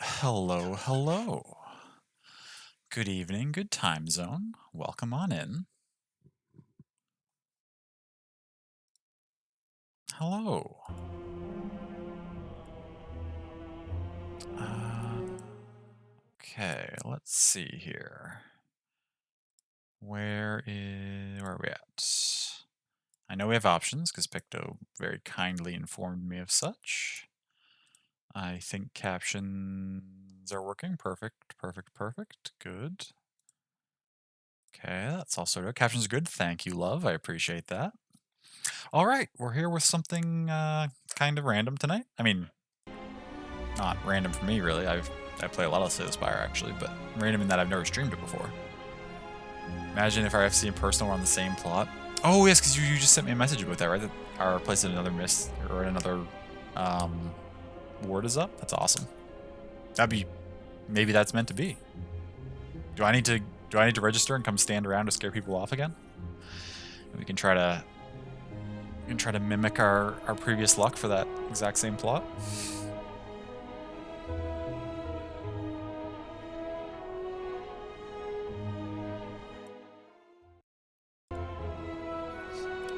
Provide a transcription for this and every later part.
Hello, hello. Good evening, good time zone. Welcome on in. Hello. Uh, okay, let's see here. Where are we at? I know we have options because Picto very kindly informed me of such. I think captions are working. Perfect, perfect, perfect. Good. Okay, that's also good. Captions are good. Thank you, love. I appreciate that. All right, we're here with something kind of random tonight. I mean, not random for me really. I play a lot of Slay the Spire actually, but random in that I've never streamed it before. Imagine if our FC and personal were on the same plot. Oh yes, because you just sent me a message about that, right? That our place in another mist or another um, ward is up. That's awesome. That'd be maybe that's meant to be. Do I need to register and come stand around to scare people off again? We can try to mimic our previous luck for that exact same plot.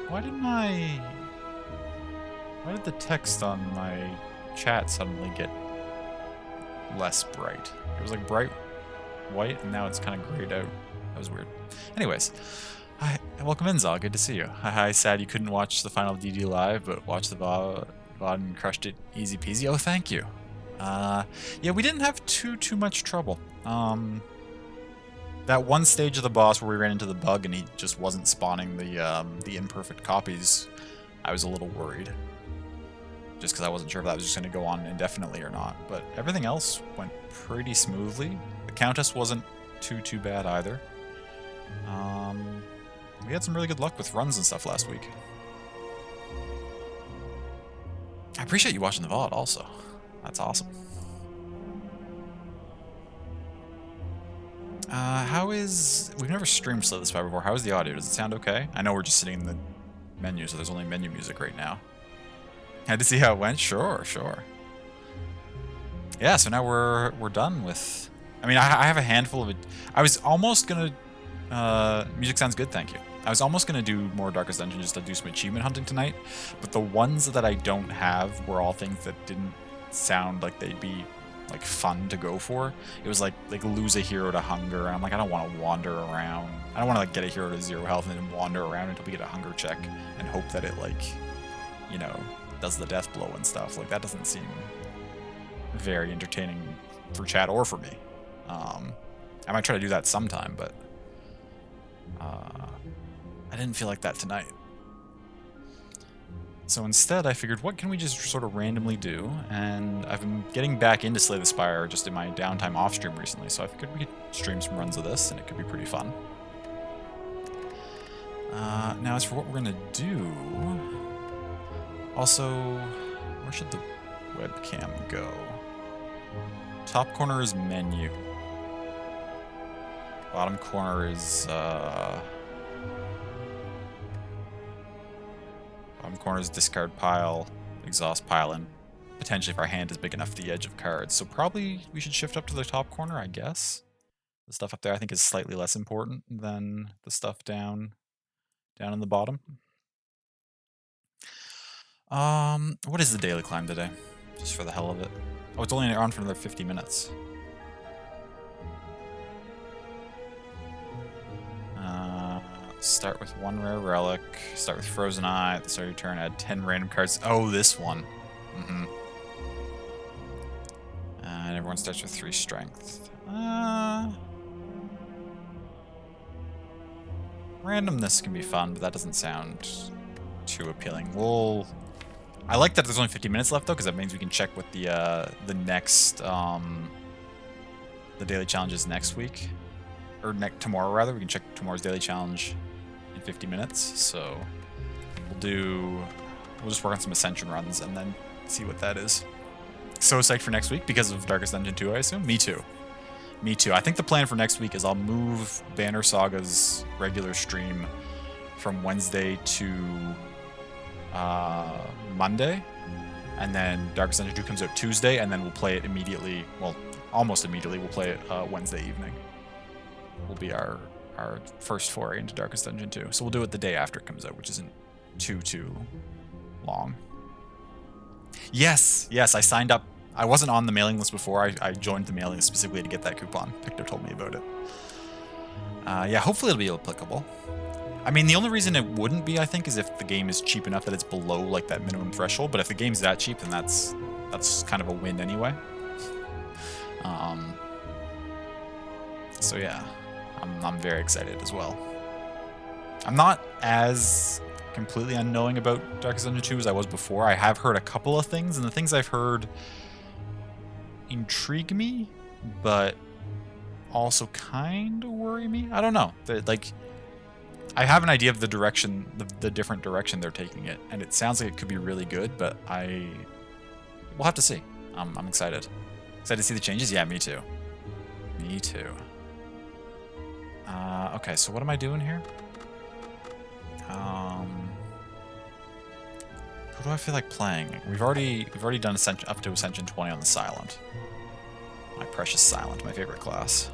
Why did my... Why did the text on my chat suddenly get less bright? It was like bright white, and now it's kind of grayed out. That was weird. Anyways, hi, welcome in, Zal. Good to see you. Hi, sad you couldn't watch the final DD live, but watch the VOD and crushed it easy peasy. Oh, thank you. Yeah, we didn't have too much trouble. That one stage of the boss where we ran into the bug and he just wasn't spawning the imperfect copies, I was a little worried. Just because I wasn't sure if that was just going to go on indefinitely or not. But everything else went pretty smoothly. The Countess wasn't too bad either. We had some really good luck with runs and stuff last week. I appreciate you watching the VOD also. That's awesome. How is... We've never streamed Slay the Spire before. How is the audio? Does it sound okay? I know we're just sitting in the menu, so there's only menu music right now. Had to see how it went? Sure. Yeah, so now we're done with... I mean, I have a handful of it. I was almost gonna... music sounds good, thank you. I was almost gonna do more Darkest Dungeon just to do some achievement hunting tonight, but the ones that I don't have were all things that didn't sound like they'd be like fun to go for. It was like lose a hero to hunger, and I'm like, I don't want to wander around. I don't want to like get a hero to 0 health and then wander around until we get a hunger check and hope that it like, you know, does the death blow and stuff. Like that doesn't seem very entertaining for chat or for me. I might try to do that sometime, but I didn't feel like that tonight. So instead, I figured, what can we just sort of randomly do? And I've been getting back into Slay the Spire just in my downtime off stream recently, so I figured we could stream some runs of this, and it could be pretty fun. Now, as for what we're gonna do, also, where should the webcam go? Top corner is menu. Bottom corner is bottom corner is discard pile, exhaust pile, and potentially if our hand is big enough, the edge of cards. So probably we should shift up to the top corner, I guess. The stuff up there I think is slightly less important than the stuff down in the bottom. What is the daily climb today? Just for the hell of it. Oh, it's only on for another 50 minutes. Start with 1 rare relic. Start with Frozen Eye. At the start of your turn, add 10 random cards. Oh, this one. And everyone starts with 3 strength. Randomness can be fun, but that doesn't sound too appealing. I like that there's only 50 minutes left though, because that means we can check what the next the daily challenge is next week, or tomorrow rather. We can check tomorrow's daily challenge in 50 minutes. So we'll just work on some Ascension runs and then see what that is. So psyched for next week because of Darkest Dungeon 2, I assume. Me too. I think the plan for next week is I'll move Banner Saga's regular stream from Wednesday to Monday, and then Darkest Dungeon 2 comes out Tuesday, and then we'll play it immediately. Well, almost immediately. We'll play it Wednesday evening. Will be our first foray into Darkest Dungeon 2. So we'll do it the day after it comes out, which isn't too long. Yes, I signed up. I wasn't on the mailing list before. I joined the mailing list specifically to get that coupon. Victor told me about it. Yeah, hopefully it'll be applicable. I mean, the only reason it wouldn't be, I think, is if the game is cheap enough that it's below like that minimum threshold. But if the game's that cheap, then that's kind of a win anyway. So yeah, I'm very excited as well. I'm not as completely unknowing about Darkest Dungeon 2 as I was before. I have heard a couple of things, and the things I've heard intrigue me, but also kind of worry me. I don't know. Like, I have an idea of the direction, the different direction they're taking it, and it sounds like it could be really good, but we'll have to see. I'm excited. Excited to see the changes? Yeah, me too. Me too. Okay, so what am I doing here? Who do I feel like playing? We've already done up to Ascension 20 on the Silent. My precious Silent, my favorite class.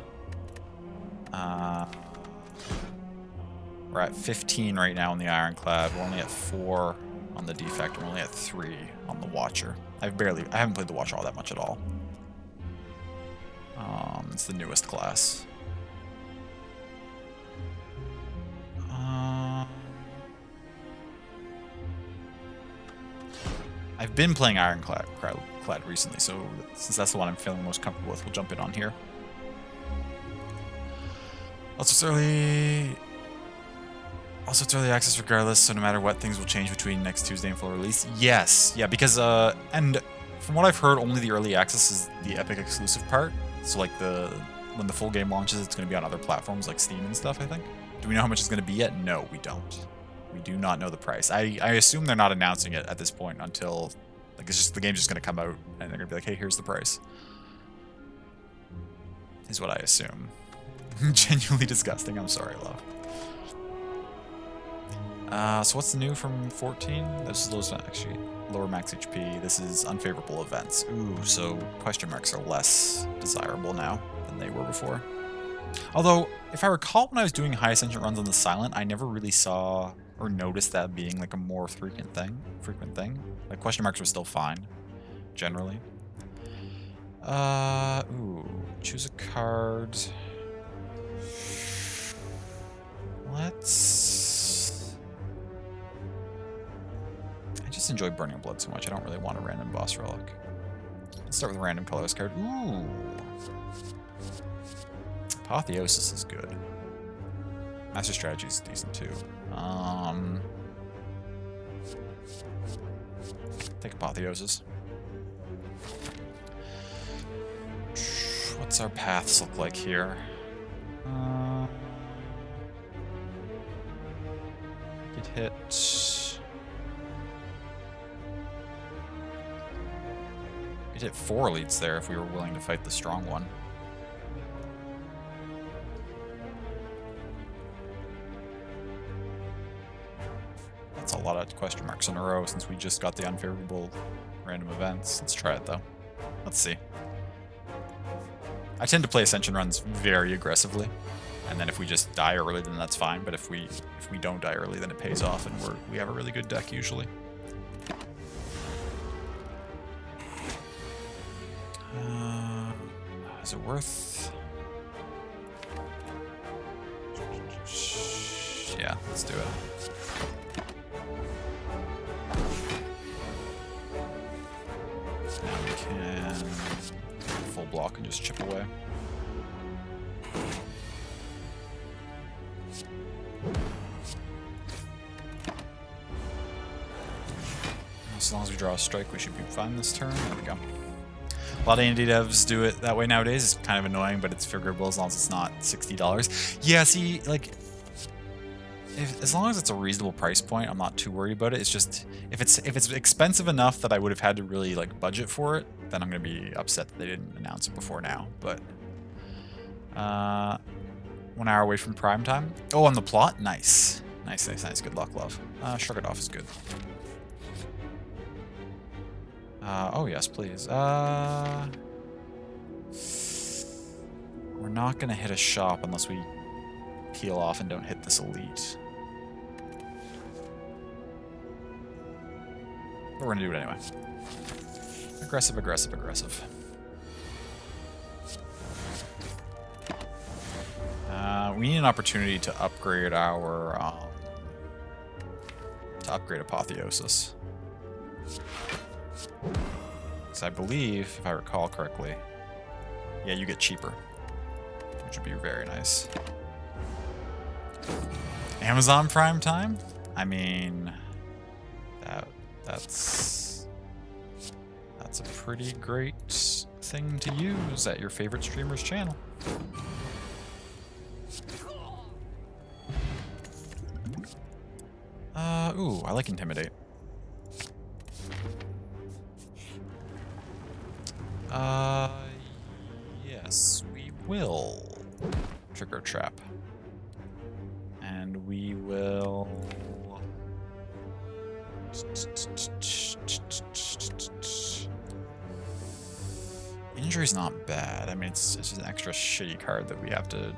We're at 15 right now on the Ironclad. We're only at 4 on the Defect. We're only at 3 on the Watcher. I haven't played the Watcher all that much at all. It's the newest class. I've been playing Ironclad recently, so since that's the one I'm feeling most comfortable with, we'll jump in on here. Also, it's early access regardless, so no matter what, things will change between next Tuesday and full release. Yes, yeah, because and from what I've heard, only the early access is the Epic exclusive part. So like when the full game launches, it's going to be on other platforms like Steam and stuff, I think. Do we know how much it's going to be yet? No, we don't. We do not know the price. I assume they're not announcing it at this point until, like, the game's just going to come out and they're going to be like, hey, here's the price. Is what I assume. Genuinely disgusting. I'm sorry, love. So what's new from 14? This is lower max HP. This is unfavorable events. Ooh, so question marks are less desirable now than they were before. Although, if I recall when I was doing high ascension runs on the Silent, I never really saw or noticed that being like a more frequent thing. Like question marks were still fine, generally. Ooh, choose a card. I just enjoy Burning Blood so much. I don't really want a random boss relic. Let's start with a random colorless card. Ooh. Apotheosis is good. Master Strategy is decent too. Take Apotheosis. What's our paths look like here? Get hit. We'd hit 4 elites there if we were willing to fight the strong one. That's a lot of question marks in a row since we just got the unfavorable random events. Let's try it though. Let's see. I tend to play Ascension runs very aggressively, and then if we just die early, then that's fine. But if we don't die early, then it pays off, and we have a really good deck usually. Is it worth? Yeah, let's do it. Now we can full block and just chip away. As long as we draw a strike, we should be fine this turn. There we go. A lot of indie devs do it that way nowadays. It's kind of annoying, but it's figurable as long as it's not $60. Yeah, see, like, as long as it's a reasonable price point, I'm not too worried about it. It's just if it's expensive enough that I would have had to really like budget for it, then I'm gonna be upset that they didn't announce it before now. But 1 hour away from prime time. Oh, on the plot, nice. Good luck, love. Shrug it off is good. Oh yes, please. We're not going to hit a shop unless we peel off and don't hit this elite. But we're going to do it anyway. Aggressive, aggressive, aggressive. We need an opportunity to upgrade our... Apotheosis. Because I believe, if I recall correctly, yeah, you get cheaper, which would be very nice. Amazon Prime time? I mean, that's a pretty great thing to use at your favorite streamer's channel. Ooh, I like Intimidate. Yes, we will trigger trap. And we will... Injury's not bad. I mean, it's just an extra shitty card that we have to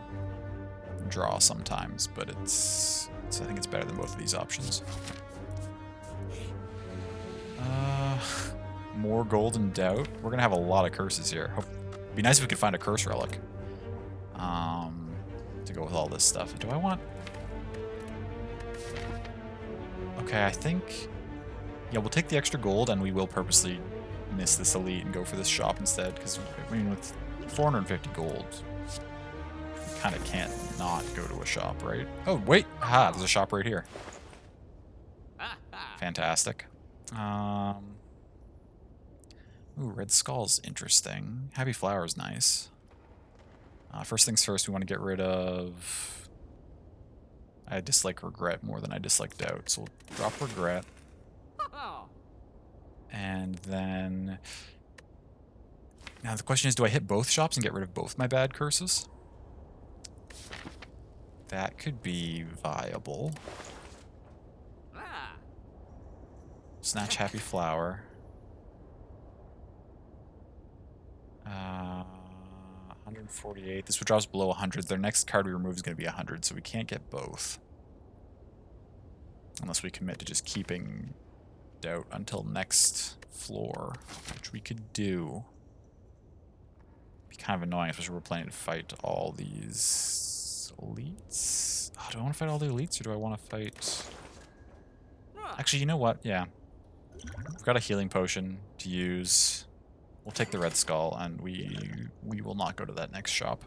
draw sometimes, but I think it's better than both of these options. More Golden Doubt. We're gonna have a lot of curses here. It'd be nice if we could find a curse relic to go with all this stuff. Do I want... Okay, I think... Yeah, we'll take the extra gold and we will purposely miss this elite and go for this shop instead, because, I mean, with 450 gold, you kind of can't not go to a shop, right? Oh, wait! Aha, there's a shop right here. Fantastic. Ooh, Red Skull's interesting. Happy Flower's nice. First things first, we want to get rid of... I dislike Regret more than I dislike Doubt, so we'll drop Regret. And then... Now the question is, do I hit both shops and get rid of both my bad curses? That could be viable. Snatch Happy Flower. 148. This would drop us below 100. Their next card we remove is going to be 100, so we can't get both. Unless we commit to just keeping Doubt until next floor, which we could do. Be kind of annoying, especially we're planning to fight all these elites. Oh, do I want to fight all the elites, or do I want to fight... Actually, you know what? Yeah. We've got a healing potion to use. We'll take the Red Skull, and we will not go to that next shop.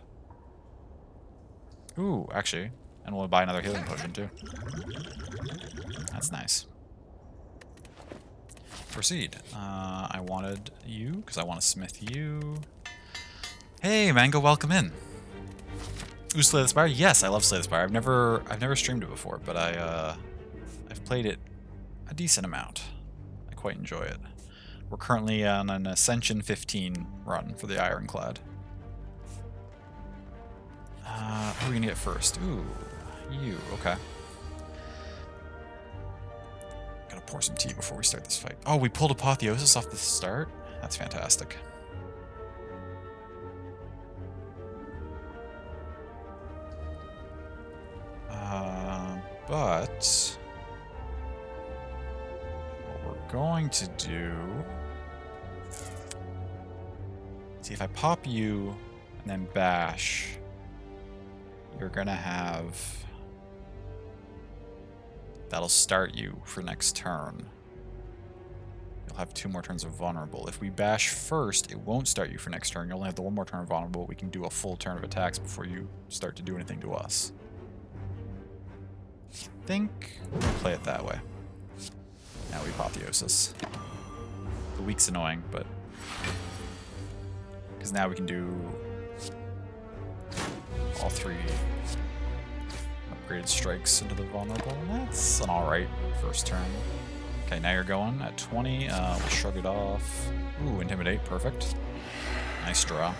Ooh, actually. And we'll buy another healing potion, too. That's nice. Proceed. I wanted you, because I want to smith you. Hey, Mango, welcome in. Ooh, Slay the Spire? Yes, I love Slay the Spire. I've never streamed it before, but I've played it a decent amount. I quite enjoy it. We're currently on an Ascension 15 run for the Ironclad. Who are we gonna get first? Ooh, you, okay. Gotta pour some tea before we start this fight. Oh, we pulled Apotheosis off the start? That's fantastic. But what we're going to do... See, if I pop you and then bash, you're gonna have... That'll start you for next turn. You'll have 2 more turns of vulnerable. If we bash first, it won't start you for next turn. You'll only have the 1 more turn of vulnerable. We can do a full turn of attacks before you start to do anything to us. I think we'll play it that way. Now we Apotheosis. The weak's annoying, but... Because now we can do all 3 upgraded strikes into the vulnerable. That's an alright first turn. Okay, now you're going at 20. We'll shrug it off. Ooh, Intimidate, perfect. Nice draw.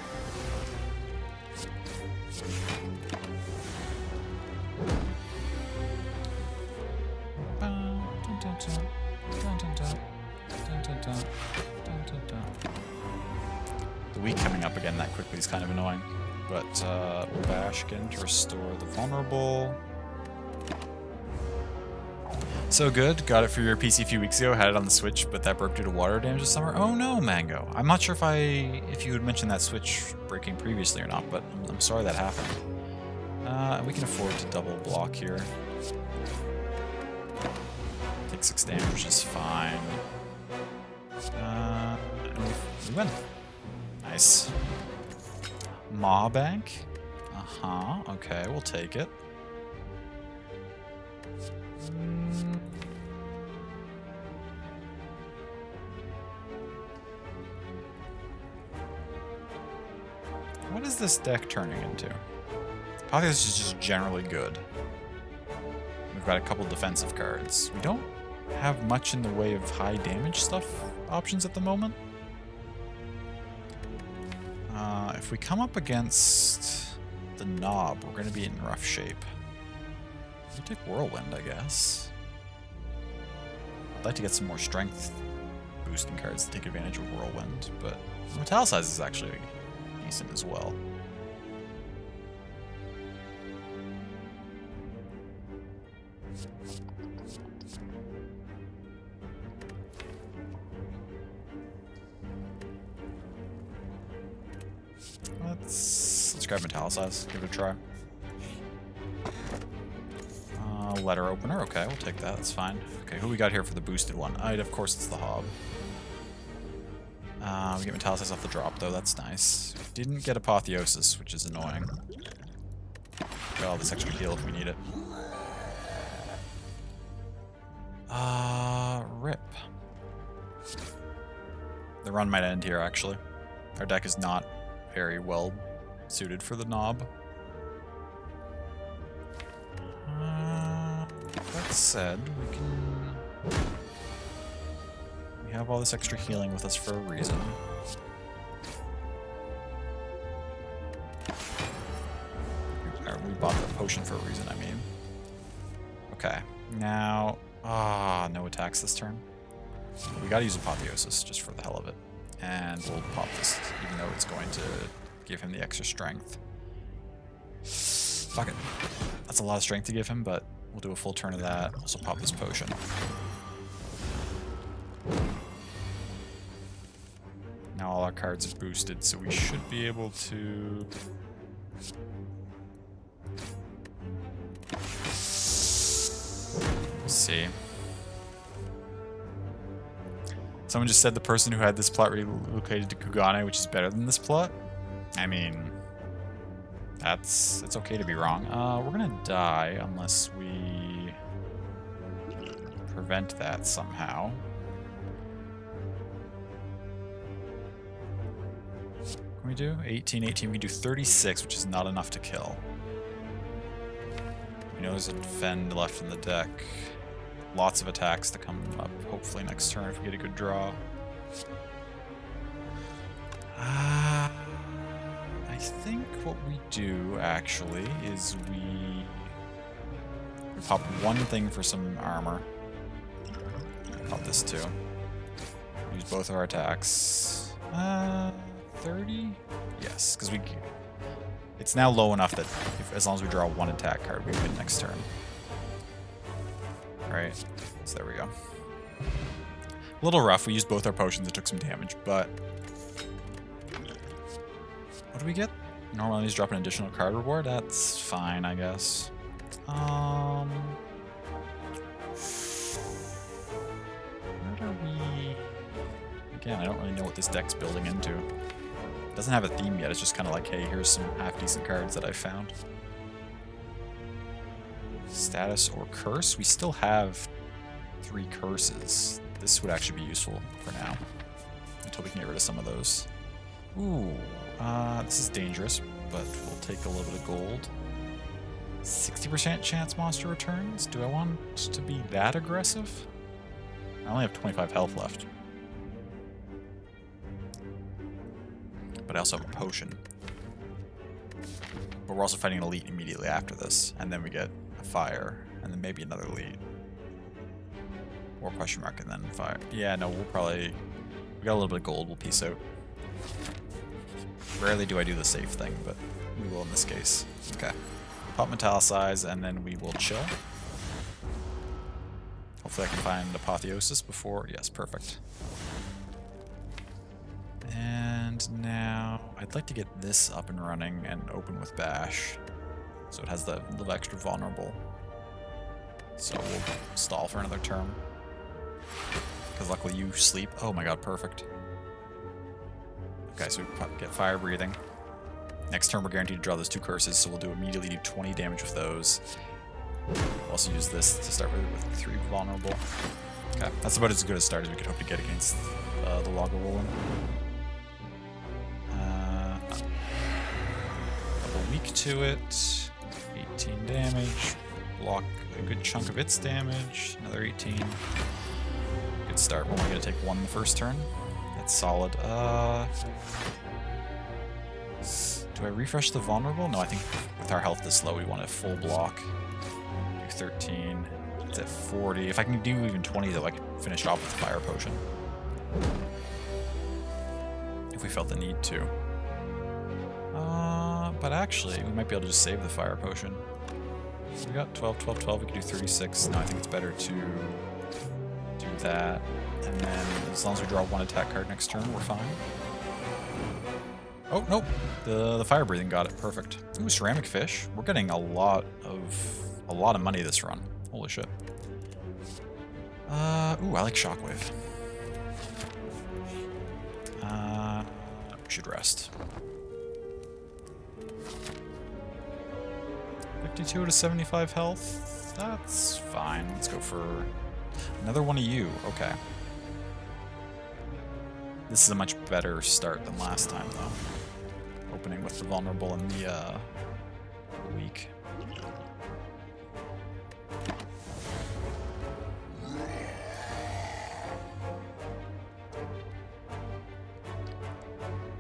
The weak coming up again that quickly is kind of annoying. but we'll bash again to restore the vulnerable. So good. Got it for your PC a few weeks ago. Had it on the Switch, but that broke due to water damage this summer. Oh no, Mango. I'm not sure if you had mentioned that Switch breaking previously or not, but I'm sorry that happened. We can afford to double block here. Take 6 damage, which is fine. And we win. Nice. Maw Bank. Okay, we'll take it. What is this deck turning into? Apotheosis is just generally good. We've got a couple defensive cards. We don't have much in the way of high damage stuff options at the moment. If we come up against the Knob, we're going to be in rough shape. We'll take Whirlwind, I guess. I'd like to get some more strength boosting cards to take advantage of Whirlwind, but Metallicize is actually decent as well. Let's grab Metallicize, give it a try. Letter opener, okay, we'll take that, that's fine. Okay, who we got here for the boosted one? Of course it's the Hob. We get Metallicize off the drop though, that's nice. Didn't get Apotheosis, which is annoying. Got all this extra heal if we need it. Rip. The run might end here, actually. Our deck is not very well suited for the Knob. That said, we have all this extra healing with us for a reason. We bought the potion for a reason, I mean. Okay, now... no attacks this turn. We gotta use Apotheosis just for the hell of it. And we'll pop this, even though it's going to give him the extra strength. Fuck it. That's a lot of strength to give him, but we'll do a full turn of that. Also pop this potion. Now all our cards are boosted, so we should be able to... Let's see. Someone just said the person who had this plot relocated to Kugane, which is better than this plot. I mean, it's okay to be wrong. We're gonna die unless we prevent that somehow. What can we do? 18, 18. We can do 36, which is not enough to kill. We know there's a defend left in the deck. Lots of attacks to come up, hopefully next turn if we get a good draw. I think what we do, actually, is we pop one thing for some armor. Pop this too. Use both of our attacks. 30? Yes, because it's now low enough that as long as we draw one attack card, we win next turn. Right, so there we go. A little rough, we used both our potions, it took some damage, but... What do we get? Normal enemies drop an additional card reward? That's fine, I guess. Where do we... Again, I don't really know what this deck's building into. It doesn't have a theme yet, it's just kind of like, hey, here's some half-decent cards that I found. Status or curse? We still have 3 curses. This would actually be useful for now, until we can get rid of some of those. Ooh, this is dangerous, but we'll take a little bit of gold. 60% chance monster returns? Do I want to be that aggressive? I only have 25 health left. But I also have a potion. But we're also fighting an elite immediately after this, and then we get a fire, and then maybe another elite. Or question mark, and then fire. Yeah, no, we'll probably... We got a little bit of gold, we'll peace out. Rarely do I do the safe thing, but We will in this case. Okay. Pop Metallicize, and then we will chill. Hopefully I can find Apotheosis before... Yes, perfect. And now I'd like to get this up and running and open with Bash. So it has the little extra vulnerable. So we'll stall for another turn. Because luckily you sleep. Oh my god, perfect. Okay, so we get Fire Breathing. Next turn we're guaranteed to draw those 2 curses, so we'll immediately do 20 damage with those. We'll also use this to start with 3 vulnerable. Okay, that's about as good a start as we could hope to get against the Lagavulin. Double weak to it. 18 damage. Block a good chunk of its damage. Another 18. Good start. We're only going to take 1 the first turn. That's solid. Do I refresh the vulnerable? No, I think with our health this low, we want a full block. Do 13. It's at 40. If I can do even 20, though, I can finish off with the Fire Potion. If we felt the need to. But actually, we might be able to just save the Fire Potion. We got 12, 12, 12. We could do 36. No, I think it's better to do that. And then, as long as we draw 1 attack card next turn, we're fine. Oh, nope. The Fire Breathing got it. Perfect. Ooh, Ceramic Fish. We're getting a lot of money this run. Holy shit. Ooh, I like Shockwave. We should rest. 52 to 75 health. That's fine. Let's go for another one of you. Okay. This is a much better start than last time, though. Opening with the vulnerable and the weak.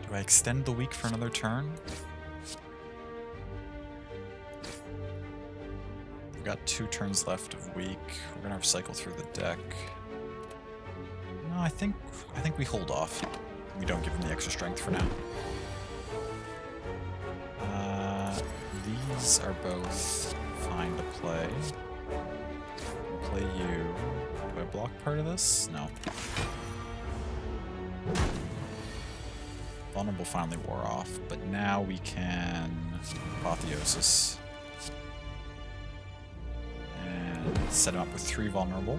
Do I extend the weak for another turn? We've got 2 turns left of weak. We're gonna cycle through the deck. No, I think we hold off. We don't give him the extra strength for now. These are both fine to play. I'll play you. Do I block part of this? No. Vulnerable finally wore off, but now we can Apotheosis. And set him up with 3 vulnerable.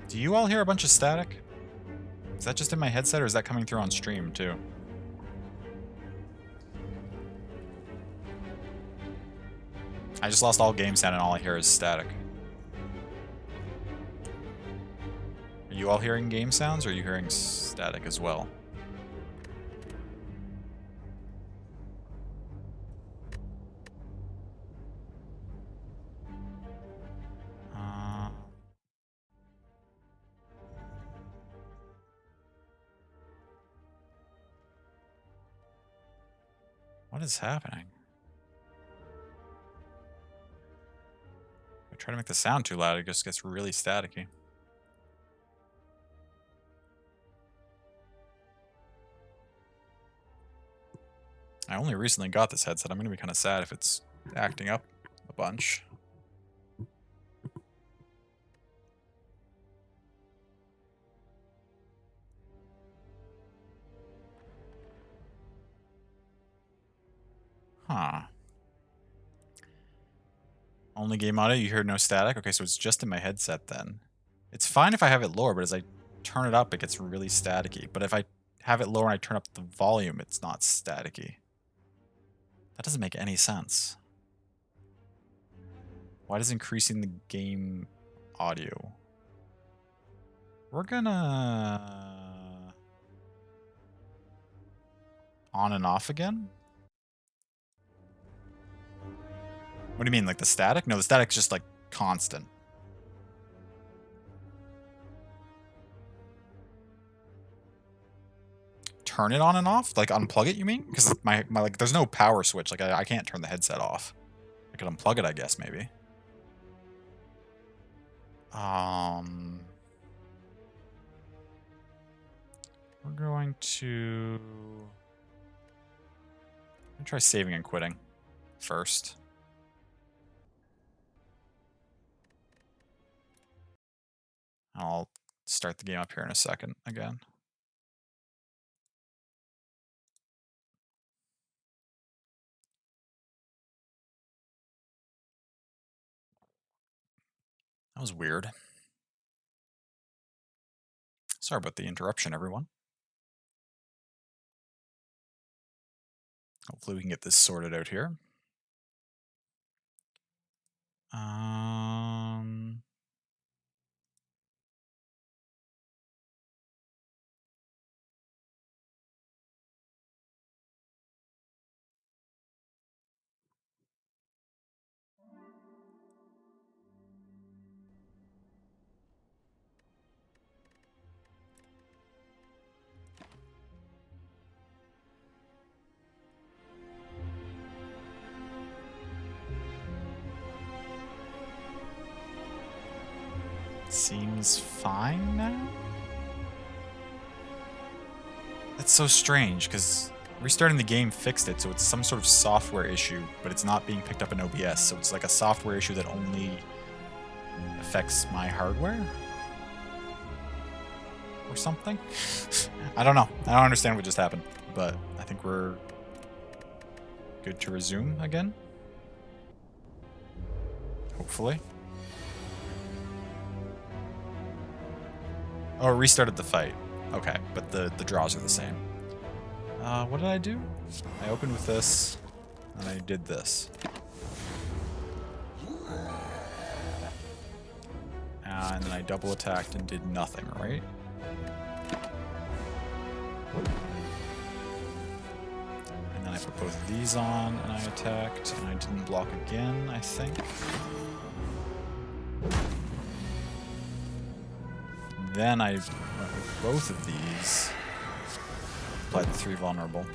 Do you all hear a bunch of static? Is that just in my headset, or is that coming through on stream, too? I just lost all game sound, and all I hear is static. Are you all hearing game sounds, or are you hearing static as well? What is happening? If I try to make the sound too loud, it just gets really staticky. I only recently got this headset. I'm going to be kind of sad if it's acting up a bunch. Huh. Only game audio, you hear no static? Okay, so it's just in my headset then. It's fine if I have it lower, but as I turn it up, it gets really staticky. But if I have it lower and I turn up the volume, it's not staticky. That doesn't make any sense. Why does increasing the game audio? We're gonna... on and off again? What do you mean, like the static? No, the static's just like constant. Turn it on and off? Like unplug it, you mean? Because my like there's no power switch. Like I can't turn the headset off. I could unplug it, I guess, maybe. We're going to try saving and quitting first. I'll start the game up here in a second again. That was weird. Sorry about the interruption, everyone. Hopefully we can get this sorted out here. Seems fine now? That's so strange, because restarting the game fixed it, so it's some sort of software issue, but it's not being picked up in OBS, so it's like a software issue that only affects my hardware? Or something? I don't know. I don't understand what just happened, but I think we're good to resume again. Hopefully. Oh, it restarted the fight. Okay, but the draws are the same. What did I do? I opened with this, and I did this. And then I double attacked and did nothing, right? And then I put both of these on, and I attacked, and I didn't block again, I think. Then I went with both of these. Applied the 3 vulnerable.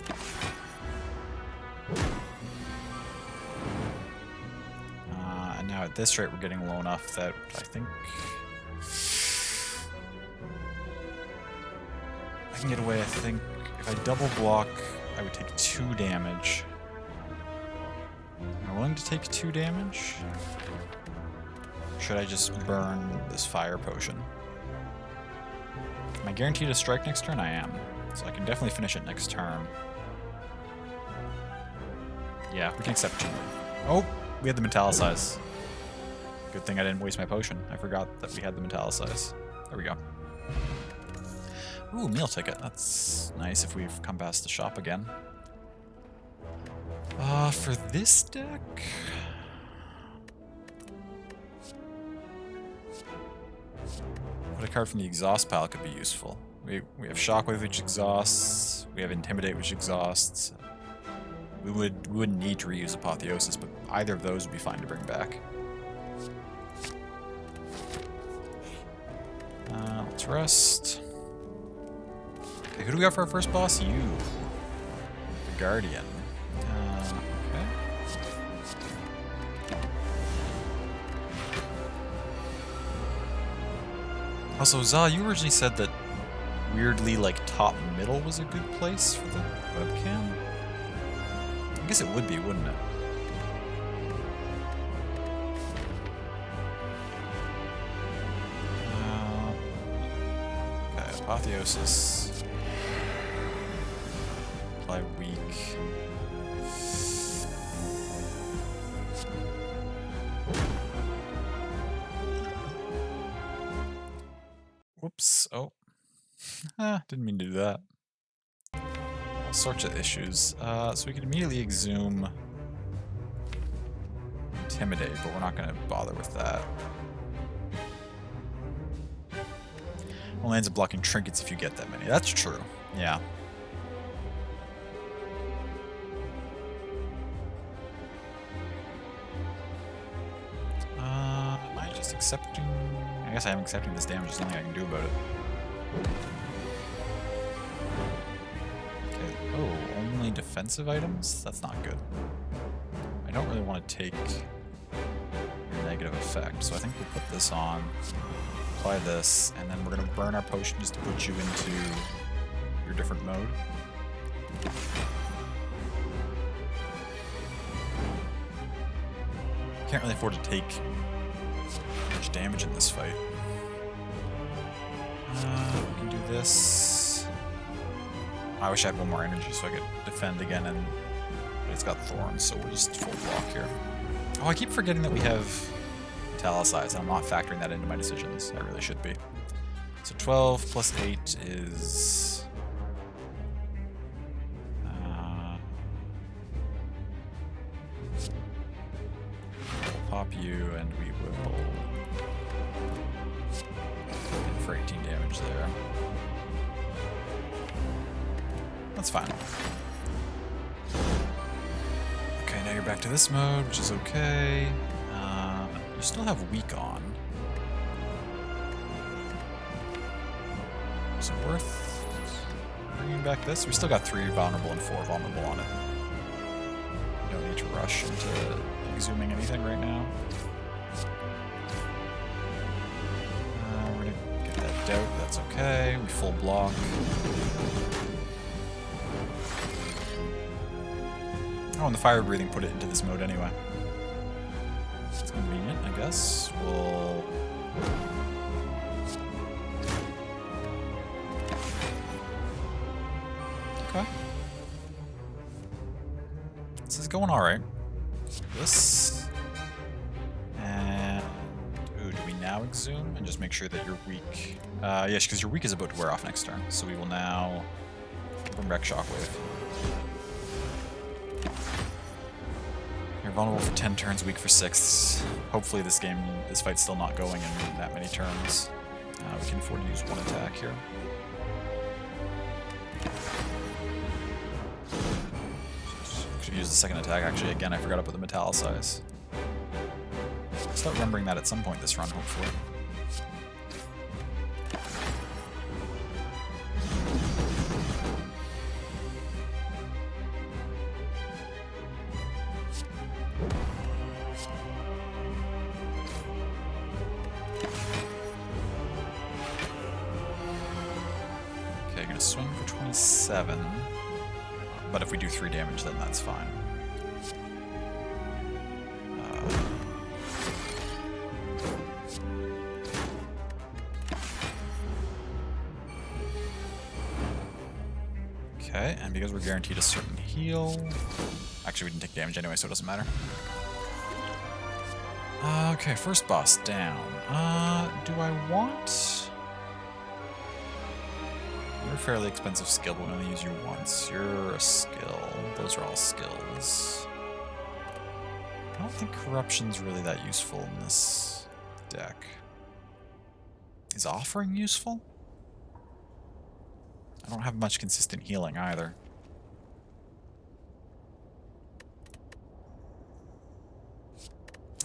And now at this rate we're getting low enough that I think I can get away. I think if I double block I would take 2 damage. Am I willing to take 2 damage? Or should I just burn this fire potion? Am I guaranteed to strike next turn? I am. So I can definitely finish it next turn. Yeah, we can accept Jin. Oh, we had the Metallicize. Good thing I didn't waste my potion. I forgot that we had the Metallicize. There we go. Ooh, meal ticket. That's nice if we've come past the shop again. For this deck... What a card from the exhaust pile could be useful. We have Shockwave, which exhausts. We have Intimidate, which exhausts. We wouldn't need to reuse Apotheosis, but either of those would be fine to bring back. Let's rest. Okay, who do we got for our first boss? You. The Guardian. Okay. Also, Za, you originally said that weirdly, like, top middle was a good place for the webcam? I guess it would be, wouldn't it? Okay, Apotheosis. Apply weak. Whoops. Oh. Didn't mean to do that. All sorts of issues. So we can immediately exhume Intimidate, but we're not going to bother with that. Only ends up blocking trinkets if you get that many. That's true. Yeah. Am I just accepting... I guess I am accepting this damage. There's nothing I can do about it. Okay. Oh, only defensive items? That's not good. I don't really want to take your negative effect, so I think we'll put this on, apply this, and then we're going to burn our potions to put you into your different mode. Can't really afford to take much damage in this fight. We can do this. I wish I had one more energy so I could defend again, but it's got thorns, so we'll just full block here. Oh, I keep forgetting that we have Metallicize. I'm not factoring that into my decisions. I really should be. So 12 plus 8 is... we'll pop you, and we will... hit for 18 damage there. That's fine. Okay, now you're back to this mode, which is okay. You still have weak on. Is it worth bringing back this? We still got 3 vulnerable and 4 vulnerable on it. You don't need to rush into exhuming anything right now. We're gonna get that doubt, that's okay. We full block. Oh, and the fire breathing put it into this mode anyway. It's convenient, I guess. We'll... okay. This is going alright. This... and... ooh, do we now exhume? And just make sure that you're weak. Yes, because your weak is about to wear off next turn. So we will now... bring back Shockwave. You're vulnerable for 10 turns, weak for 6. Hopefully this fight's still not going in that many turns. We can afford to use 1 attack here. Should use the second attack, actually. Again, I forgot about the Metallicize. I'll start remembering that at some point this run, hopefully. Swing for 27, but if we do 3 damage, then that's fine. Okay, and because we're guaranteed a certain heal... actually, we didn't take damage anyway, so it doesn't matter. Okay, first boss down. Do I want... you're a fairly expensive skill, but we'll only use you once. You're a skill. Those are all skills. I don't think Corruption's really that useful in this deck. Is Offering useful? I don't have much consistent healing either.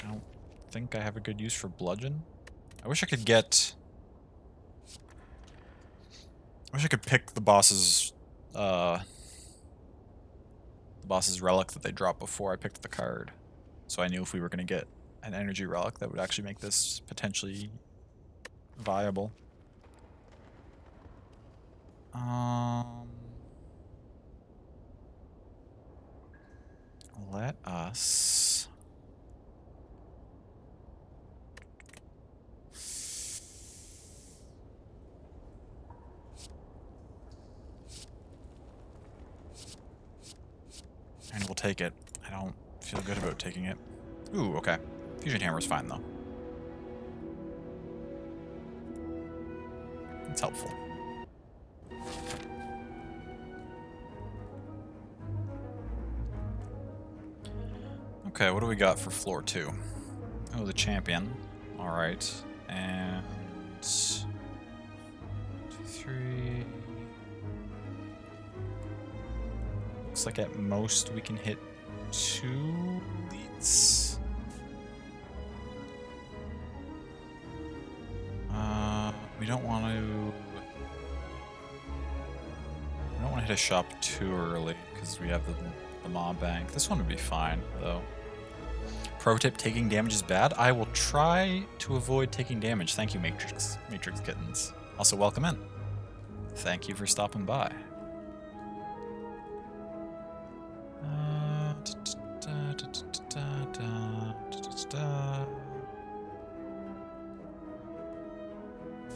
I don't think I have a good use for Bludgeon. I wish I could get... I wish I could pick the boss's relic that they dropped before I picked the card. So I knew if we were going to get an energy relic that would actually make this potentially viable. Let us... and we'll take it. I don't feel good about taking it. Ooh, okay. Fusion Hammer's fine, though. It's helpful. Okay, what do we got for floor 2? Oh, the champion. Alright. And... 2, 3... looks like at most we can hit 2 leads. We don't want to... we don't want to hit a shop too early because we have the mob bank. This one would be fine, though. Pro tip, taking damage is bad. I will try to avoid taking damage. Thank you, Matrix Kittens. Also, welcome in. Thank you for stopping by.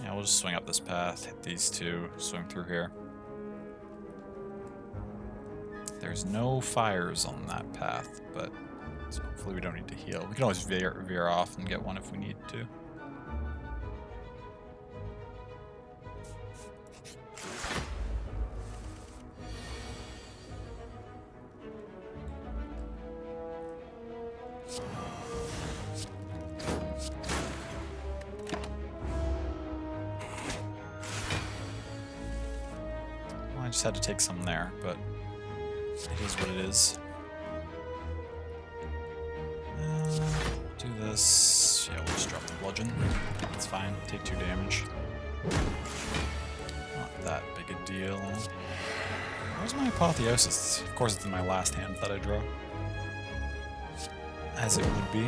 Yeah, we'll just swing up this path, hit these two, swing through here. There's no fires on that path, but so hopefully we don't need to heal. We can always veer off and get one if we need to. Well, I just had to take some there, but it is what it is. Do this. Yeah, we'll just drop the bludgeon. That's fine. Take 2 damage. Not that big a deal. Where's my Apotheosis? Of course, it's in my last hand that I draw. As it would be.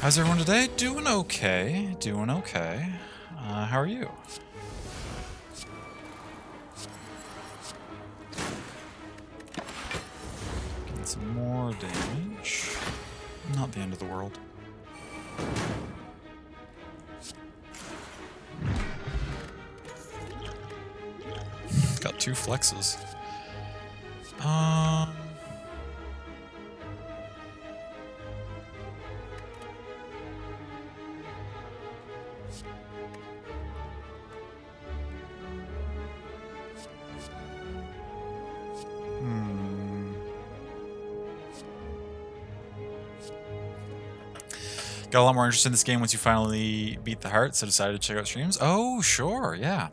How's everyone today? Doing okay. Doing okay. How are you? Getting some more damage. Not the end of the world. Got 2 flexes. Got a lot more interest in this game once you finally beat the heart, so decided to check out streams. Oh, sure, yeah.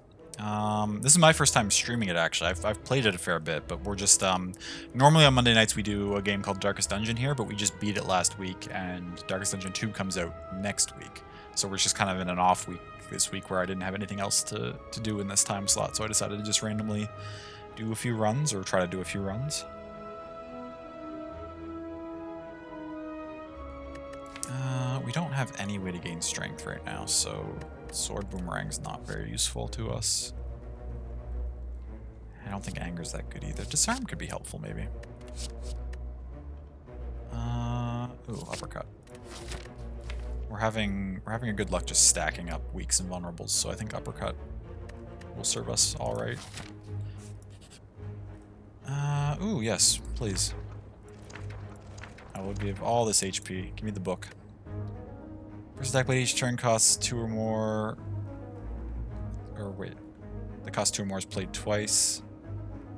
This is my first time streaming it, actually. I've played it a fair bit, but we're just, normally on Monday nights we do a game called Darkest Dungeon here, but we just beat it last week, and Darkest Dungeon 2 comes out next week. So we're just kind of in an off week this week where I didn't have anything else to do in this time slot, so I decided to just randomly do a few runs, or try to do a few runs. We don't have any way to gain strength right now, so Sword Boomerang's not very useful to us. I don't think Anger's that good either. Disarm could be helpful, maybe. Ooh, Uppercut. We're having a good luck just stacking up weaks and vulnerables, so I think Uppercut will serve us all right. Ooh, yes, please. I will give all this HP. Give me the book. First attack blade each turn costs 2 or more. Or wait. The cost 2 or more is played twice.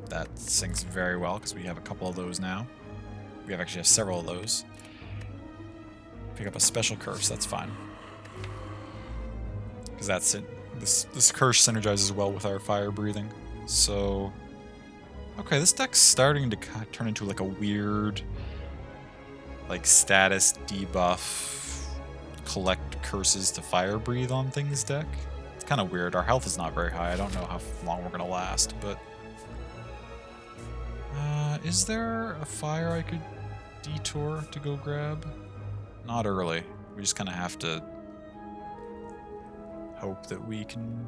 That sinks very well because we have a couple of those now. We actually have several of those. Pick up a special curse, that's fine. Because that's it. This curse synergizes well with our fire breathing. So. Okay, this deck's starting to turn into like a weird, like, status debuff, collect curses to fire breathe on things deck. It's kind of weird. Our health is not very high. I don't know how long we're going to last, but... is there a fire I could detour to go grab? Not early. We just kind of have to hope that we can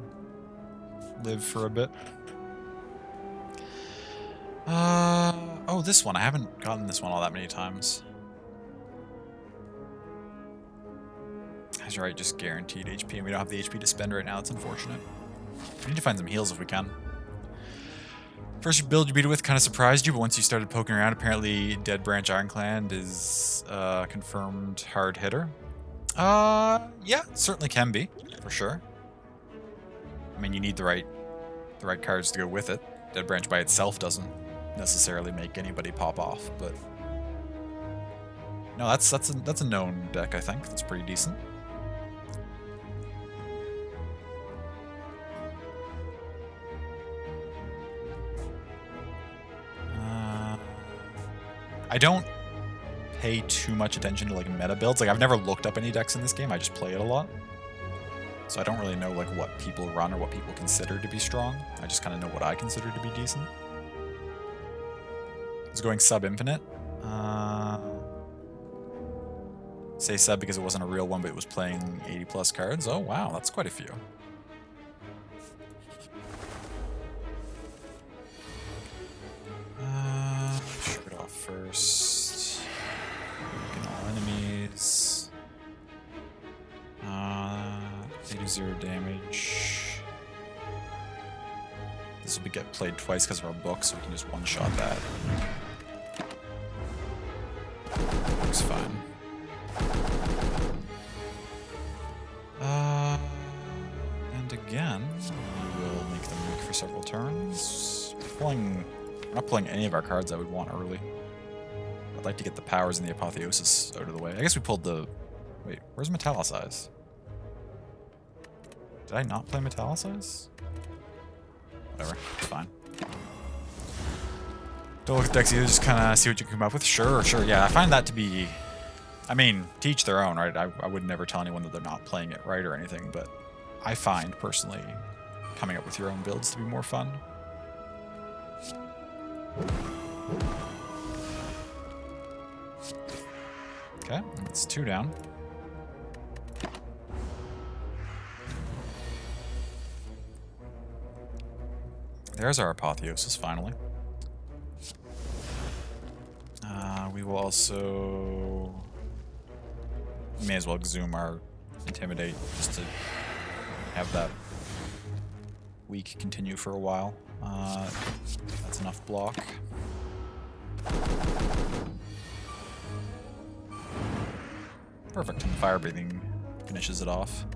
live for a bit. Oh, this one. I haven't gotten this one all that many times. That's right, just guaranteed HP, and we don't have the HP to spend right now. That's unfortunate. We need to find some heals if we can. First build you beat it with kind of surprised you, but once you started poking around, apparently Dead Branch Ironclad is a confirmed hard hitter. Yeah, certainly can be, for sure. I mean, you need the right cards to go with it. Dead Branch by itself doesn't necessarily make anybody pop off, but no, that's a known deck. I think that's pretty decent. I don't pay too much attention to like meta builds. Like I've never looked up any decks in this game. I just play it a lot. So I don't really know like what people run or what people consider to be strong. I just kind of know what I consider to be decent. It's going sub-infinite. Say sub because it wasn't a real one, but it was playing 80 plus cards. Oh wow, that's quite a few. Shrug it off first. Weaken all enemies. They do 0 damage. This will get played twice because of our book, so we can just one-shot that. Looks fine. And again, we will make them weak for several turns. We're not pulling any of our cards I would want early. I'd like to get the powers and the apotheosis out of the way. I guess we pulled the... Wait, where's Metallicize? Did I not play Metallicize? Whatever, it's fine. Don't look at decks either, just kind of see what you can come up with. Sure, yeah, I find that to be... I mean, to each their own, right? I would never tell anyone that they're not playing it right or anything, but I find, personally, coming up with your own builds to be more fun. Okay, it's 2 down. There's our apotheosis, finally. We will also... May as well exhume our Intimidate just to have that weak continue for a while. That's enough block. Perfect, and fire breathing finishes it off.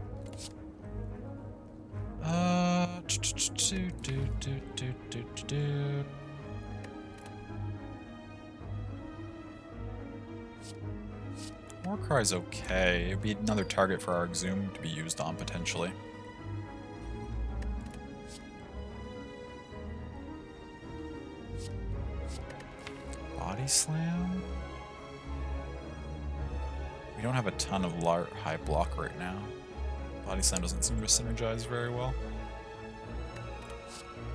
Warcry's okay. It'd be another target for our Exhume to be used on, potentially. Body Slam? We don't have a ton of high block right now. Body Slam doesn't seem to synergize very well.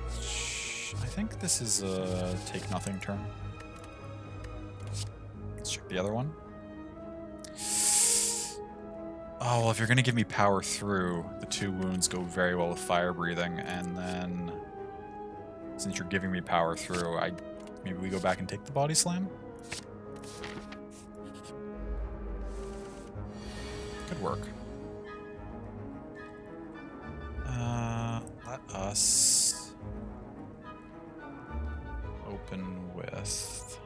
I think this is a take nothing turn. Let's check the other one. Oh, well, if you're going to give me power through, the 2 wounds go very well with fire breathing, and then since you're giving me power through, maybe we go back and take the body slam? Good work. Let us open with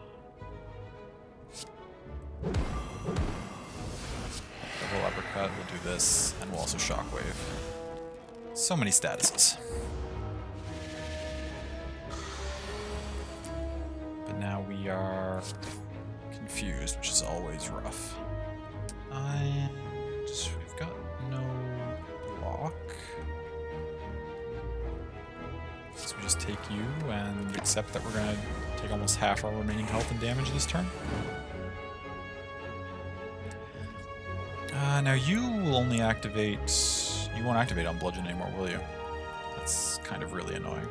double uppercut. We'll do this, and we'll also shockwave. So many statuses. But now we are confused, which is always rough. And we've got no block. So we just take you and accept that we're going to take almost half our remaining health and damage this turn. Now you will only activate... You won't activate on Bludgeon anymore, will you? That's kind of really annoying.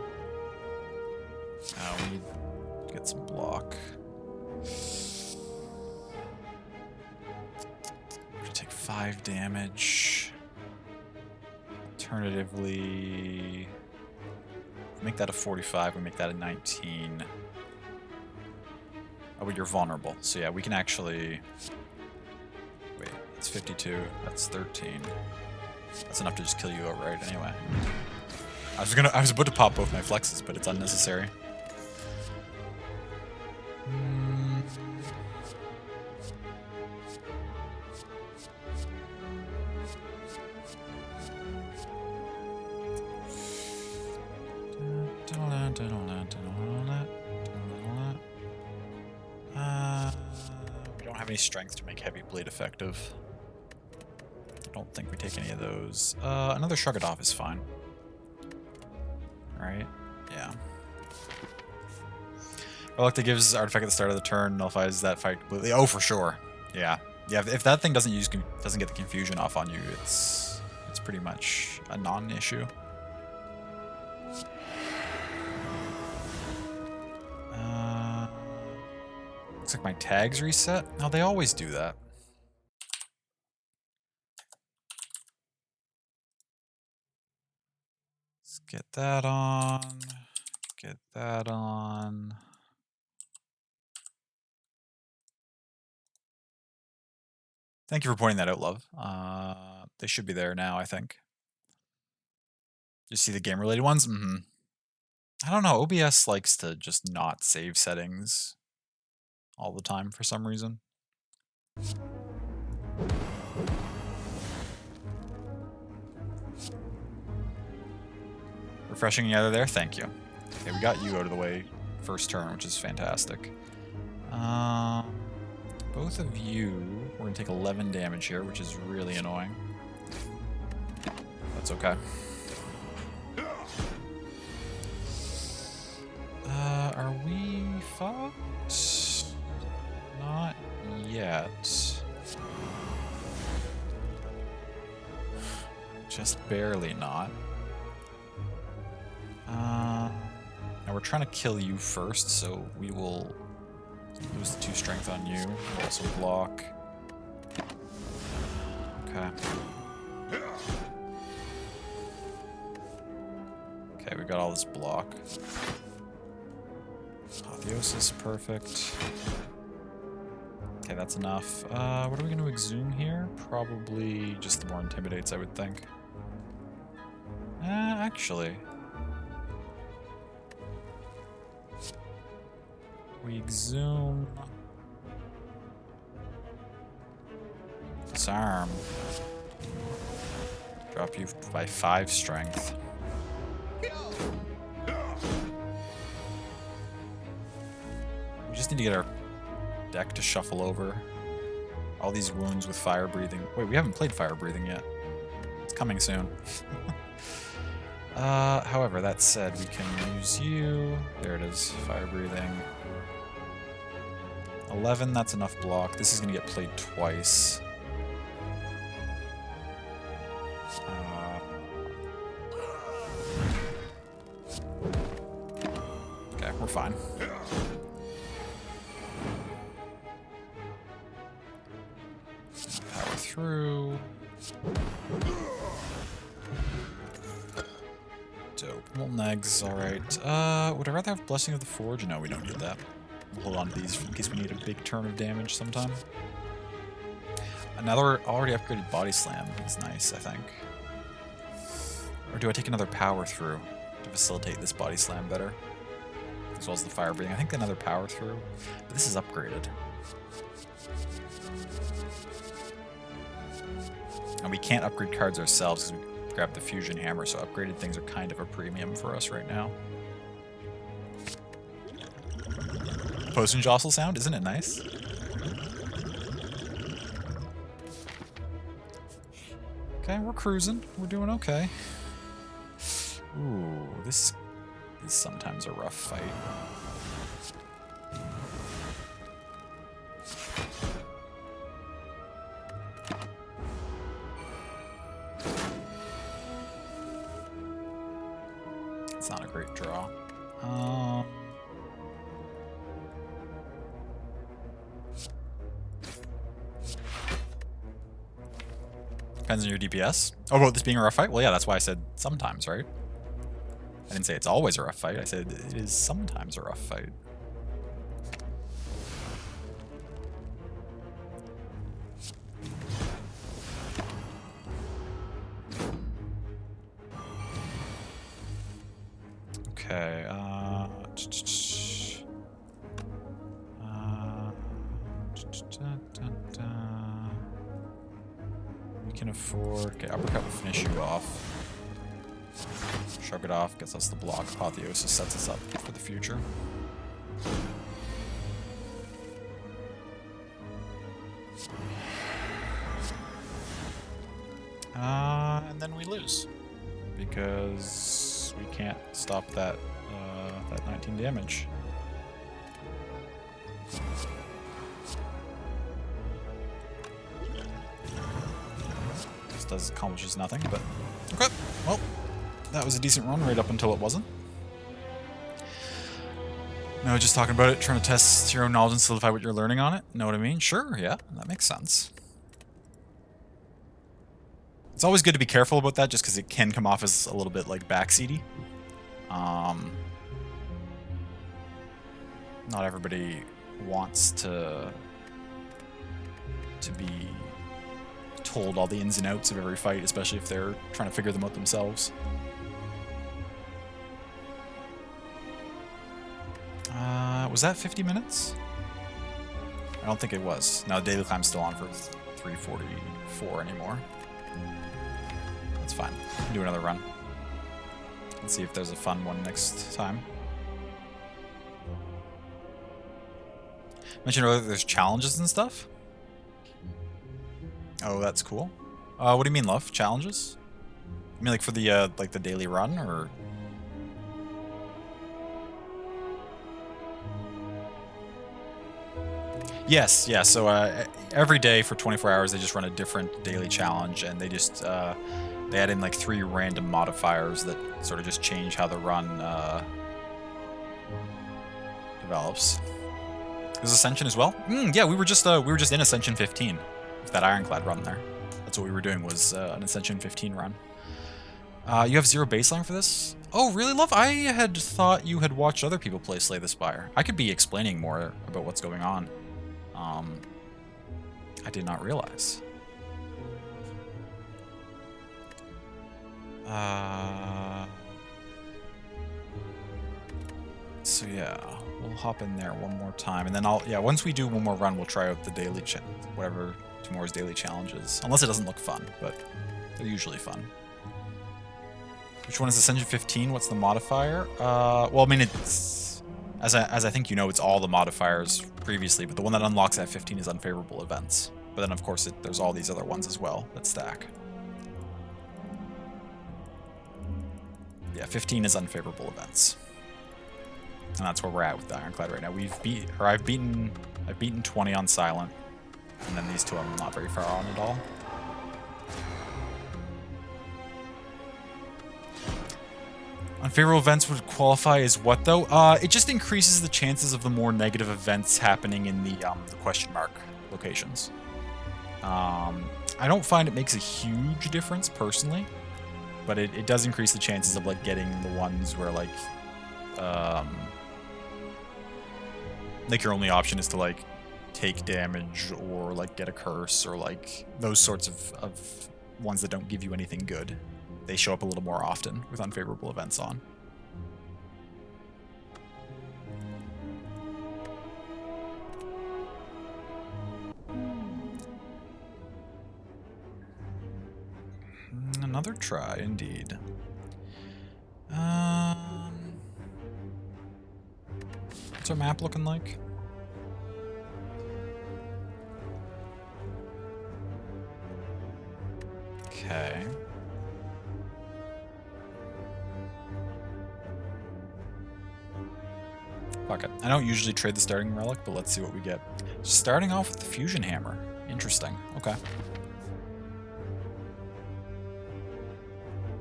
We need to get some block. We're going to take 5 damage. Alternatively... Make that a 45, we make that a 19. Oh, but you're vulnerable. So yeah, we can actually... Wait, that's 52, that's 13. That's enough to just kill you outright anyway. I was about to pop both my flexes, but it's unnecessary. We don't have any strength to make Heavy Blade effective. I don't think we take any of those. Another Shrug It Off is fine. Right? Yeah. Relic that gives artifact at the start of the turn nullifies that fight completely. Oh, for sure. Yeah. Yeah. If that thing doesn't get the confusion off on you, it's pretty much a non-issue. Looks like my tags reset. Oh, they always do that. Let's get that on. Get that on. Thank you for pointing that out, love. They should be there now, I think. You see the game-related ones? Mm-hmm. I don't know. OBS likes to just not save settings all the time for some reason. Refreshing you out of there? Thank you. Okay, we got you out of the way first turn, which is fantastic. Both of you, we're going to take 11 damage here, which is really annoying. That's okay. Are we fucked? Not yet. Just barely not. Now we're trying to kill you first, so we will lose the 2 strength on you. We'll also block. Okay. Okay, we got all this block. Apotheosis, perfect. Okay, that's enough. What are we going to exhume here? Probably just the more intimidates, I would think. Actually. We exhume. Disarm. Drop you by 5 strength. We just need to get our deck to shuffle over. All these wounds with fire breathing. Wait, we haven't played fire breathing yet. It's coming soon. However, that said, we can use you. There it is, fire breathing. 11, that's enough block. This is going to get played twice. Okay, we're fine. Power through. Dope. Molten eggs, alright. Would I rather have Blessing of the Forge? No, we don't need that. We'll hold on to these in case we need a big turn of damage sometime. Another already upgraded Body Slam is nice, I think. Or do I take another Power Through to facilitate this Body Slam better? As well as the Fire Breathing. I think another Power Through. But this is upgraded. And we can't upgrade cards ourselves because we grabbed the Fusion Hammer, so upgraded things are kind of a premium for us right now. Potion jostle sound, isn't it nice? Okay, we're cruising. We're doing okay. Ooh, this is sometimes a rough fight. It's not a great draw. Depends on your DPS. Oh, about this being a rough fight? Well, yeah, that's why I said sometimes, right? I didn't say it's always a rough fight. I said it is sometimes a rough fight. Okay, we can afford... Okay, Uppercut will finish you off. Shrug it off, gets us the block. Apotheosis sets us up for the future. And then we lose. Because we can't stop that, that 19 damage. This accomplishes nothing, but okay. Well, that was a decent run right up until it wasn't. No, just talking about it, trying to test your own knowledge and solidify what you're learning on it. Know what I mean? Sure, yeah, that makes sense. It's always good to be careful about that, just because it can come off as a little bit like backseaty. Not everybody wants to be told all the ins and outs of every fight, especially if they're trying to figure them out themselves. Was that 50 minutes? I don't think it was. No, Daily Climb's still on for 3:44 anymore. That's fine. We can do another run. Let's see if there's a fun one next time. Mentioned earlier there's challenges and stuff. Oh, that's cool. What do you mean, love? Challenges? You mean like for the like the daily run, or? Yes, yeah. So every day for 24 hours, they just run a different daily challenge, and they just they add in like 3 random modifiers that sort of just change how the run develops. There's Ascension as well. Yeah, we were just in Ascension 15 with that Ironclad run there. That's what we were doing, was an Ascension 15 run. You have 0 baseline for this? Oh, really, love? I had thought you had watched other people play Slay the Spire. I could be explaining more about what's going on. I did not realize. So yeah, we'll hop in there one more time, and then once we do one more run, we'll try out the daily whatever tomorrow's daily challenge is. Unless it doesn't look fun, but they're usually fun. Which one is Ascension 15? What's the modifier? Well, I mean, it's as I think you know, it's all the modifiers previously, but the one that unlocks at 15 is unfavorable events. But then, of course, there's all these other ones as well that stack. Yeah, 15 is unfavorable events. And that's where we're at with the Ironclad right now. I've beaten 20 on Silent, and then these two I'm not very far on at all. Unfavorable events would qualify as what, though? It just increases the chances of the more negative events happening in the question mark locations. I don't find it makes a huge difference, personally, but it does increase the chances of, like, getting the ones where, like your only option is to, like, take damage or, like, get a curse or, like, those sorts of ones that don't give you anything good. They show up a little more often with unfavorable events on. Another try, indeed. What's our map looking like? Okay. Fuck it. I don't usually trade the starting relic, but let's see what we get. Starting off with the Fusion Hammer. Interesting. Okay.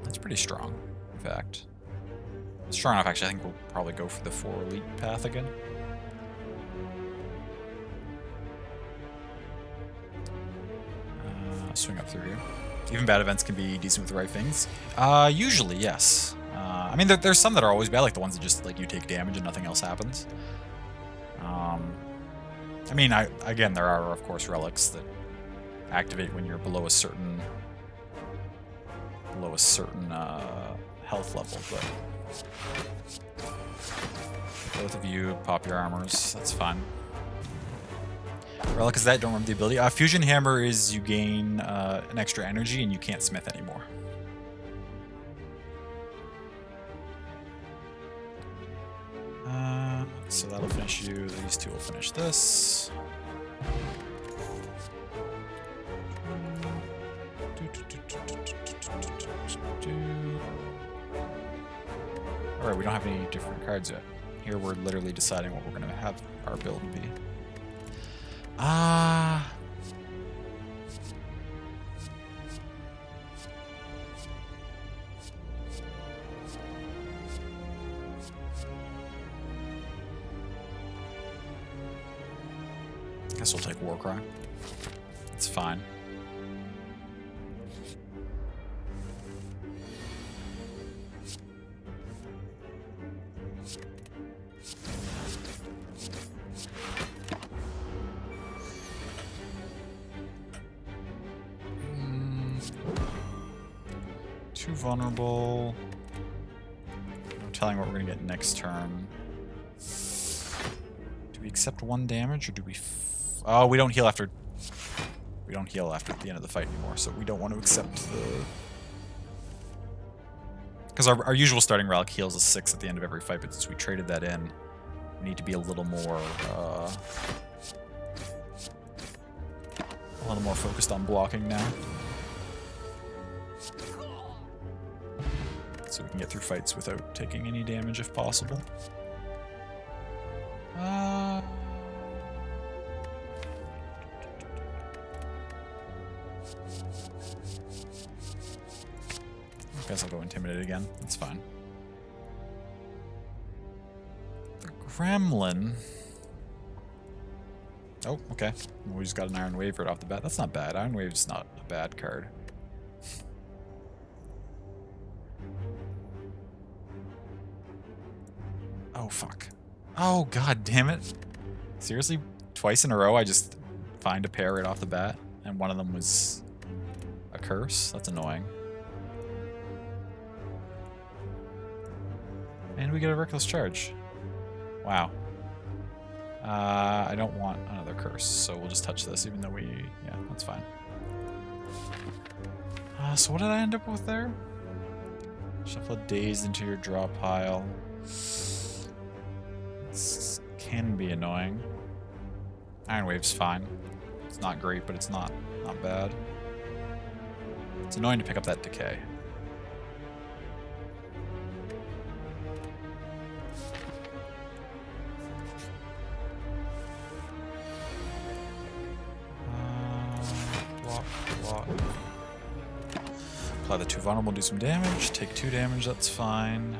That's pretty strong, in fact. Strong enough, actually. I think we'll probably go for the 4 elite path again. Swing up through here. Even bad events can be decent with the right things. Usually, yes. I mean, there's some that are always bad, like the ones that just, like, you take damage and nothing else happens. I mean, again, there are, of course, relics that activate when you're below a certain health level, but both of you pop your armors. That's fine. Relic is that, don't remember the ability. Fusion Hammer is you gain an extra energy and you can't smith anymore. So that'll finish you. These two will finish this. Alright, we don't have any different cards yet. Here we're literally deciding what we're going to have our build be. Guess we'll take Warcry. It's fine. Too vulnerable. No telling what we're gonna get next turn. Do we accept 1 damage, or do we? Oh, we don't heal after. We don't heal after the end of the fight anymore, so we don't want to accept the. Because our usual starting relic heals us 6 at the end of every fight, but since we traded that in, we need to be a little more focused on blocking now. So we can get through fights without taking any damage if possible. I guess I'll go Intimidate again. That's fine. The Gremlin. Oh, okay. We just got an Iron Wave right off the bat. That's not bad. Iron Wave's not a bad card. Oh, fuck. Oh, god damn it. Seriously? Twice in a row I just find a pair right off the bat, and one of them was a curse? That's annoying. And we get a Reckless Charge. Wow. I don't want another curse, so we'll just touch this, even though we... Yeah, that's fine. So what did I end up with there? Shuffle a Dazed into your draw pile. This can be annoying. Iron Wave's fine. It's not great, but it's not bad. It's annoying to pick up that Decay. Block. Apply the 2 vulnerable, do some damage. Take 2 damage, that's fine.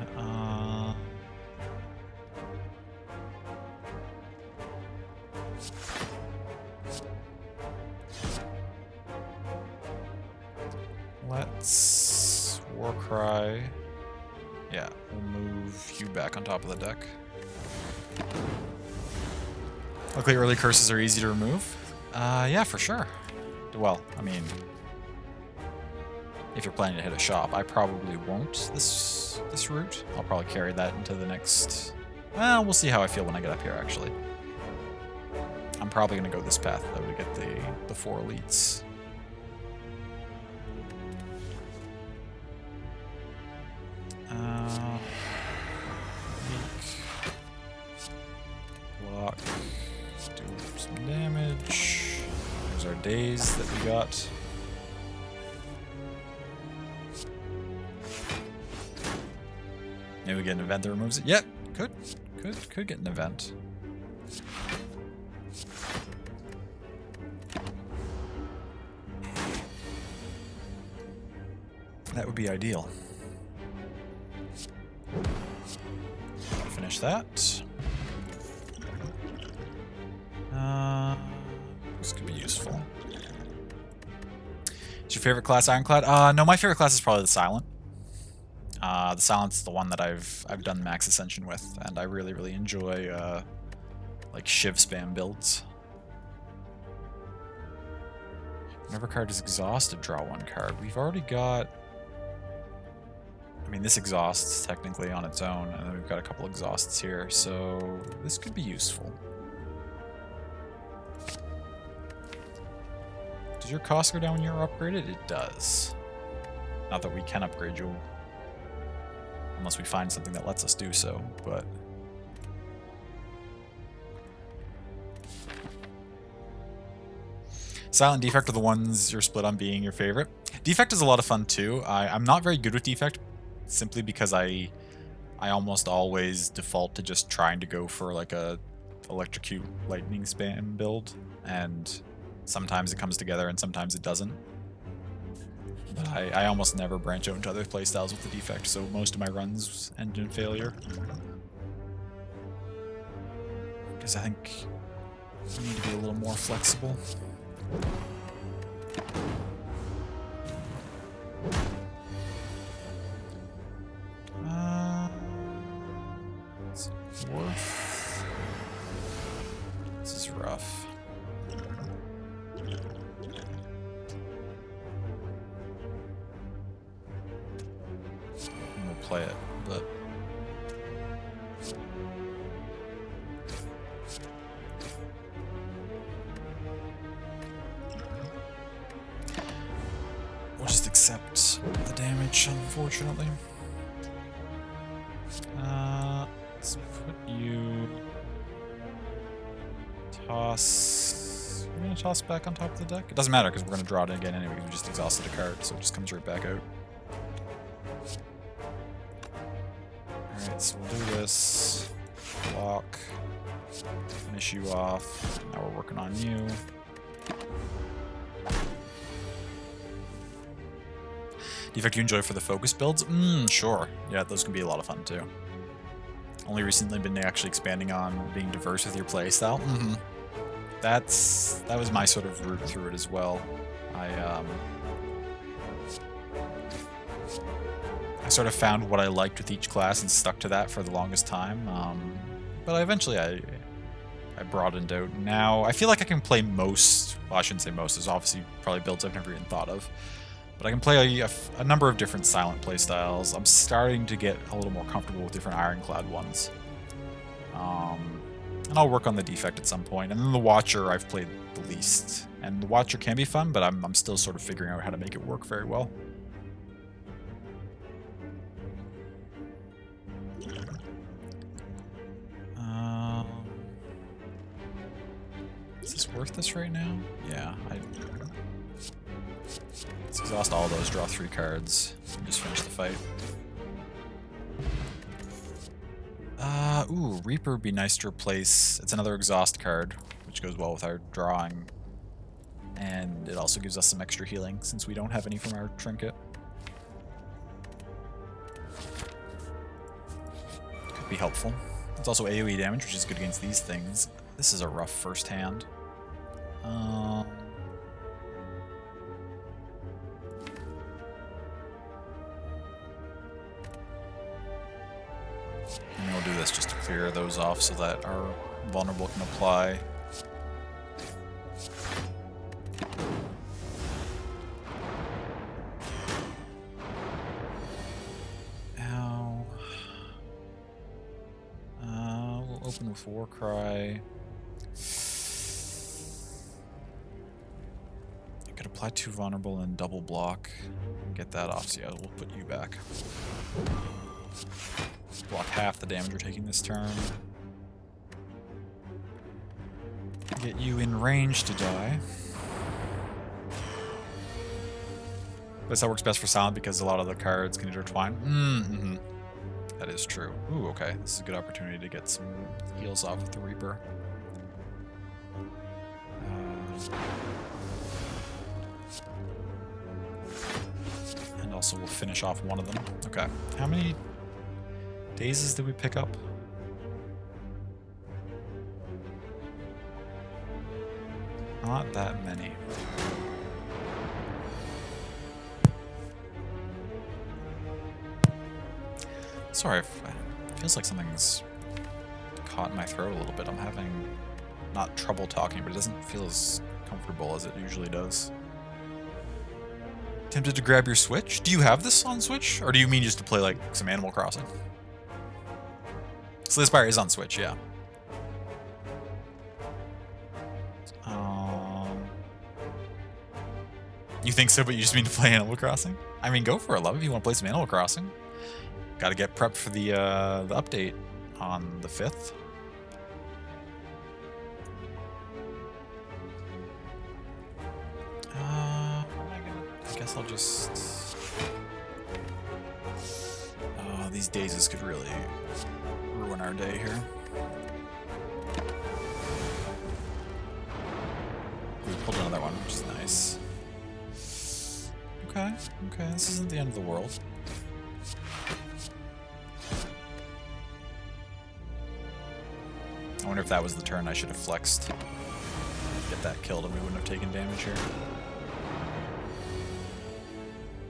Let's Warcry. Yeah, we'll move you back on top of the deck. Luckily, early curses are easy to remove. Yeah, for sure. Well, I mean, if you're planning to hit a shop, I probably won't this route. I'll probably carry that into the next... Well, we'll see how I feel when I get up here, actually. I'm probably going to go this path, though, to get the 4 elites. Block. Do some damage. There's our days that we got. Maybe we get an event that removes it. Yep, could get an event. That would be ideal. Finish that. This could be useful. Is your favorite class Ironclad? No, my favorite class is probably the Silent. The Silent's the one that I've done max Ascension with, and I really enjoy like Shiv spam builds. Whenever a card is exhausted, draw 1 card. We've already got... I mean, this exhausts technically on its own, and then we've got a couple exhausts here, so this could be useful. Does your cost go down when you're upgraded? It does. Not that we can upgrade you, unless we find something that lets us do so, but... Silent Defect are the ones you're split on being your favorite. Defect is a lot of fun too. I'm not very good with Defect, simply because I almost always default to just trying to go for like a Electrocute Lightning spam build, and sometimes it comes together and sometimes it doesn't. But I almost never branch out into other playstyles with the Defect, so most of my runs end in failure. Because I think I need to be a little more flexible. It's worth. This is rough. We'll play it, but. We'll just accept the damage, unfortunately. Let's put you... Toss... We're gonna toss back on top of the deck? It doesn't matter, because we're gonna draw it again anyway, because we just exhausted a card, so it just comes right back out. Alright, so we'll do this. Block. Finish you off. Now we're working on you. Defect you enjoy for the focus builds? Sure. Yeah, those can be a lot of fun too. Only recently been actually expanding on being diverse with your playstyle. That was my sort of route through it as well. I sort of found what I liked with each class and stuck to that for the longest time. But eventually I broadened out. Now I feel like I can play most. Well, I shouldn't say most. There's obviously probably builds I've never even thought of. But I can play a number of different silent playstyles. I'm starting to get a little more comfortable with different Ironclad ones. And I'll work on the Defect at some point. And then the Watcher I've played the least. And the Watcher can be fun, but I'm still sort of figuring out how to make it work very well. Is this worth this right now? Yeah, let's exhaust all those, draw 3 cards, and just finish the fight. Ooh, Reaper would be nice to replace. It's another exhaust card, which goes well with our drawing. And it also gives us some extra healing, since we don't have any from our trinket. Could be helpful. It's also AoE damage, which is good against these things. This is a rough first hand. And we'll do this just to clear those off so that our vulnerable can apply. Ow. We'll open with Warcry. I could apply 2 vulnerable and double block. Get that off, so yeah, we'll put you back. Block half the damage we're taking this turn. Get you in range to die. But that works best for silent because a lot of the cards can intertwine. That is true. Ooh, okay. This is a good opportunity to get some heals off with the Reaper. And also we'll finish off one of them. Okay. How many dazes did we pick up? Not that many. Sorry, it feels like something's caught in my throat a little bit. I'm having, not trouble talking, but it doesn't feel as comfortable as it usually does. Tempted to grab your Switch? Do you have this on Switch? Or do you mean just to play like some Animal Crossing? Slay the Spire is on Switch, yeah. You think so, but you just mean to play Animal Crossing? I mean, go for it, love, if you want to play some Animal Crossing. Got to get prepped for the update on the 5th. I guess I'll just... these dazes could really ruin our day here. We pulled another one, which is nice. Okay, this isn't the end of the world. wonder if that was the turn I should have flexed. Get that killed and we wouldn't have taken damage here.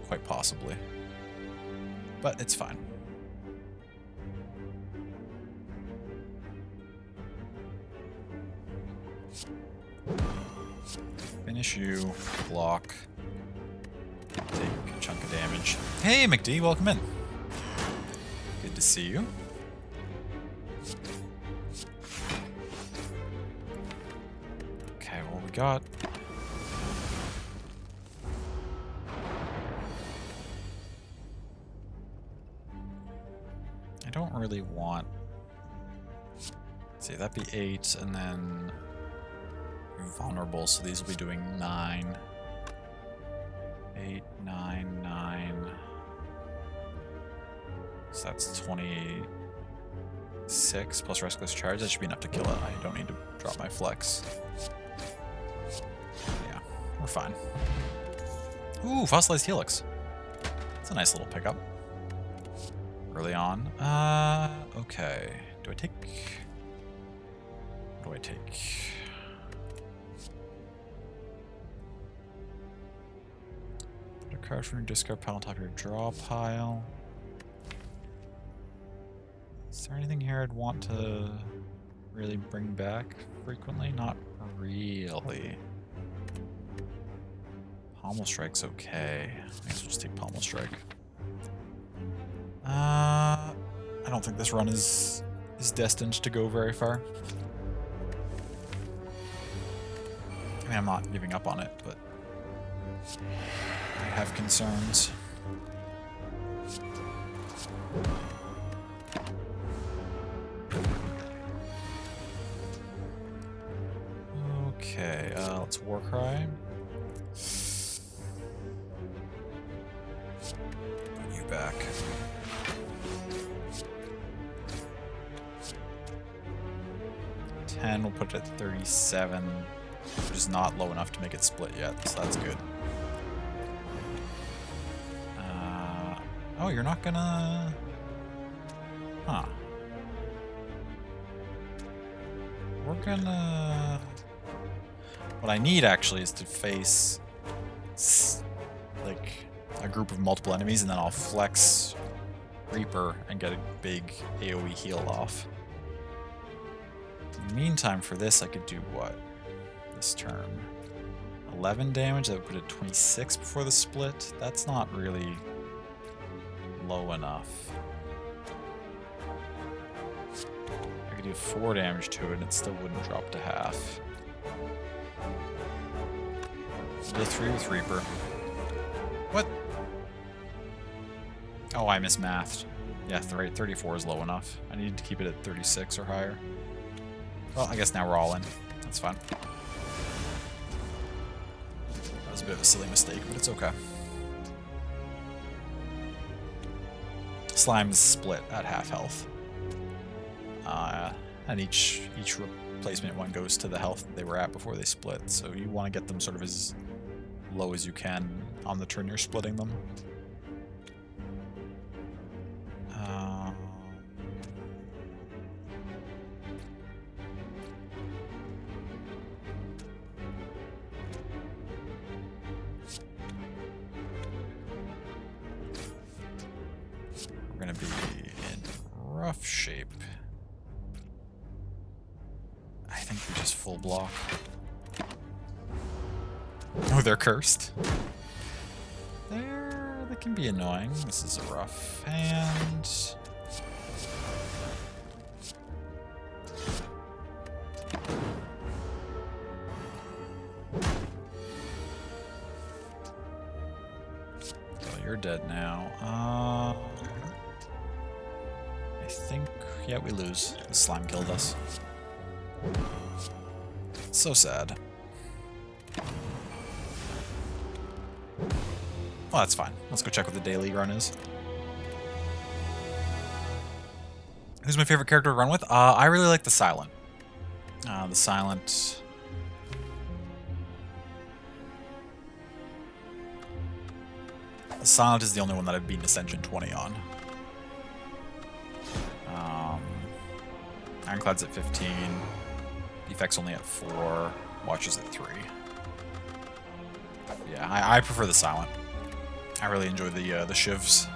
Quite possibly. But it's fine. Finish you, block, take a chunk of damage. Hey McD, welcome in. Good to see you. Okay, what we got? I don't really want... Let's see, that'd be 8, and then... vulnerable, so these will be doing 9. 8, 9, 9. So that's 26 plus Restless Charge. That should be enough to kill it. I don't need to drop my flex. Yeah, we're fine. Ooh, Fossilized Helix. That's a nice little pickup. Early on. Okay. Do I take... What do I take? Put a card from your discard pile on top of your draw pile. Is there anything here I'd want to really bring back frequently? Not really. Pommel Strike's okay. I guess we'll just take Pommel Strike. I don't think this run is destined to go very far. I mean, I'm not giving up on it, but I have concerns. Okay, let's Warcry. Put you back. We'll put it at 37, which is not low enough to make it split yet, so that's good. Oh, you're not gonna... Huh. We're gonna... What I need, actually, is to face, like, a group of multiple enemies, and then I'll flex Reaper and get a big AoE heal off. In the meantime, for this, I could do what? This turn. 11 damage, that would put it 26 before the split. That's not really low enough. I could do 4 damage to it and it still wouldn't drop to half. Deal 3 with Reaper. What? Oh, I mismathed. Yeah, 34 is low enough. I need to keep it at 36 or higher. Well, I guess now we're all in. That's fine. That was a bit of a silly mistake, but it's okay. Slime's split at half health. And each replacement one goes to the health they were at before they split, so you want to get them sort of as low as you can on the turn you're splitting them. We're going to be in rough shape. I think we just full block. Oh, they're cursed. They can be annoying. This is a rough hand. So you're dead now. I think, yeah, we lose. The slime killed us. So sad. Well, that's fine. Let's go check what the daily run is. Who's my favorite character to run with? I really like the Silent. The Silent... The Silent is the only one that I've beaten Ascension 20 on. Ironclad's at 15. Defect's only at 4. Watches at 3. Yeah, I prefer the silent. I really enjoy the shivs.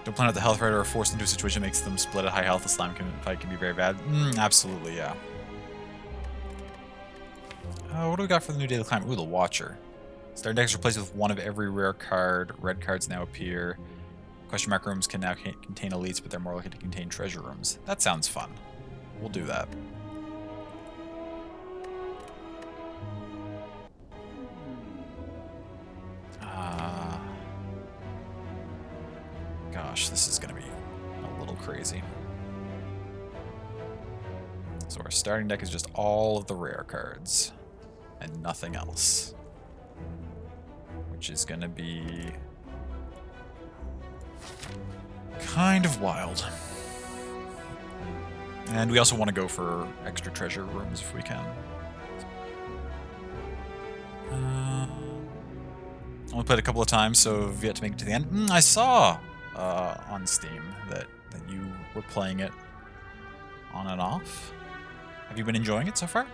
Don't plan out the health right or are forced into a situation that makes them split at high health. The slime fight can be very bad. Absolutely, yeah. What do we got for the new daily climb? Ooh, the Watcher. Starting deck is replaced with one of every rare card. Red cards now appear. Question mark rooms can now contain elites, but they're more likely to contain treasure rooms. That sounds fun. We'll do that. Gosh, this is going to be a little crazy. So our starting deck is just all of the rare cards and nothing else, which is going to be kind of wild. And we also want to go for extra treasure rooms if we can. Only played a couple of times, so I've yet to make it to the end. I saw on Steam that you were playing it on and off. Have you been enjoying it so far?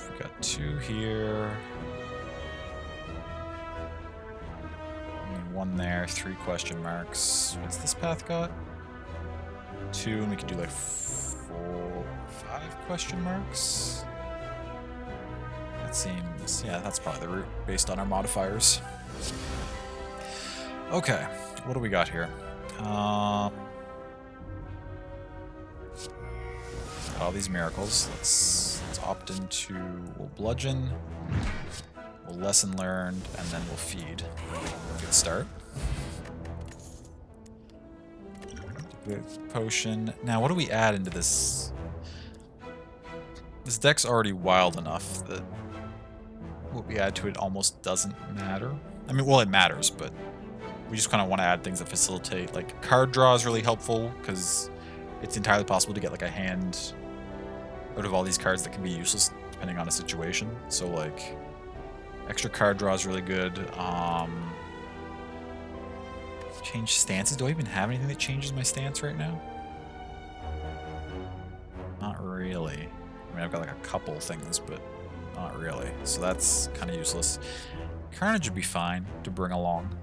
We got 2 here. Only 1 there, 3 question marks. What's this path got? 2, and we can do like 4, 5 question marks. That seems, yeah, that's probably the route based on our modifiers. Okay, what do we got here? All these miracles. Let's opt into. We'll bludgeon. We'll lesson learned, and then we'll feed. Good start. Potion. Now, what do we add into this? This deck's already wild enough that what we add to it almost doesn't matter. I mean, well, it matters, but we just kind of want to add things that facilitate. Like, card draw is really helpful, because it's entirely possible to get, like, a hand out of all these cards that can be useless, depending on a situation. So, like, extra card draw is really good. Change stances. Do I even have anything that changes my stance right now? Not really. I mean, I've got like a couple things, but not really. So that's kind of useless. Carnage would be fine to bring along.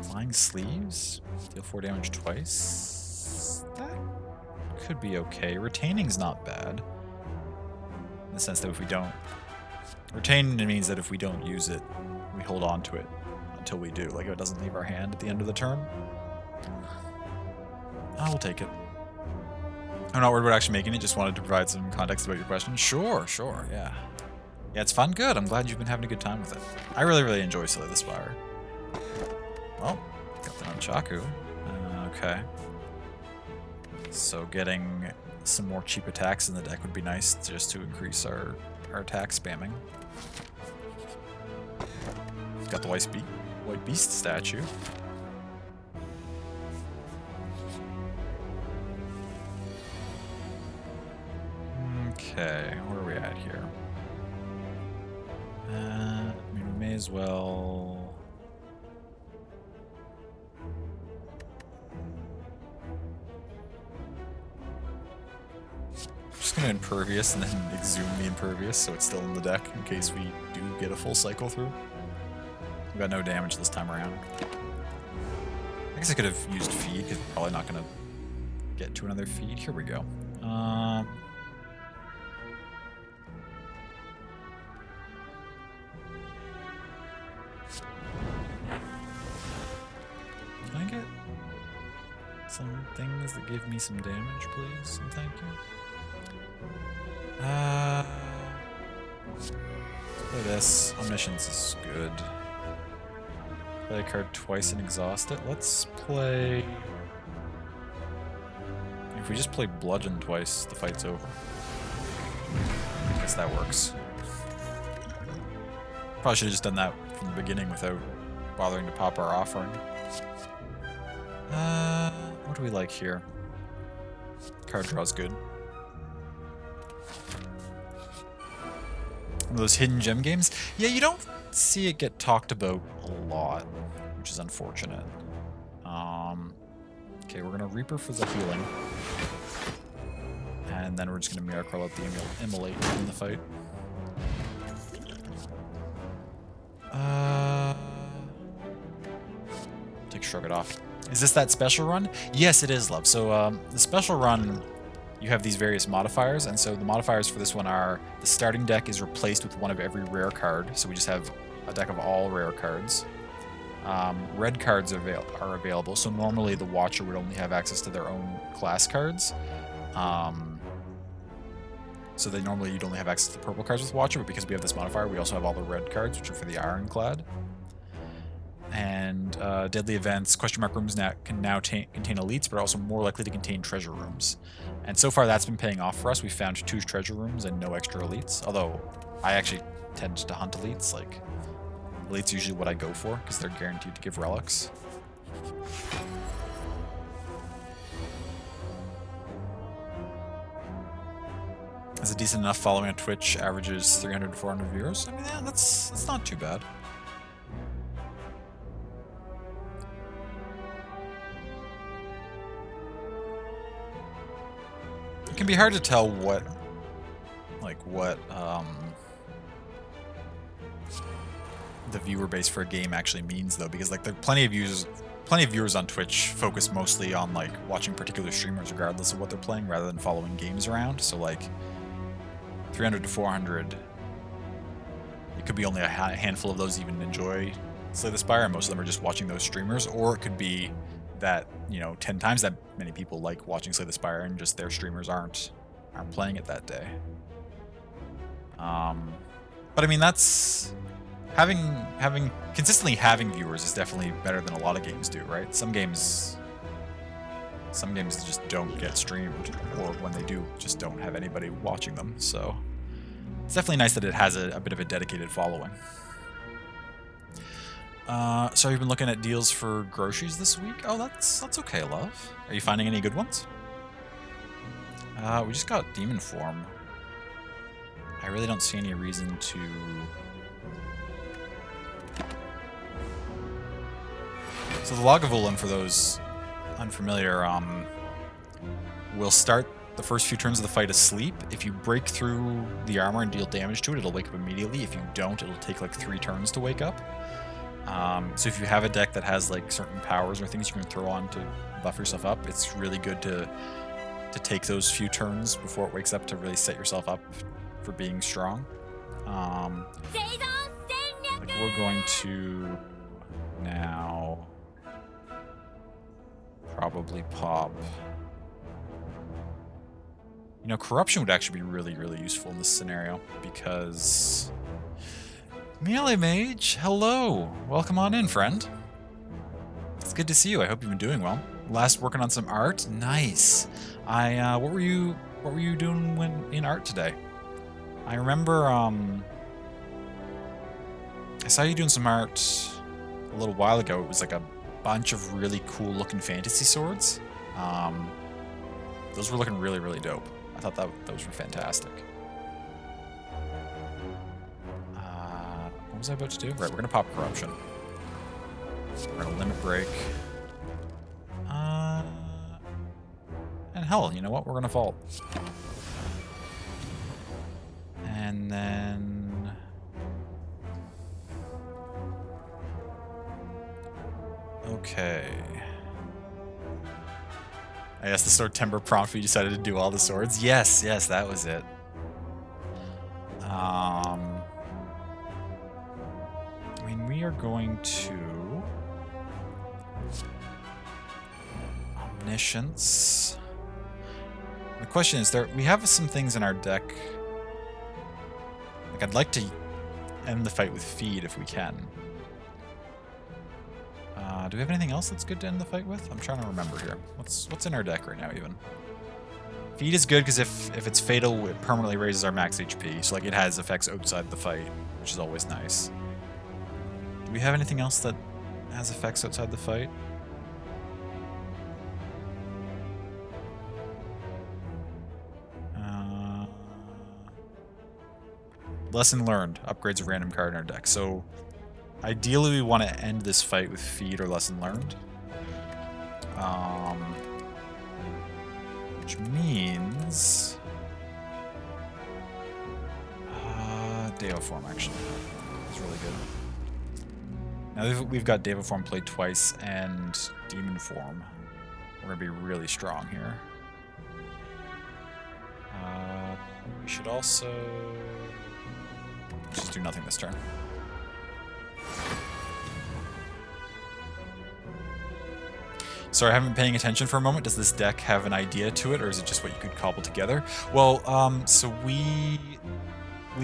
Flying Sleeves? Deal 4 damage twice? That could be okay. Retaining's not bad. In the sense that if we don't... Retain means that if we don't use it, we hold on to it until we do. Like, if it doesn't leave our hand at the end of the turn. I will take it. I'm not worried about actually making it, just wanted to provide some context about your question. Sure, yeah. Yeah, it's fun. Good. I'm glad you've been having a good time with it. I really enjoy Slay the Spire. Well, got the Nunchaku. Okay. So getting some more cheap attacks in the deck would be nice, just to increase our attack spamming. Got the White Beast statue. Okay, where are we at here? I mean, we may as well... I'm just gonna Impervious and then exhume the Impervious so it's still in the deck in case we do get a full cycle through. We got no damage this time around. I guess I could have used Feed, because we're probably not gonna get to another Feed. Here we go. Can I get some things that give me some damage, please? And thank you. Play this. Omniscience is good. Play a card twice and exhaust it. Let's play... If we just play Bludgeon twice, the fight's over. I guess that works. Probably should have just done that from the beginning without bothering to pop our offering. What do we like here? Card draw's good. One of those hidden gem games? Yeah, you don't see it get talked about a lot, which is unfortunate. Okay, we're gonna Reaper for the healing. And then we're just gonna Miracle out the Immolate in the fight. Shrug it off. Is this that special run? Yes, it is, love. So the special run, you have these various modifiers, and so the modifiers for this one are the starting deck is replaced with one of every rare card, so we just have a deck of all rare cards. Red cards are available, so normally the Watcher would only have access to their own class cards. So normally you'd only have access to the purple cards with Watcher, but because we have this modifier, we also have all the red cards, which are for the Ironclad. And deadly events, question mark rooms can now contain elites, but are also more likely to contain treasure rooms. And so far that's been paying off for us. We found 2 treasure rooms and no extra elites, although I actually tend to hunt elites. Like, elites usually what I go for, because they're guaranteed to give relics. Is it decent enough following on Twitch? Averages 300 to 400 viewers. I mean, yeah, that's not too bad. It can be hard to tell what the viewer base for a game actually means, though, because like there are plenty of viewers on Twitch focus mostly on like watching particular streamers regardless of what they're playing rather than following games around. So like 300 to 400, it could be only a handful of those even enjoy Slay the Spire, and most of them are just watching those streamers, or it could be that, you know, 10 times that many people like watching Slay the Spire and just their streamers aren't playing it that day. But I mean, that's consistently having viewers is definitely better than a lot of games do, right? Some games just don't get streamed, or when they do, just don't have anybody watching them. So it's definitely nice that it has a bit of a dedicated following. So you've been looking at deals for groceries this week? Oh, that's okay, love. Are you finding any good ones? We just got Demon Form. I really don't see any reason to... So the Lagavulin, for those unfamiliar, will start the first few turns of the fight asleep. If you break through the armor and deal damage to it, it'll wake up immediately. If you don't, it'll take like 3 turns to wake up. So if you have a deck that has like certain powers or things you can throw on to buff yourself up, it's really good to take those few turns before it wakes up to really set yourself up for being strong. Like we're going to now probably pop... You know, Corruption would actually be really, really useful in this scenario, because... Melee Mage, hello! Welcome on in, friend. It's good to see you. I hope you've been doing well. Last working on some art? Nice. What were you doing in art today? I remember, I saw you doing some art a little while ago. It was like a bunch of really cool looking fantasy swords. Those were looking really, really dope. I thought those were fantastic. What was I about to do? Right, we're gonna pop Corruption. We're gonna Limit Break. And hell, you know what? We're gonna Vault. And then... Okay. I guess the Swordtember prompt, we decided to do all the swords. Yes, that was it. I mean, we are going to... Omniscience. The question is, we have some things in our deck. Like, I'd like to end the fight with Feed if we can. Do we have anything else that's good to end the fight with? I'm trying to remember here. What's in our deck right now, even? Feed is good because if it's fatal, it permanently raises our max HP. So like it has effects outside the fight, which is always nice. Do we have anything else that has effects outside the fight? Lesson learned. Upgrades a random card in our deck. So ideally we want to end this fight with feed or lesson learned. Which means... Deva Form, actually. It's really good. Now we've got Deva Form played twice and Demon Form. We're going to be really strong here. We should also... just do nothing this turn. Sorry, I haven't been paying attention for a moment. Does this deck have an idea to it, or is it just what you could cobble together? Well, so we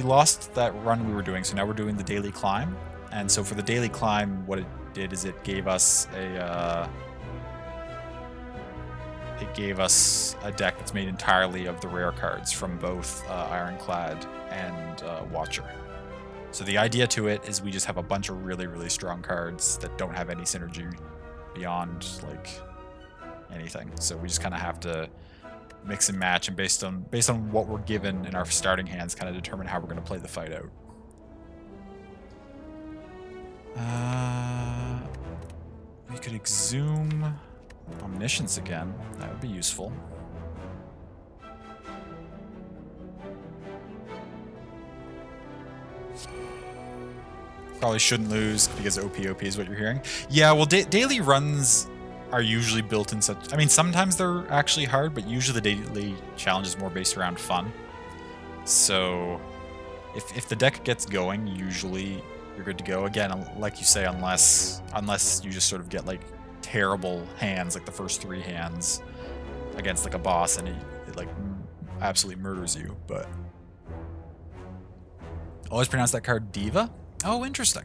lost that run we were doing, so now we're doing the daily climb. And so for the daily climb, what it did is it gave us a deck that's made entirely of the rare cards from both Ironclad and Watcher. So the idea to it is we just have a bunch of really, really strong cards that don't have any synergy beyond like anything. So we just kind of have to mix and match, and based on what we're given in our starting hands, kind of determine how we're going to play the fight out. We could exhume Omniscience again. That would be useful. Probably shouldn't lose because OP is what you're hearing. Yeah, well, daily runs are usually built in such... I mean, sometimes they're actually hard, but usually the daily challenge is more based around fun. So if the deck gets going, usually you're good to go. Again, like you say, unless you just sort of get like terrible hands, like the first 3 hands against like a boss, and it like absolutely murders you. But always pronounce that card Diva. Oh, interesting.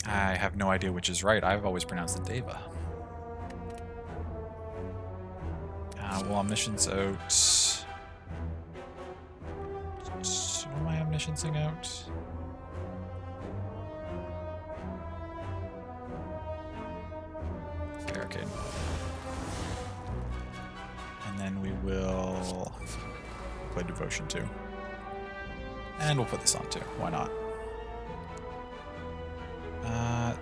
I have no idea which is right. I've always pronounced it Deva. Well, Omniscience out. Who am I Omnisciencing out? Barricade. And then we will play Devotion too. And we'll put this on too. Why not?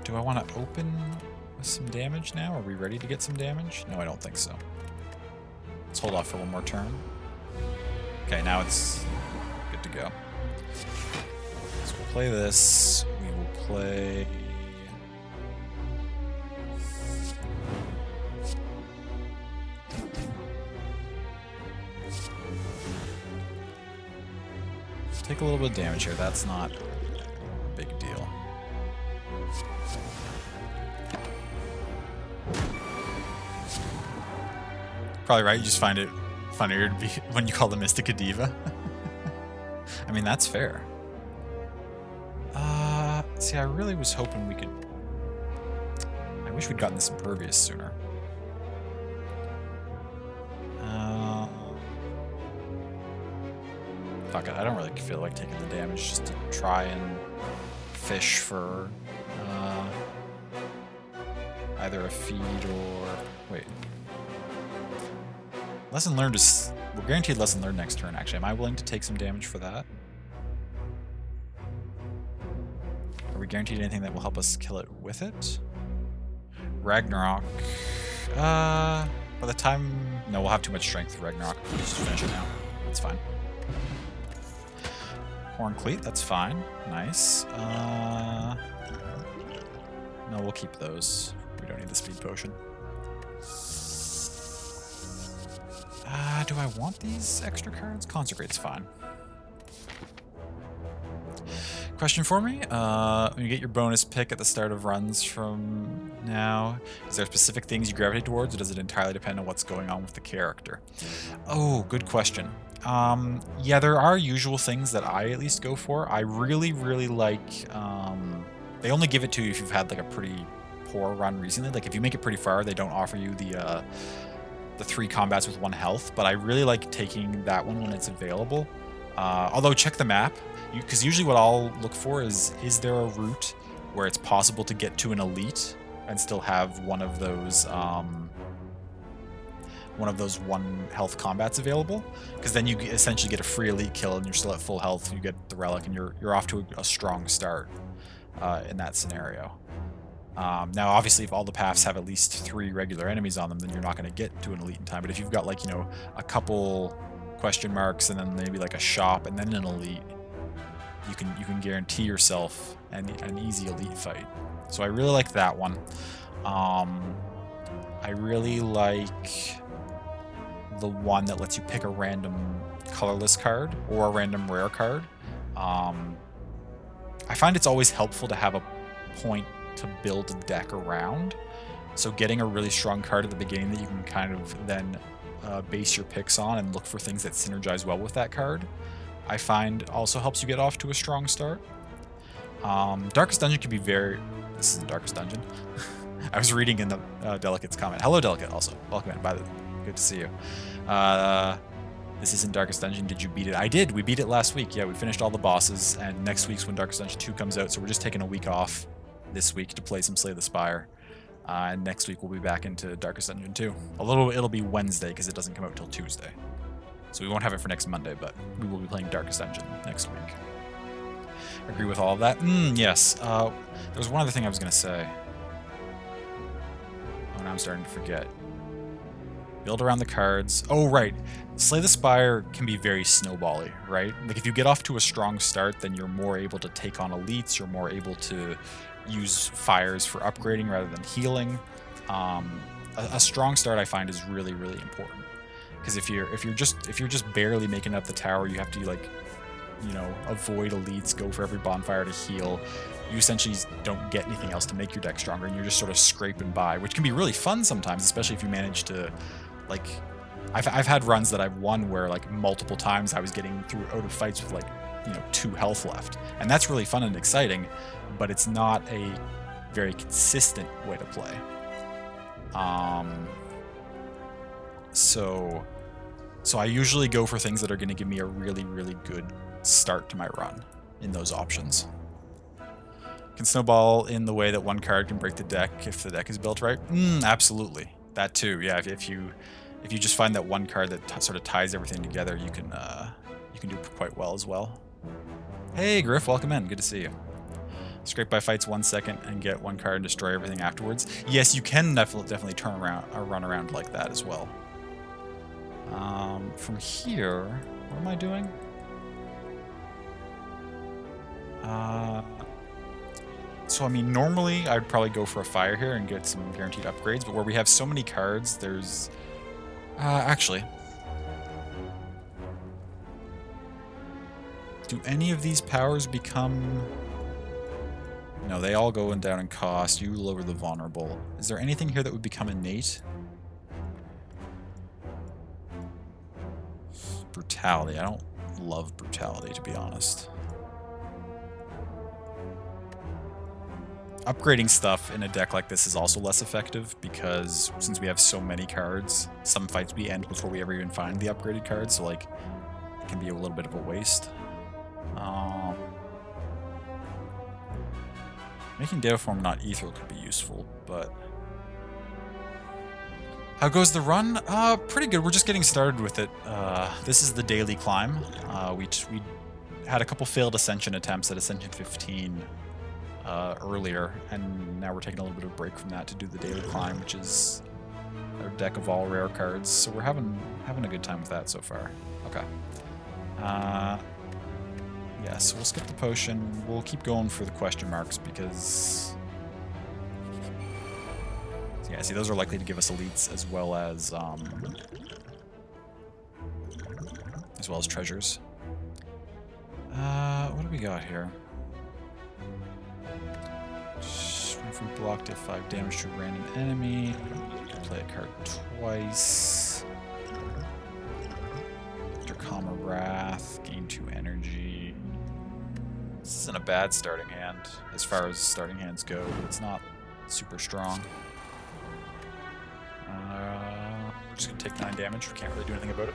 Do I want to open with some damage now? Are we ready to get some damage? No, I don't think so. Let's hold off for one more turn. Okay, now it's good to go. So we'll play this. We will play... take a little bit of damage here. That's not a big deal. Probably right. You just find it funnier to be when you call the Mystic a diva. I mean, that's fair. See, I really was hoping we could... I wish we'd gotten this Impervious sooner. Fuck it, I don't really feel like taking the damage just to try and fish for either a feed or... Wait. Lesson learned is... We're guaranteed lesson learned next turn, actually. Am I willing to take some damage for that? Are we guaranteed anything that will help us kill it with it? Ragnarok... by the time... No, we'll have too much strength for Ragnarok. We'll just finish it now. That's fine. Horn Cleat, that's fine. Nice. No, we'll keep those. We don't need the speed potion. Do I want these extra cards? Consecrate's fine. Question for me. When you get your bonus pick at the start of runs from now, is there specific things you gravitate towards, or does it entirely depend on what's going on with the character? Oh, good question. Yeah, there are usual things that I at least go for. I really, really like... they only give it to you if you've had like a pretty poor run recently. Like if you make it pretty far, they don't offer you the 3 combats with 1 health. But I really like taking that one when it's available. Although check the map, because usually what I'll look for is there a route where it's possible to get to an elite and still have one of those one of those 1 health combats available, because then you essentially get a free elite kill and you're still at full health. You get the relic and you're off to a strong start in that scenario. Now, obviously, if all the paths have at least 3 regular enemies on them, then you're not going to get to an elite in time. But if you've got, like, you know, a couple question marks and then maybe like a shop and then an elite, you can guarantee yourself an easy elite fight. So I really like that one. I really like the one that lets you pick a random colorless card or a random rare card. I find it's always helpful to have a point to build a deck around. So getting a really strong card at the beginning that you can kind of then base your picks on and look for things that synergize well with that card, I find also helps you get off to a strong start. Darkest Dungeon can be very... This is the Darkest Dungeon. I was reading in the Delicate's comment. Hello, Delicate, also. Welcome in, by the way. Good to see you. This isn't Darkest Dungeon. Did you beat it? I did. We beat it last week. Yeah, we finished all the bosses, and next week's when Darkest Dungeon 2 comes out, so we're just taking a week off this week to play some Slay the Spire. And next week we'll be back into Darkest Dungeon 2. It'll be Wednesday because it doesn't come out till Tuesday. So we won't have it for next Monday, but we will be playing Darkest Dungeon next week. Agree with all of that? Yes. There was one other thing I was going to say. Oh, now I'm starting to forget. Build around the cards. Oh, right. Slay the Spire can be very snowbally, right? Like, if you get off to a strong start, then you're more able to take on elites. You're more able to use fires for upgrading rather than healing. A strong start, I find, is really, really important. Because if you're just barely making up the tower, you have to, like, you know, avoid elites, go for every bonfire to heal. You essentially don't get anything else to make your deck stronger, and you're just sort of scraping by, which can be really fun sometimes, especially if you manage to, like, I've had runs that I've won where, like, multiple times I was getting through out of fights with, like, you know, 2 health left, and that's really fun and exciting, but it's not a very consistent way to play. So I usually go for things that are going to give me a really, really good start to my run in those options. Can snowball in the way that one card can break the deck if the deck is built right? Absolutely. That too. Yeah, if you just find that one card that sort of ties everything together, you can do quite well as well. Hey Griff, welcome in. Good to see you. Scrape by fights 1 second and get one card and destroy everything afterwards. Yes, you can definitely turn around or run around like that as well. From here, what am I doing? So I mean, normally I'd probably go for a fire here and get some guaranteed upgrades, but where we have so many cards, there's actually, do any of these powers become... No, they all go down in cost. You lower the vulnerable. Is there anything here that would become innate? Brutality. I don't love brutality, to be honest. Upgrading stuff in a deck like this is also less effective because since we have so many cards, some fights we end before we ever even find the upgraded cards, so like it can be a little bit of a waste. Making Data Form not Ethereal could be useful, but... How goes the run? Pretty good. We're just getting started with it. This is the daily climb. We had a couple failed Ascension attempts at Ascension 15 earlier, and now we're taking a little bit of a break from that to do the daily climb, which is a deck of all rare cards. So we're having a good time with that so far. Okay. Yeah, so we'll skip the potion. We'll keep going for the question marks because... Yeah, see, those are likely to give us elites as well as treasures. What do we got here? If we blocked it, 5 damage to a random enemy. Play a card twice. Drakama Wrath, gain 2 energy. This isn't a bad starting hand as far as starting hands go, but it's not super strong. We're just gonna take 9 damage. We can't really do anything about it.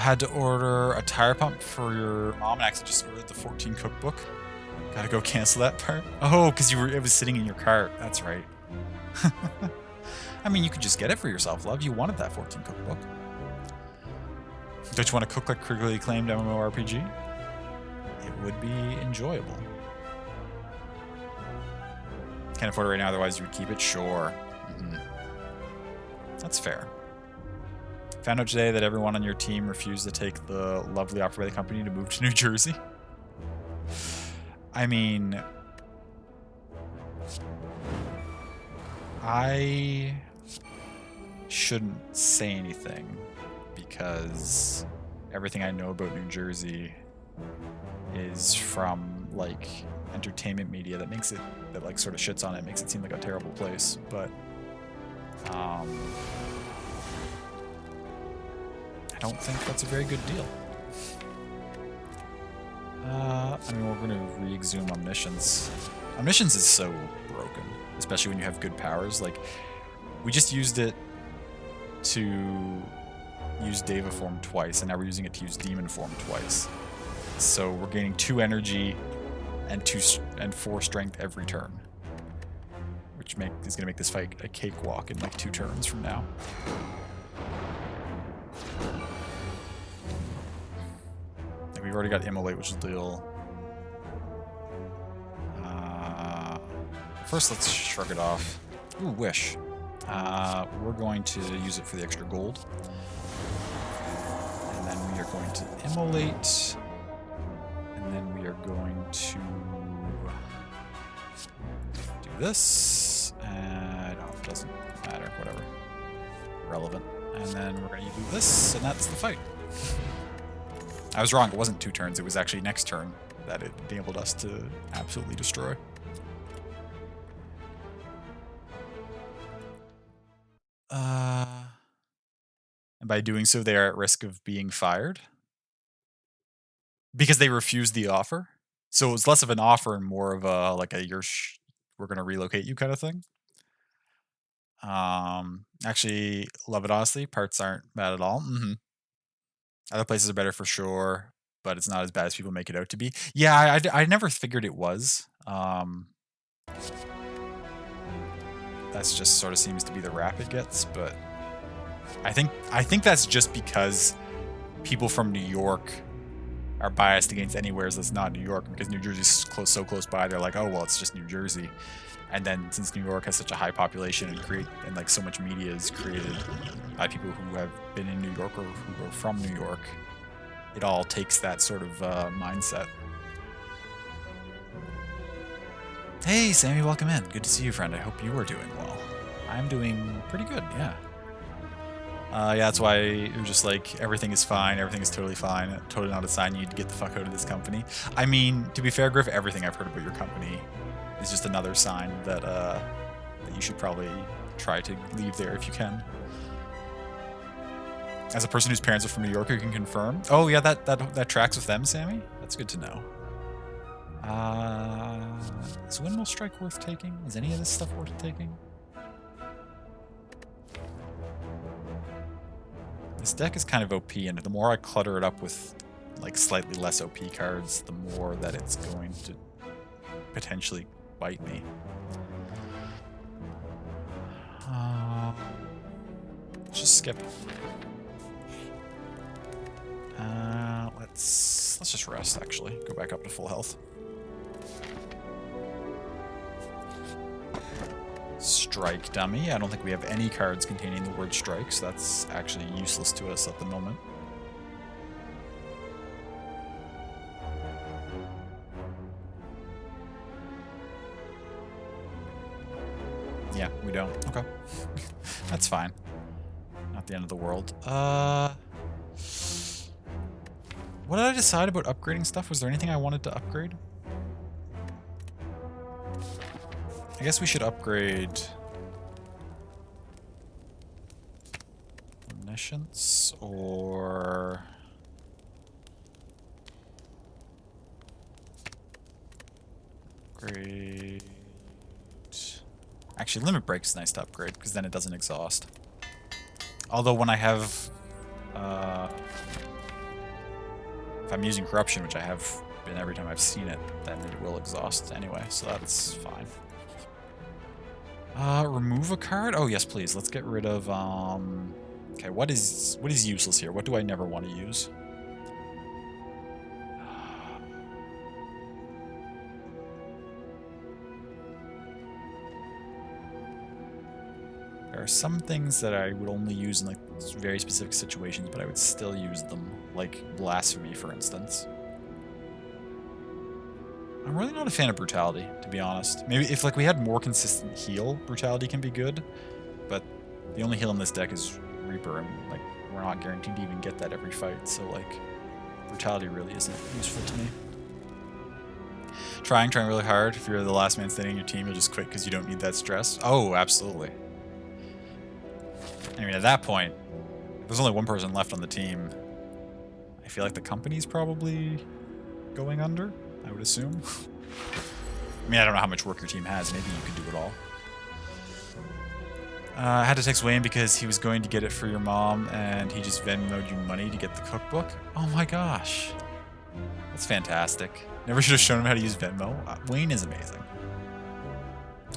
Had to order a tire pump for your mom and actually just ordered the 14 cookbook. Gotta go cancel that part. Oh, because it was sitting in your cart. That's right. I mean, you could just get it for yourself, love. You wanted that 14 cookbook. Don't you want to cook like critically acclaimed MMORPG? It would be enjoyable. Can't afford it right now, otherwise you would keep it? Sure. That's fair. Found out today that everyone on your team refused to take the lovely offer by the company to move to New Jersey. I mean, I shouldn't say anything because everything I know about New Jersey is from like entertainment media that makes it, that like sort of shits on it, makes it seem like a terrible place. But I don't think that's a very good deal. I mean, we're going to re-exhume Omniscience. Omniscience is so broken, especially when you have good powers. Like, we just used it to use Deva form twice, and now we're using it to use Demon form twice. So we're gaining 2 energy and 4 strength every turn, which is going to make this fight a cakewalk in like 2 turns from now. And we've already got Immolate, which will deal. First, let's shrug it off. Ooh, Wish. We're going to use it for the extra gold. And then we are going to Immolate. And then we are going to do this. And oh, it doesn't matter, whatever. Irrelevant. And then we're going to do this, and that's the fight. I was wrong, it wasn't 2 turns, it was actually next turn that it enabled us to absolutely destroy. And by doing so, they are at risk of being fired because they refused the offer. So it was less of an offer and more of a like a we're going to relocate you kind of thing. Actually, love it honestly. Parts aren't bad at all. Other places are better for sure, but it's not as bad as people make it out to be. Yeah, I never figured it was. That's just sort of seems to be the rap it gets, but I think that's just because people from New York are biased against anywhere that's not New York, because New Jersey's so close by. They're like, oh well, it's just New Jersey. And then since New York has such a high population and like so much media is created by people who have been in New York or who are from New York, it all takes that sort of mindset. Hey, Sammy, welcome in. Good to see you, friend. I hope you are doing well. I'm doing pretty good, yeah. Yeah, that's why you're just like, everything is fine, everything is totally fine, totally not a sign you need to get the fuck out of this company. I mean, to be fair, Griff, everything I've heard about your company is just another sign that that you should probably try to leave there if you can. As a person whose parents are from New York, you can confirm. Oh yeah, that tracks with them, Sammy? That's good to know. Is Windmill Strike worth taking? Is any of this stuff worth taking? This deck is kind of OP, and the more I clutter it up with like slightly less OP cards, the more that it's going to potentially bite me. Just skip. Let's just rest, actually. Go back up to full health. Strike dummy. I don't think we have any cards containing the word strike, so that's actually useless to us at the moment. Yeah, we don't. Okay. That's fine. Not the end of the world. What did I decide about upgrading stuff? Was there anything I wanted to upgrade? I guess we should upgrade Omniscience or upgrade. Actually, Limit Break's nice to upgrade because then it doesn't exhaust. Although when I have if I'm using Corruption, which I have been every time I've seen it, then it will exhaust anyway, so that's fine. Remove a card? Oh, yes, please. Let's get rid of, okay, what is useless here? What do I never want to use? There are some things that I would only use in like very specific situations, but I would still use them, like Blasphemy, for instance. I'm really not a fan of Brutality, to be honest. Maybe if like we had more consistent heal, Brutality can be good, but the only heal in this deck is Reaper, and like we're not guaranteed to even get that every fight, so like Brutality really isn't useful to me. Trying really hard. If you're the last man standing in your team, you'll just quit because you don't need that stress. Oh, absolutely. I mean, at that point, if there's only one person left on the team, I feel like the company's probably going under, I would assume. I mean, I don't know how much work your team has. Maybe you could do it all. I had to text Wayne because he was going to get it for your mom, and he just Venmo'd you money to get the cookbook. Oh my gosh. That's fantastic. Never should have shown him how to use Venmo. Wayne is amazing.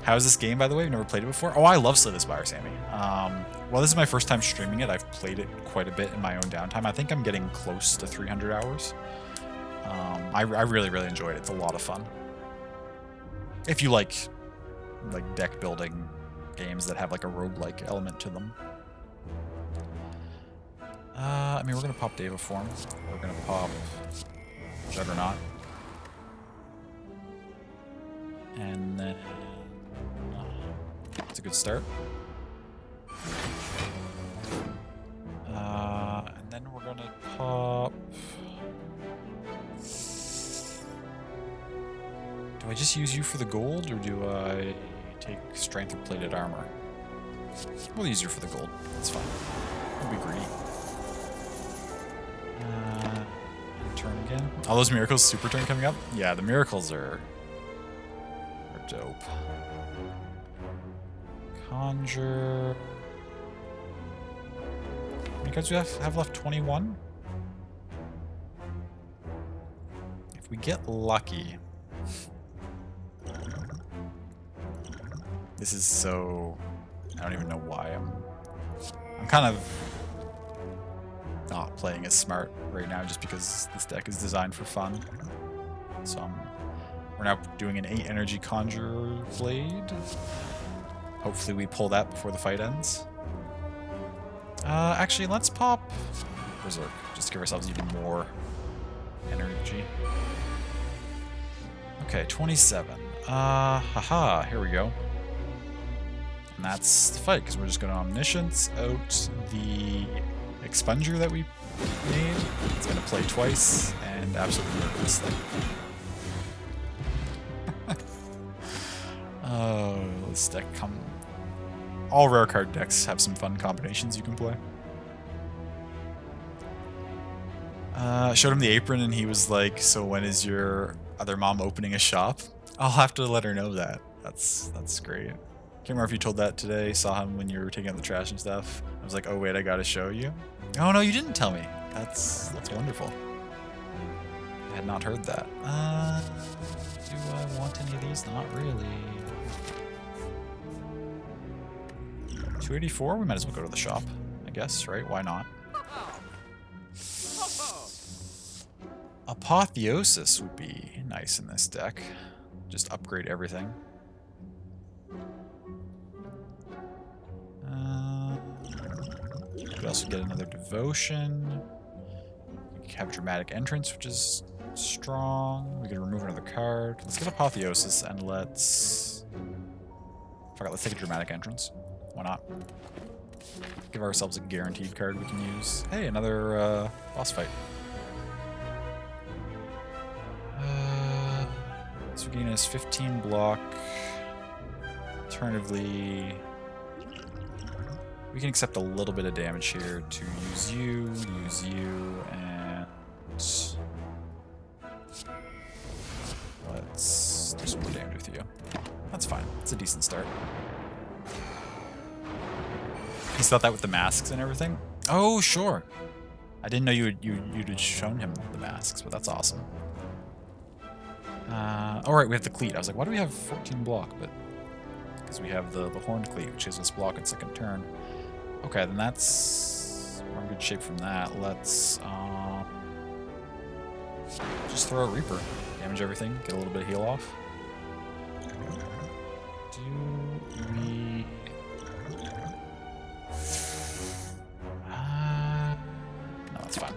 How is this game, by the way? I've never played it before. Oh, I love Slay the Spire, Sammy. Well, this is my first time streaming it. I've played it quite a bit in my own downtime. I think I'm getting close to 300 hours. I really, really enjoyed it. It's a lot of fun. If you like deck building games that have like a roguelike element to them. I mean, we're going to pop Deva Form. We're going to pop Juggernaut. And then... it's a good start. And then we're going to pop... do I just use you for the gold, or do I take strength or plated armor? We'll use you for the gold. That's fine. We'll be greedy. Turn again. All those miracles, super turn coming up? Yeah, the miracles are dope. Conjure. How many cards do we have left? 21? If we get lucky... This is so... I don't even know why I'm kind of not playing as smart right now just because this deck is designed for fun. So we're now doing an 8 energy Conjure Blade. Hopefully we pull that before the fight ends. Actually, let's pop Berserk, just to give ourselves even more energy. Okay, 27. Haha, here we go. And that's the fight, because we're just going to Omniscience out the Expunger that we made. It's going to play twice, and absolutely murder this thing. Oh, this deck come... all rare card decks have some fun combinations you can play. Showed him the apron, and he was like, so when is your other mom opening a shop? I'll have to let her know that. That's great. Can't remember if you told that today. Saw him when you were taking out the trash and stuff. I was like, oh wait, I gotta show you. Oh no, you didn't tell me. That's wonderful. I had not heard that. Do I want any of these? Not really. 284? We might as well go to the shop, I guess, right? Why not? Apotheosis would be nice in this deck. Just upgrade everything. We could also get another Devotion. We could have Dramatic Entrance, which is strong. We could remove another card. Let's get Apotheosis and let's... forgot, let's take a Dramatic Entrance. Why not? Give ourselves a guaranteed card we can use. Hey, another boss fight. So we gain us 15 block. Alternatively, we can accept a little bit of damage here to use you, and let's do some more damage with you. That's fine. It's a decent start. He's thought that with the masks and everything? Oh, sure. I didn't know you'd shown him the masks, but that's awesome. Alright, we have the cleat. I was like, why do we have 14 block? But because we have the horned cleat, which gives us block in second turn. Okay, then that's... we're in good shape from that. Let's just throw a Reaper. Damage everything, get a little bit of heal off. Do we... no, that's fine.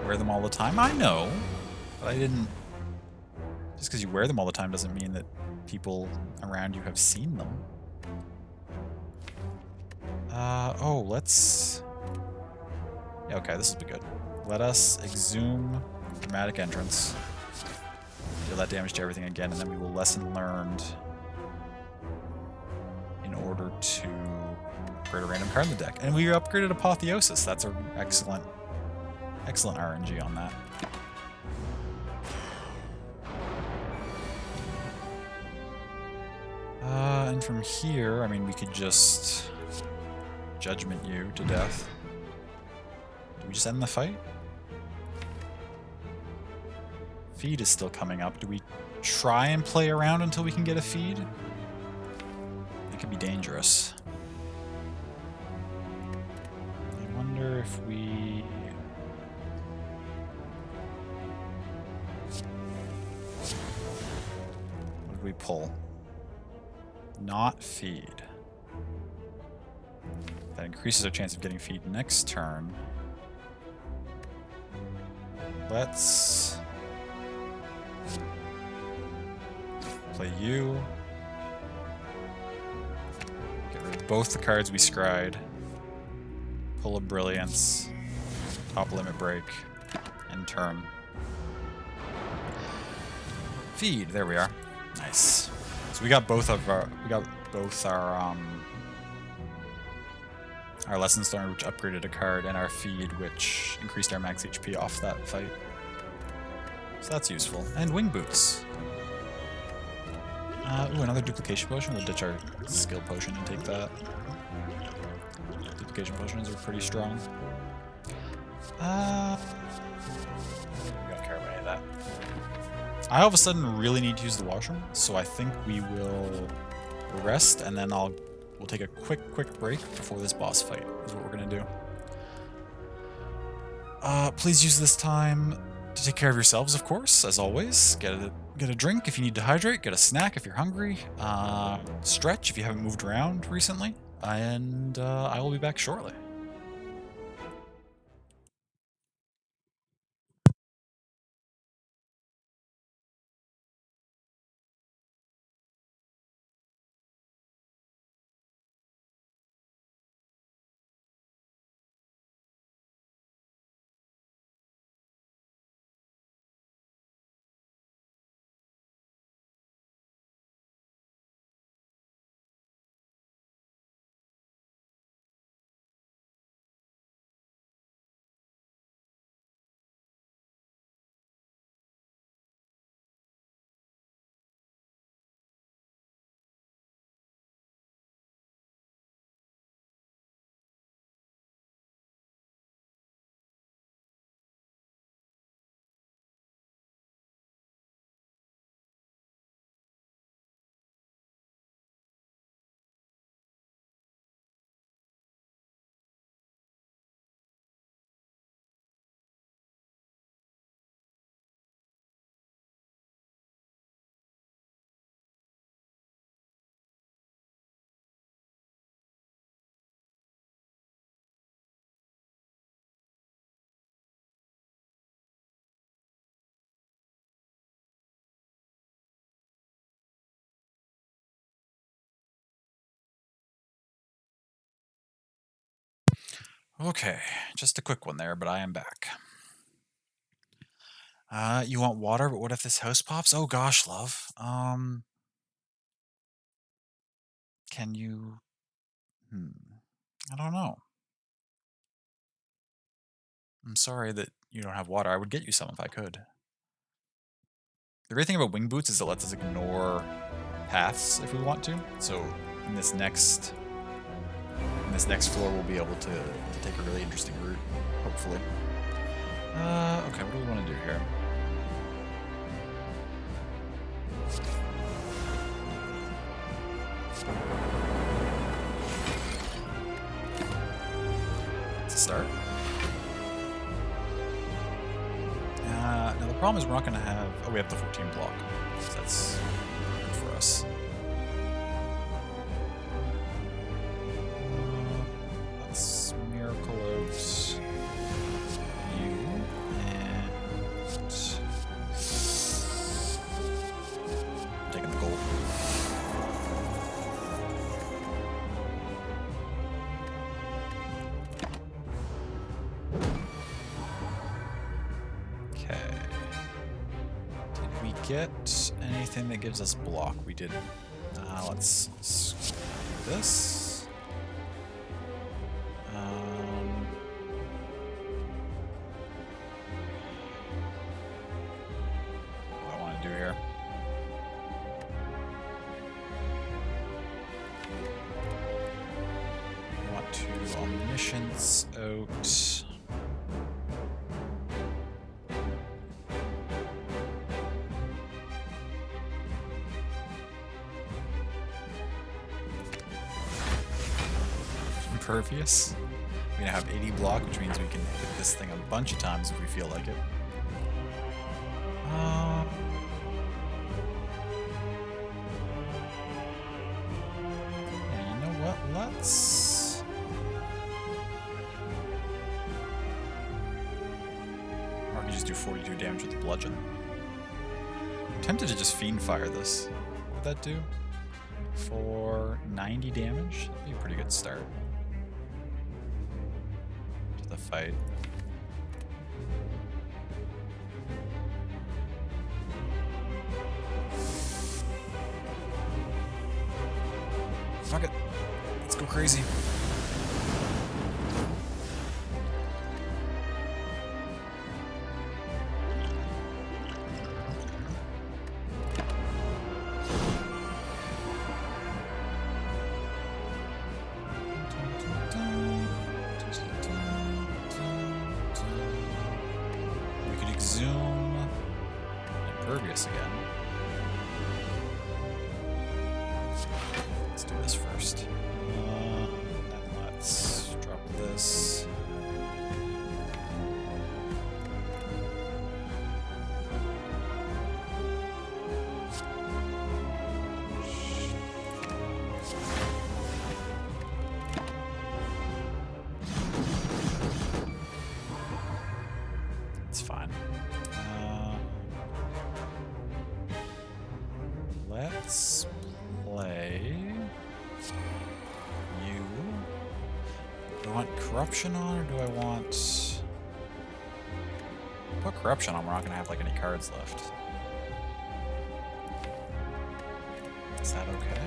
Wear them all the time? I know, but I didn't... Just because you wear them all the time doesn't mean that people around you have seen them. Oh, let's... yeah, okay, this will be good. Let us exhume Dramatic Entrance. Deal that damage to everything again, and then we will lesson learned in order to create a random card in the deck. And we upgraded Apotheosis. That's an excellent RNG on that. And from here, I mean, we could just Judgment you to death. Do we just end the fight? Feed is still coming up. Do we try and play around until we can get a feed? It could be dangerous. I wonder if we... what did we pull? Not feed. That increases our chance of getting feed next turn. Let's play you. Get rid of both the cards we scryed. Pull a Brilliance. Top Limit Break. End turn. Feed. There we are. Nice. So we got both of our our Lessons Learned, which upgraded a card, and our Feed, which increased our max HP off that fight. So that's useful. And Wing Boots. Ooh, another Duplication Potion. We'll ditch our Skill Potion and take that. Duplication Potions are pretty strong. We don't care about any of that. I all of a sudden really need to use the washroom, so I think we will rest, and then we'll take a quick break before this boss fight, is what we're gonna do. Please use this time to take care of yourselves, of course, as always. Get a drink if you need to hydrate, get a snack if you're hungry, stretch if you haven't moved around recently, and I will be back shortly. Okay, just a quick one there, but I am back. You want water, but what if this house pops? Oh gosh, love. Can you... I don't know. I'm sorry that you don't have water. I would get you some if I could. The great thing about Wing Boots is it lets us ignore paths if we want to. So in this next floor, we'll be able to take a really interesting route, hopefully. Okay, what do we want to do here? start. Now the problem is we're not going to have... Oh, we have the 14 block. So that's good for us. Let's Miracle Out you and... taking the gold. Get anything that gives us block? We did. Let's do this. What do I want to do here? I want to Omniscience out. Impervious. We're gonna have 80 block, which means we can hit this thing a bunch of times if we feel like it. And you know what? Let's... Or we can just do 42 damage with the bludgeon. I'm tempted to just Fiend Fire this. What would that do? For 90 damage? That'd be a pretty good start to the fight. Fuck it. Let's go crazy. Zoom Impervious again. Let's do this first. Then let's drop this. It's fine. Let's play you. Do I want Corruption on, or do I want... Put Corruption on, we're not going to have like any cards left. Is that okay?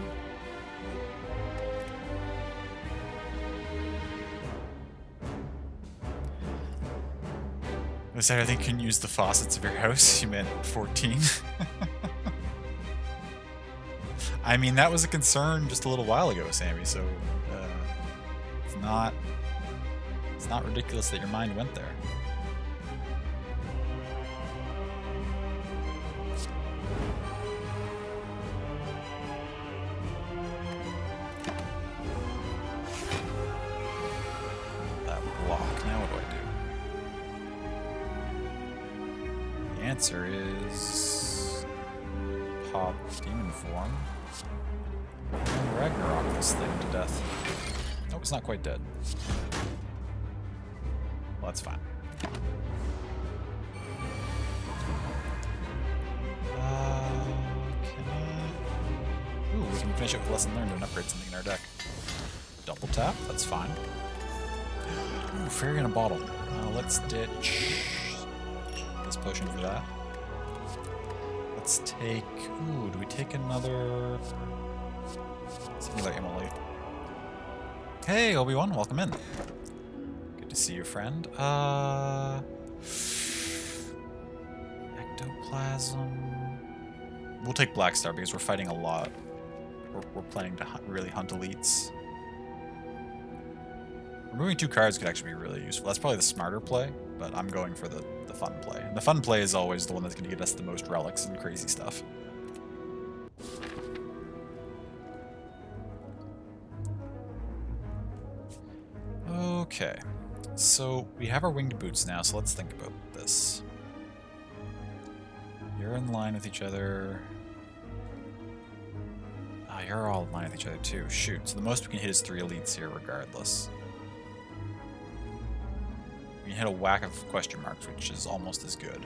I said I think you can use the faucets of your house. You meant 14. I mean, that was a concern just a little while ago, Sammy, so it's not ridiculous that your mind went there. That block. Now what do I do? The answer is pop Demon Form. And Ragnarok this thing to death. Nope, it's not quite dead. Well, that's fine. Can I... Ooh, we can finish it with Lesson Learned and upgrade something in our deck. Double tap, that's fine. Ooh, Fairy in a Bottle. Let's ditch this potion for that. Let's take... Ooh, do we take another... Another Emily. Hey, Obi-Wan, welcome in. Good to see you, friend. Ectoplasm. We'll take Black Star because we're fighting a lot. We're planning to really hunt elites. Removing 2 cards could actually be really useful. That's probably the smarter play, but I'm going for the fun play. And the fun play is always the one that's going to get us the most relics and crazy stuff. Okay. so we have our winged boots now, so let's think about this. You're in line with each other. Ah, you're all in line with each other too. Shoot, so the most we can hit is 3 elites here regardless. We can hit a whack of question marks, which is almost as good.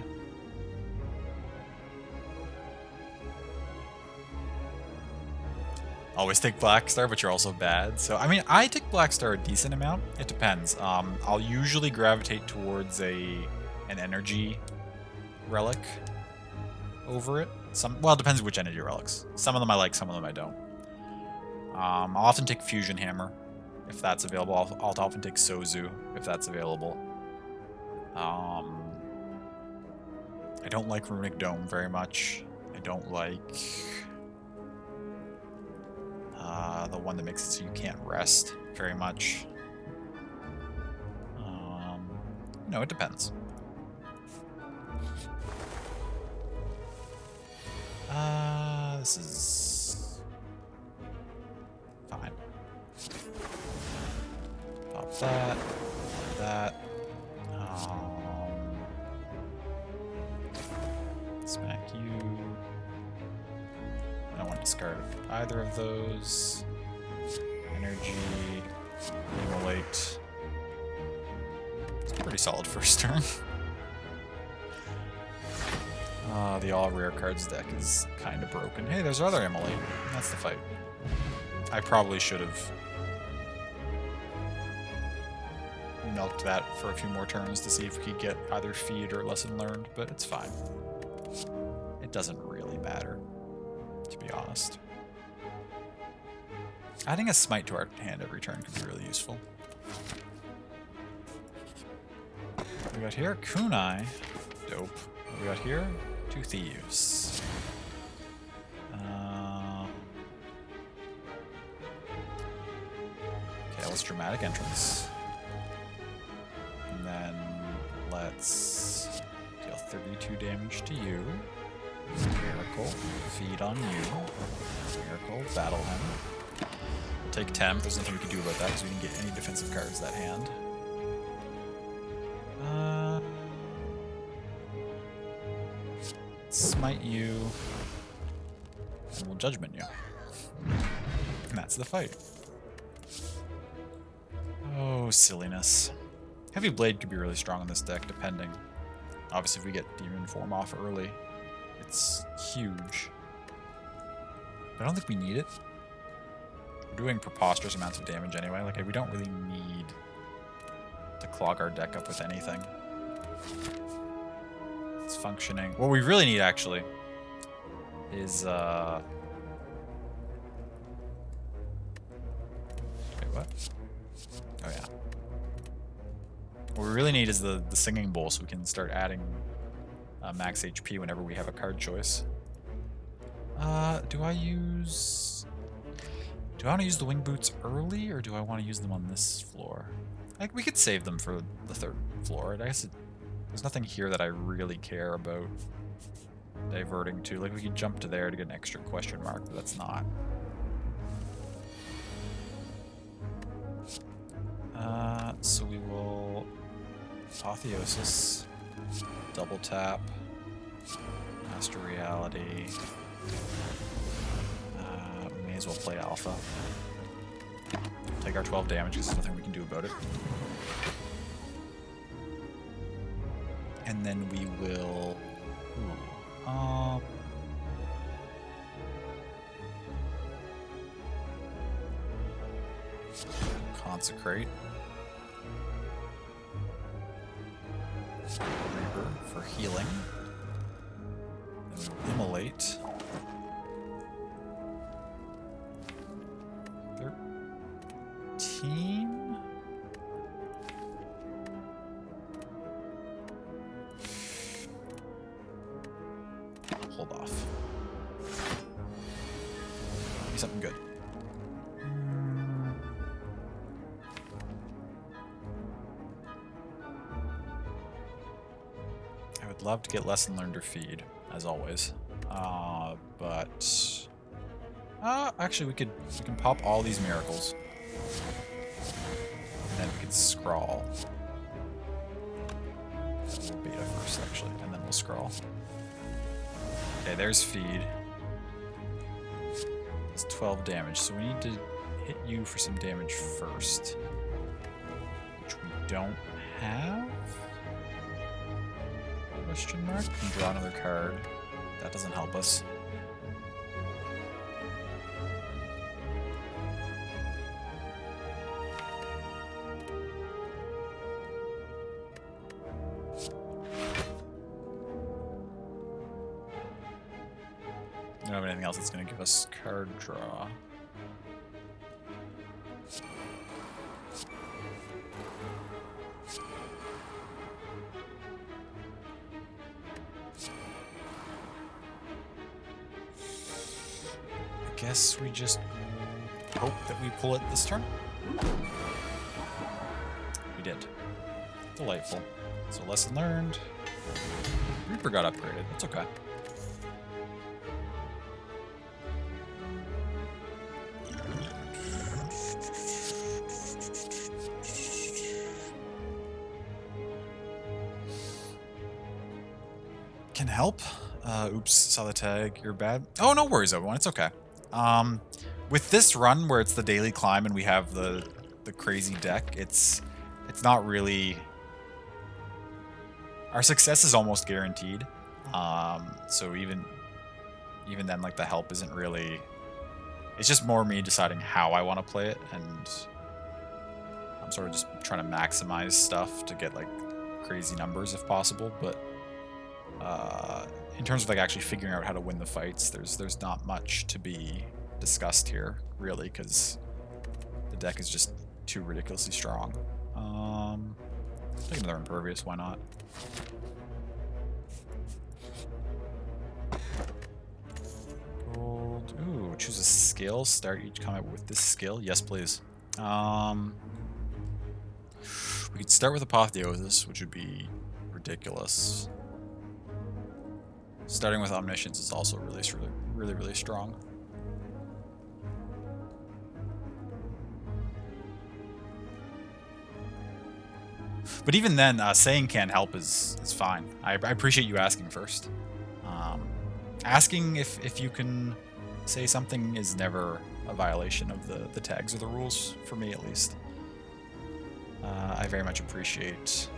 Always take Black Star, but you're also bad. So, I mean, I take Black Star a decent amount. It depends. I'll usually gravitate towards an energy relic over it. Well, it depends which energy relics. Some of them I like, some of them I don't. I'll often take Fusion Hammer if that's available. I'll often take Sozu if that's available. I don't like Runic Dome very much. I don't like the one that makes it so you can't rest very much. No, it depends. This is fine. Pop that, that. Smack you. I don't want to discard either of those. Energy, Immolate. It's a pretty solid first turn. The all rare cards deck is kind of broken. Hey, there's our other Immolate. That's the fight. I probably should have milked that for a few more turns to see if we could get either feed or lesson learned, but it's fine. It doesn't really matter, to be honest. Adding a smite to our hand every turn could be really useful. What we got here? Kunai. Dope. What we got here? 2 thieves. Okay, let's dramatic entrance. And then let's deal 32 damage to you. Miracle. Feed on you. Miracle. Battle him. We'll take Temp. There's nothing we can do about that because we didn't get any defensive cards that hand. Smite you. And we'll Judgment you. And that's the fight. Oh, silliness. Heavy Blade could be really strong in this deck, depending. Obviously, if we get Demon Form off early, it's huge. But I don't think we need it. We're doing preposterous amounts of damage anyway. Like, we don't really need to clog our deck up with anything. It's functioning. What we really need, actually, is, wait, what? Oh, yeah. What we really need is the Singing Bowl so we can start adding max HP whenever we have a card choice. Do I want to use the Wing Boots early, or do I want to use them on this floor? Like, we could save them for the 3rd floor. I guess there's nothing here that I really care about diverting to. Like, we could jump to there to get an extra question mark, but that's not. So we will Apotheosis, double tap, Master Reality. May as well play Alpha. Take our 12 damage because there's nothing we can do about it. And then we will... Consecrate. Reaper for healing. Then we will Immolate. 13? Hold off. Be something good. I would love to get Lesson Learned or Feed, as always. But actually we can pop all these miracles. And then we can scrawl. we'll scroll. Okay, there's feed. It's 12 damage, so we need to hit you for some damage first. Which we don't have? Question mark? And draw another card. That doesn't help us. I don't have anything else that's going to give us card draw. I guess we just hope that we pull it this turn. We did. Delightful. So lesson learned. Reaper got upgraded. That's okay. Can help. Oops, saw the tag. You're bad. Oh, no worries, everyone. It's okay. With this run where it's the daily climb and we have the crazy deck, it's not really. Our success is almost guaranteed. So even then, like, the help isn't really. It's just more me deciding how I want to play it, and I'm sort of just trying to maximize stuff to get like crazy numbers if possible, but. In terms of like actually figuring out how to win the fights, there's not much to be discussed here, really, because the deck is just too ridiculously strong. Take another Impervious, why not? Gold. Ooh, choose a skill. Start each combat with this skill. Yes, please. We could start with Apotheosis, which would be ridiculous. Starting with Omniscience is also really strong. But even then, saying can't help is fine. I appreciate you asking first. Asking if you can say something is never a violation of the tags or the rules, for me at least. I very much appreciate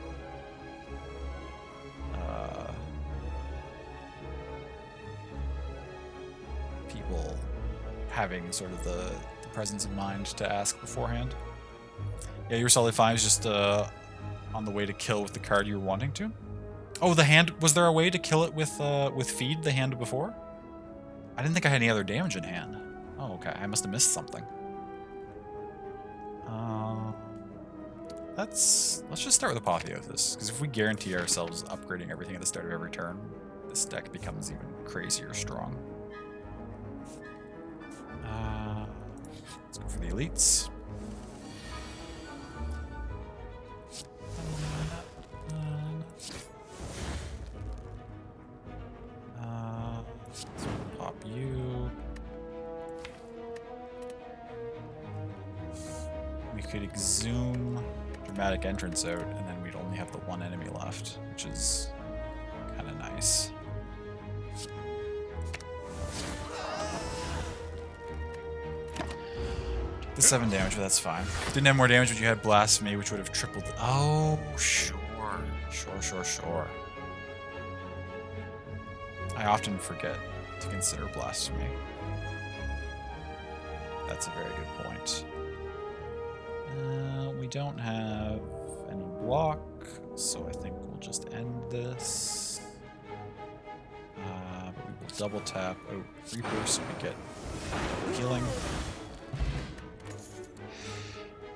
people having sort of the presence of mind to ask beforehand. Yeah, you were solidly fine. It was just on the way to kill with the card you were wanting to. Oh, the hand. Was there a way to kill it with feed the hand before? I didn't think I had any other damage in hand. Oh, okay. I must have missed something. Let's just start with Apotheosis, because if we guarantee ourselves upgrading everything at the start of every turn, this deck becomes even crazier strong. Let's go for the elites. Let's pop you. We could exhume Dramatic Entrance out, and then we'd only have the one enemy left, which is kind of nice. The 7 damage, but that's fine. Didn't have more damage, but you had Blasphemy, which would have tripled. Oh, sure. Sure. I often forget to consider Blasphemy. That's a very good point. We don't have any block, so I think we'll just end this. But we will double tap out Reaper so we get healing.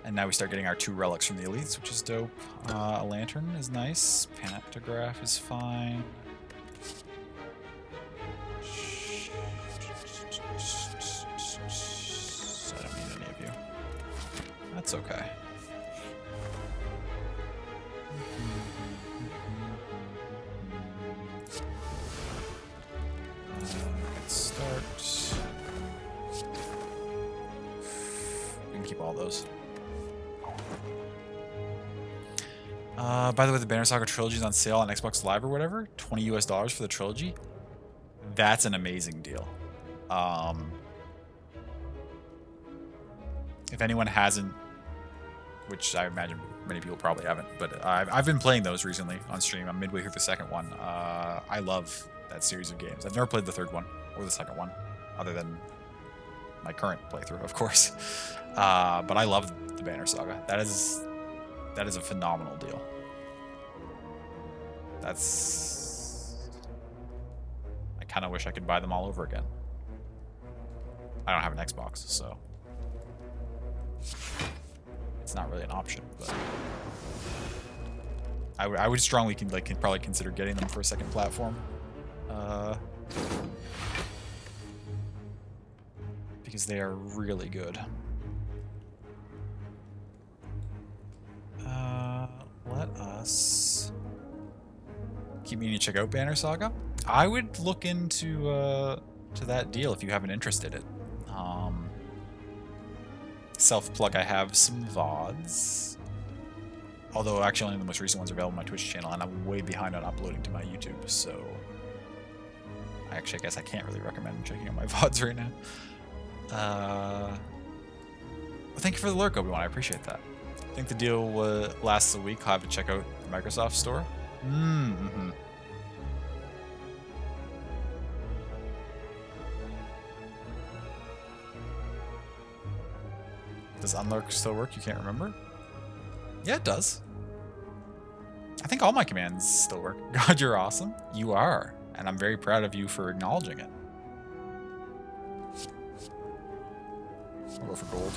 And now we start getting our 2 relics from the elites, which is dope. A lantern is nice. Pantograph is fine. I don't need any of you. That's okay. Good start. We can keep all those. By the way, the Banner Saga trilogy is on sale on Xbox Live or whatever. $20 for the trilogy. That's an amazing deal. If anyone hasn't, which I imagine many people probably haven't, but I've been playing those recently on stream. I'm midway through the second one. I love that series of games. I've never played the third one or the second one, other than my current playthrough, of course. But I love the Banner Saga. That is a phenomenal deal. I kind of wish I could buy them all over again. I don't have an Xbox, so it's not really an option. But I would strongly probably consider getting them for a second platform, because they are really good. Let us keep meaning to check out Banner Saga. I would look into to that deal if you have an interest in it. Self-plug, I have some VODs. Although actually only the most recent ones are available on my Twitch channel, and I'm way behind on uploading to my YouTube, so I guess I can't really recommend checking out my VODs right now. Well, thank you for the lurk, Obi-Wan. I appreciate that. I think the deal lasts a week. I'll have to check out the Microsoft Store. Mm-hmm. Does Unlurk still work? You can't remember? Yeah, it does. I think all my commands still work. God, you're awesome. You are. And I'm very proud of you for acknowledging it. I'll go for gold.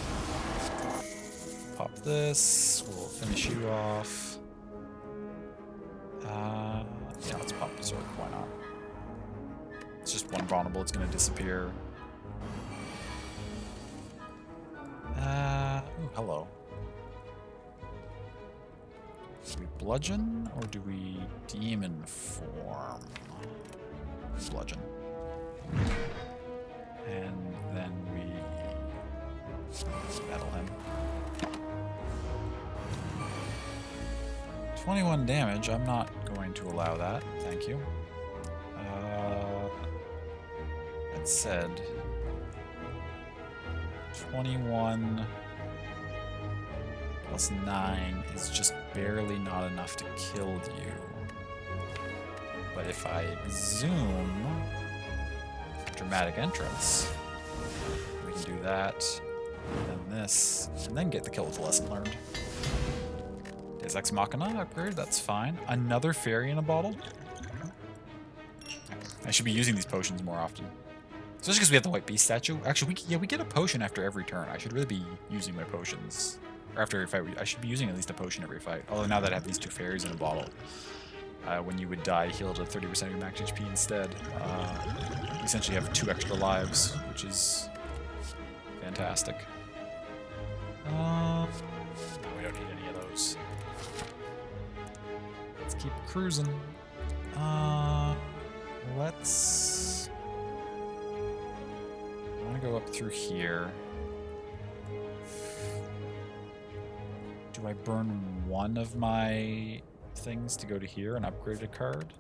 Pop this. We'll finish you off. Yeah, let's pop Berserk. Why not? It's just one vulnerable. It's going to disappear. Ooh, hello. Do we bludgeon or do we demon form? Bludgeon. And then we battle him. 21 damage. I'm not going to allow that. Thank you. That said, 21 plus 9 is just barely not enough to kill you. But if I zoom dramatic entrance, we can do that, and then this, and then get the kill with the lesson learned. Deus Ex Machina upgrade, that's fine. Another fairy in a bottle? I should be using these potions more often. Especially because we have the White Beast statue. Actually, we get a potion after every turn. I should really be using my potions. Or after every fight, I should be using at least a potion every fight. Although now that I have these two fairies in a bottle, when you would die, heal to 30% of your max HP instead. You essentially have 2 extra lives, which is fantastic. No, we don't need any of those. Let's keep cruising. Let's... I want to go up through here. Do I burn one of my things to go to here and upgrade a card?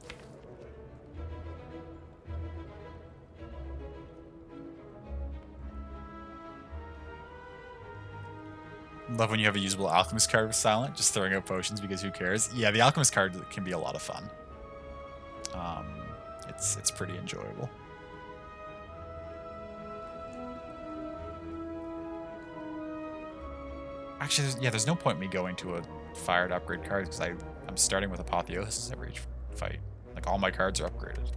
Love when you have a usable Alchemist card with Silent, just throwing out potions because who cares? Yeah, the Alchemist card can be a lot of fun. It's pretty enjoyable. Actually, there's no point in me going to a fire to upgrade cards because I'm starting with Apotheosis every fight. Like, all my cards are upgraded.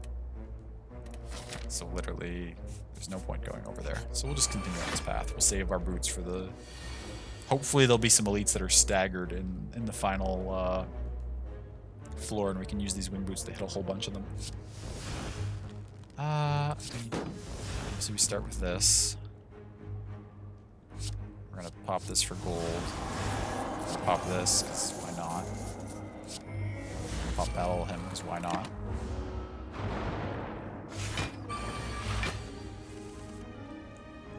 So literally, there's no point going over there. So we'll just continue on this path. We'll save our boots for the... Hopefully there'll be some elites that are staggered in the final floor, and we can use these wing boots to hit a whole bunch of them. So we start with this. We're gonna pop this for gold. Pop this, because why not? Pop battle him, because why not?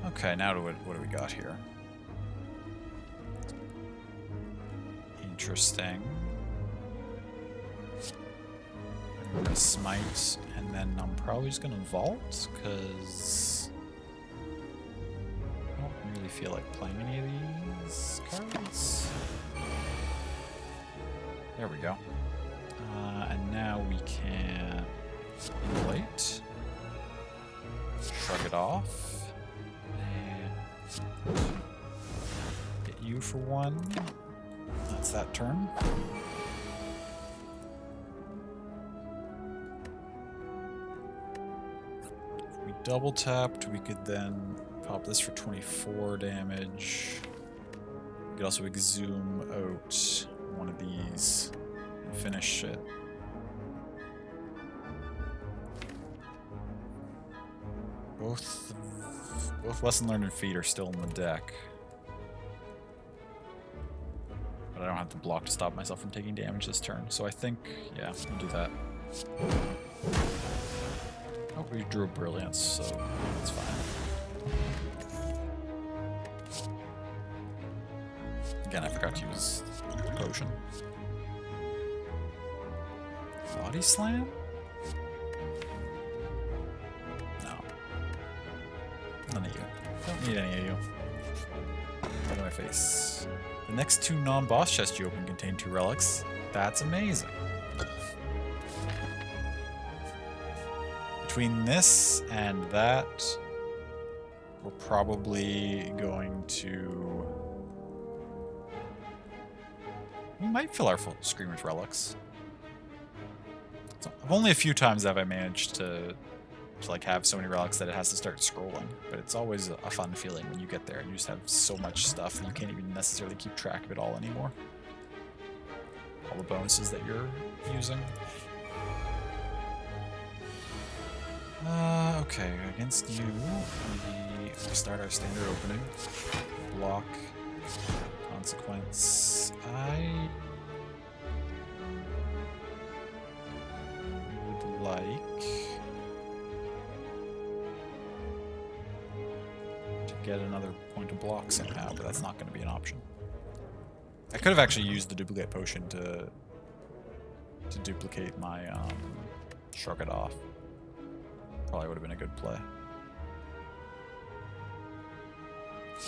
Okay, now what do we got here? Interesting. I'm gonna smite, and then I'm probably just gonna vault, because I don't really feel like playing any of these cards. There we go. And now we can immolate, shrug it off, and get you for one. That's that turn. If we double tapped, we could then pop this for 24 damage. We could also exhume out one of these and finish it. Both Lesson Learned and Feed are still in the deck. But I don't have to block to stop myself from taking damage this turn. So I think, yeah, we'll do that. Oh, we drew a Brilliance, so that's fine. Again, I forgot to use Potion. Body Slam? No. None of you. Don't need any of you. Out of my face. The next 2 non-boss chests you open contain 2 relics. That's amazing. Between this and that, we're probably going to... We might fill our full Screamer's relics. So, only a few times have I managed to like have so many relics that it has to start scrolling, but it's always a fun feeling when you get there and you just have so much stuff that you can't even necessarily keep track of it all anymore. All the bonuses that you're using. Okay, against you, we start our standard opening. Block, consequence. I would like to get another point of block somehow, but that's not going to be an option. I could have actually used the duplicate potion to duplicate my Shrug It Off. Probably would have been a good play.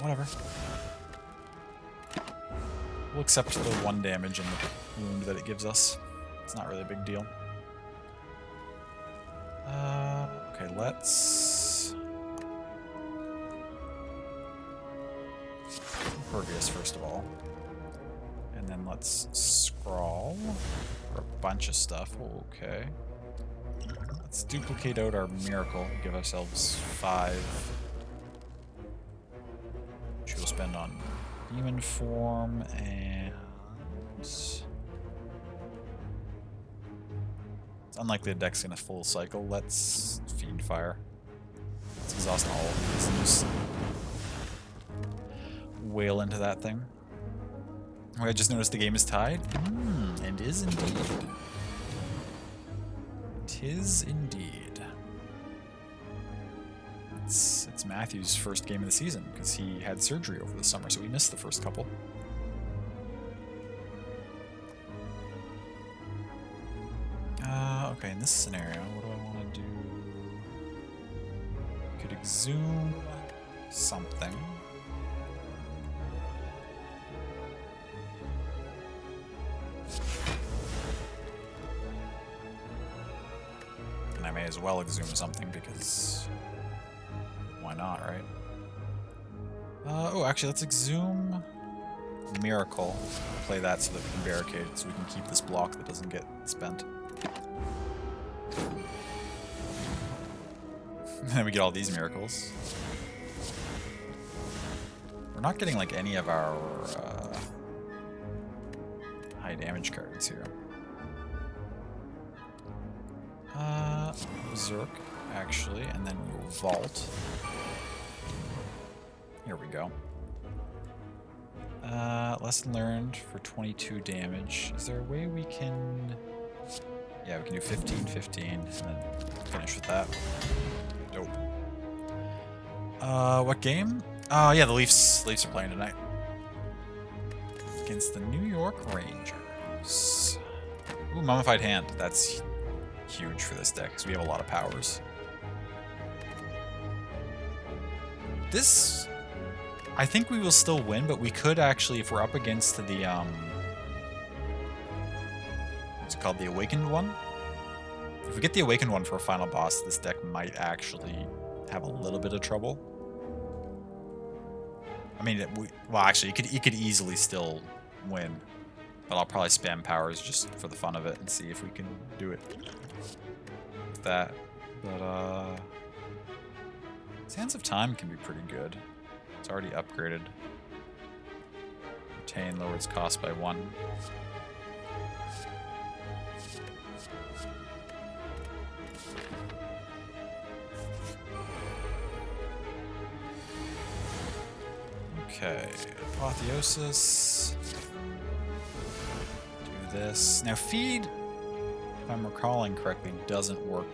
Whatever. We'll accept the 1 damage and the wound that it gives us. It's not really a big deal. Okay, let's... Impervious first of all. And then let's scrawl for a bunch of stuff. Okay. Let's duplicate out our miracle. Give ourselves 5. Which we'll spend on demon form and... It's unlikely the deck's gonna full cycle. Let's feed fire. Let's exhaust all of these and just wail into that thing. Oh, I just noticed the game is tied. And is indeed. Tis indeed. It's Matthew's first game of the season because he had surgery over the summer, so he missed the first couple. Okay, in this scenario, what do I want to do? Could exhume something. And I may as well exhume something because why not, right? Oh, actually, let's exhume Miracle. Play that so that we can barricade it, so we can keep this block that doesn't get spent. And then we get all these miracles. We're not getting like any of our high damage cards here. Berserk, actually, and then we'll vault. Here we go. Lesson learned for 22 damage. Is there a way we can... Yeah, we can do 15, 15, and then finish with that. Nope. What game? Oh, yeah, the Leafs are playing tonight. Against the New York Rangers. Ooh, Mummified Hand. That's huge for this deck because we have a lot of powers. This, I think we will still win, but we could actually, if we're up against the, what's it called, the Awakened one? If we get the Awakened one for a final boss, this deck might actually have a little bit of trouble. I mean, well, actually, you could easily still win, but I'll probably spam powers just for the fun of it and see if we can do it with that. But Sands of Time can be pretty good. It's already upgraded. Retain lowers cost by 1. Okay, Apotheosis. Do this. Now Feed, if I'm recalling correctly, doesn't work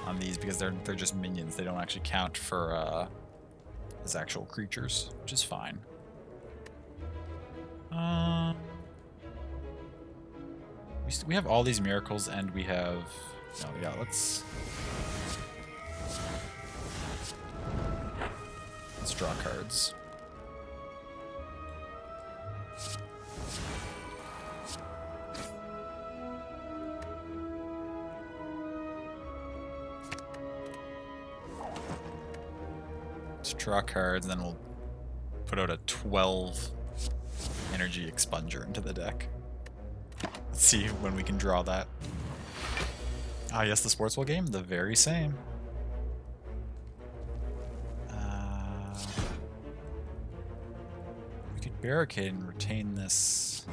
on these because they're just minions. They don't actually count for as actual creatures, which is fine. We have all these miracles, and we have yeah. Let's draw cards. Let's draw cards, and then we'll put out a 12 energy expunger into the deck. Let's see when we can draw that. Ah, yes, the Sportswell game, the very same. We could barricade and retain this.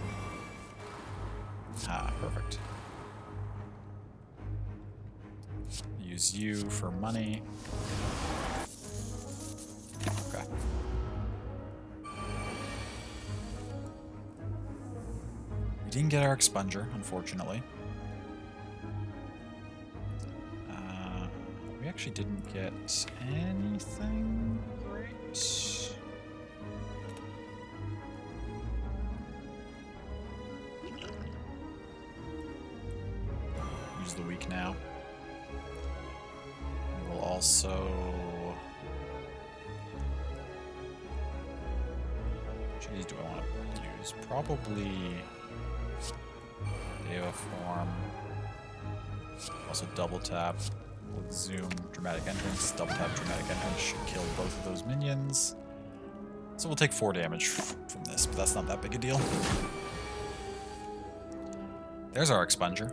Ah, perfect. Use you for money. Okay. We didn't get our expunger, unfortunately. We actually didn't get anything great. Use the weak now. We will also... Which of these do I want to use? Probably Deva Form. Also double tap with Zoom, Dramatic Entrance. Double tap Dramatic Entrance should kill both of those minions. So we'll take 4 damage from this, but that's not that big a deal. There's our expunger.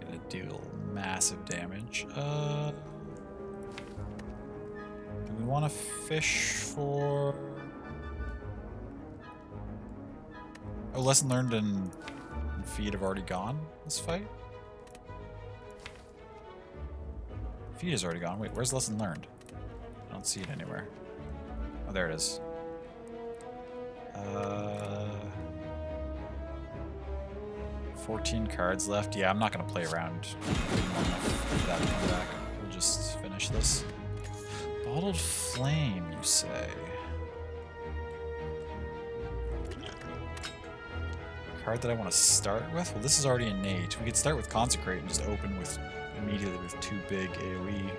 Gonna deal massive damage. Do we want to fish for... Oh, Lesson Learned and Feed have already gone this fight? Feed is already gone. Wait, where's Lesson Learned? I don't see it anywhere. Oh, there it is. 14 cards left. Yeah, I'm not going to play around for that to come back. We'll just finish this. Bottled Flame, you say? Card that I want to start with? Well, this is already innate. We could start with Consecrate and just open with immediately with 2 big AoE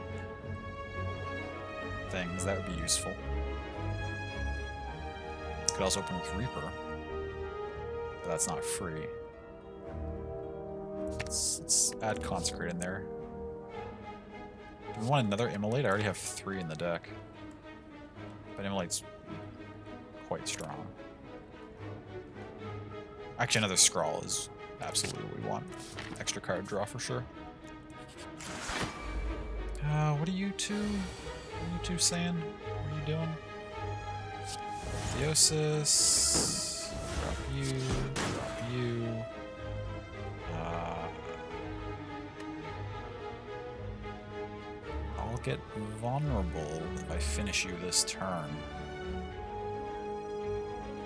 things. That would be useful. Could also open with Reaper, but that's not free. Let's add Consecrate in there. Do we want another Immolate? I already have 3 in the deck, but Immolate's quite strong. Actually, another Scrawl is absolutely what we want. Extra card draw for sure. What are you two? What are you two saying? What are you doing? Theosis. Drop you. Drop you. I'll get vulnerable if I finish you this turn.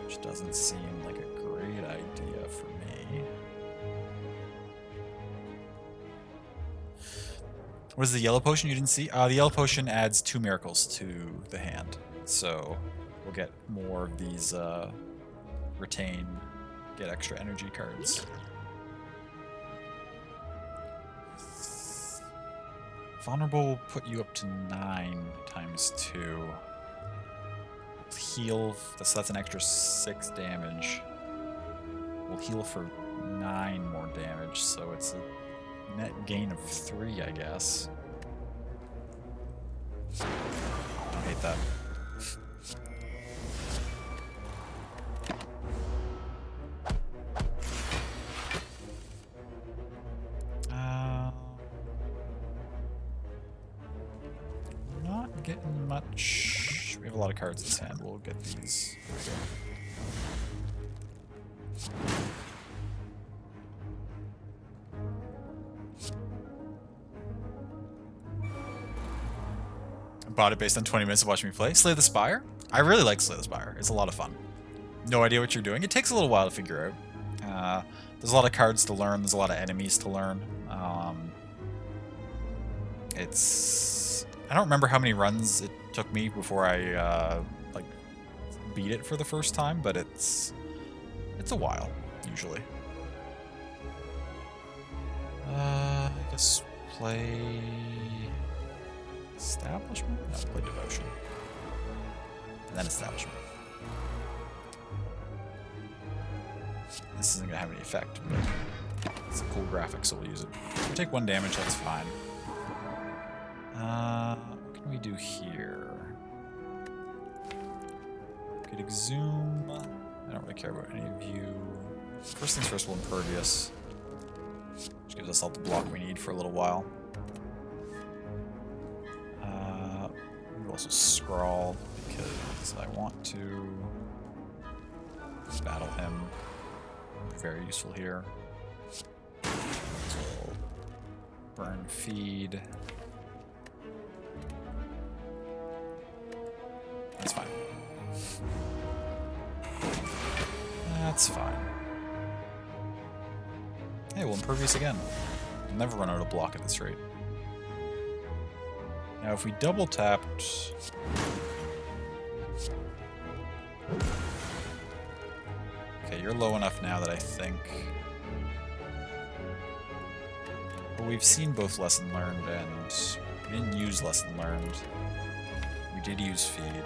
Which doesn't seem like a great idea for me. What is the yellow potion you didn't see? The yellow potion adds 2 miracles to the hand. So we'll get more of these retain, get extra energy cards. Vulnerable will put you up to 9 times 2. Heal, so that's an extra 6 damage. We'll heal for 9 more damage, so it's a net gain of 3, I guess. I hate that. Not getting much. We have a lot of cards in this hand. We'll get these. Bought it based on 20 minutes of watching me play. Slay the Spire? I really like Slay the Spire. It's a lot of fun. No idea what you're doing. It takes a little while to figure out. There's a lot of cards to learn. There's a lot of enemies to learn. I don't remember how many runs it took me before I like beat it for the first time, but it's a while usually. I guess play Establishment? No, play Devotion. And then Establishment. This isn't gonna have any effect, but it's a cool graphic, so we'll use it. If we take 1 damage, that's fine. What can we do here? Could Exhume. I don't really care about any of you. First things first, we'll Impervious. Which gives us all the block we need for a little while. We'll also Scrawl, because I want to battle him. Very useful here. So we'll burn Feed. That's fine. That's fine. Hey, we'll Impervious again. We'll never run out of block at this rate. Now, if we double tapped... Okay, you're low enough now that I think... Well, we've seen both Lesson Learned, and we didn't use Lesson Learned. We did use Feed.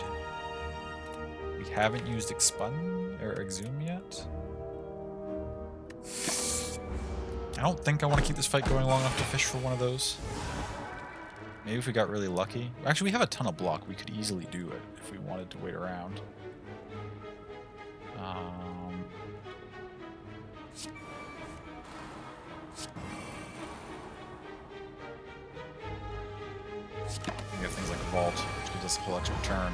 We haven't used Exhume yet. I don't think I want to keep this fight going long enough to fish for one of those. Maybe if we got really lucky. Actually, we have a ton of block. We could easily do it if we wanted to wait around. We have things like Vault, which gives us a whole extra turn.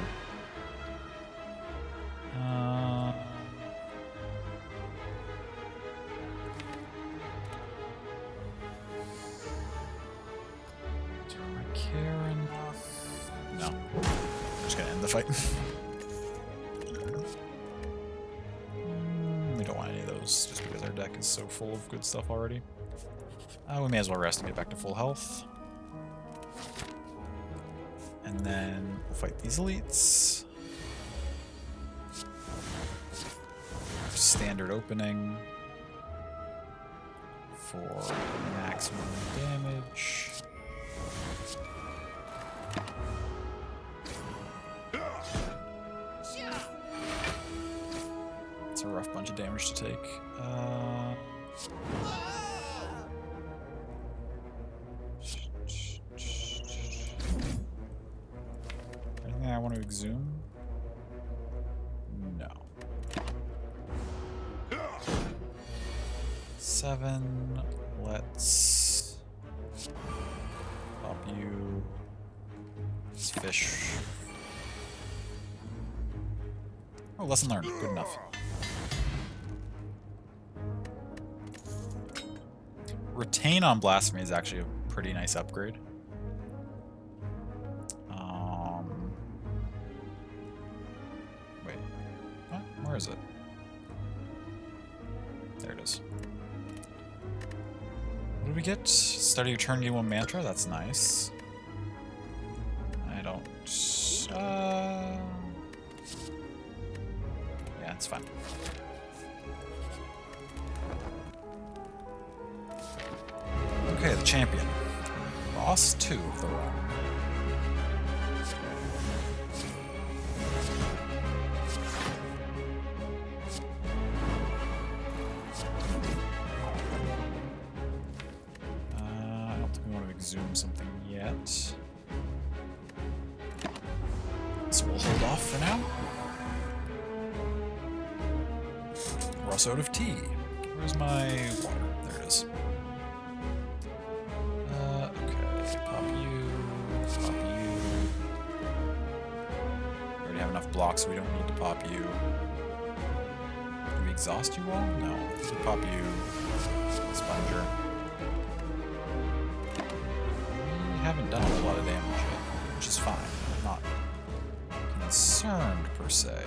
Do I care enough? No. I'm just gonna end the fight. We don't want any of those, just because our deck is so full of good stuff already. We may as well rest and get back to full health. And then we'll fight these elites. Standard opening for maximum damage. It's a rough bunch of damage to take. Anything I want to exhume? No. 7. Let's pop you. Let's fish. Oh, Lesson Learned. Good enough. Retain on Blasphemy is actually a pretty nice upgrade. Wait. What? Where is it? There it is. What do we get? Study your turn, gain 1 mantra? That's nice. I don't... yeah, it's fine. Okay, the champion. Move exhaust 2 of the run. I don't think we want to exhume something yet. So we'll hold off for now. We're also out of tea. Where's my water? There it is. Okay, pop you, pop you. We already have enough blocks, so we don't need to pop you. Do we exhaust you all? No. We pop you, Sponger. We haven't done a whole lot of damage yet, which is fine. I'm not concerned per se.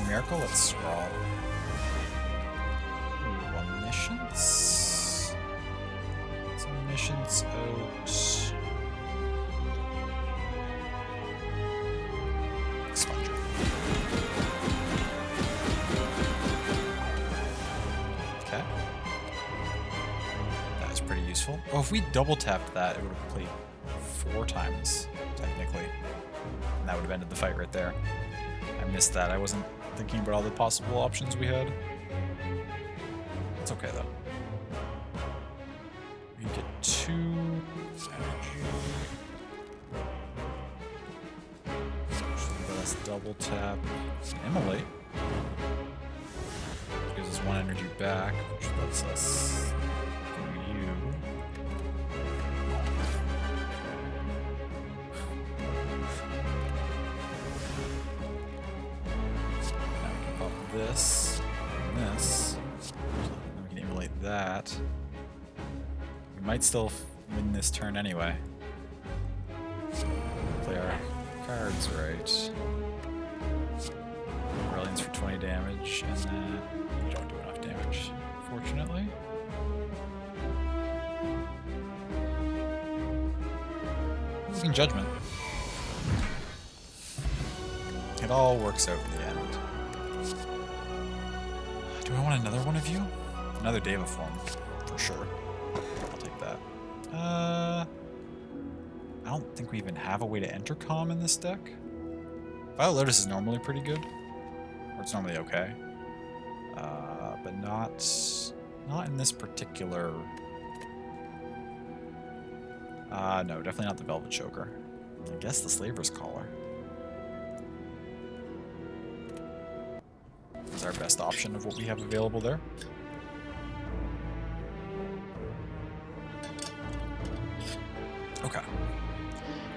Miracle, let's scroll. Ooh, omniscience. It's omniscience out. Expunge. Okay. That is pretty useful. Oh, if we double tapped that, it would have played 4 times, technically. And that would have ended the fight right there. I missed that. I wasn't thinking about all the possible options we had. It's okay though. We get 2 energy. Let us double tap Immolate. Gives us 1 energy back, which lets us do you. This and this, and then we can emulate that. We might still win this turn anyway. Play our cards right. Brilliance for 20 damage, and then you don't do enough damage, fortunately. Losing Judgment. It all works out in the end. Do I want another one of you? Another Deva form, for sure. I'll take that. I don't think we even have a way to enter Calm in this deck. Violet Lotus is normally pretty good. Or it's normally okay. But not in this particular... no, definitely not the Velvet Choker. I guess the Slaver's Collar is our best option of what we have available there. Okay.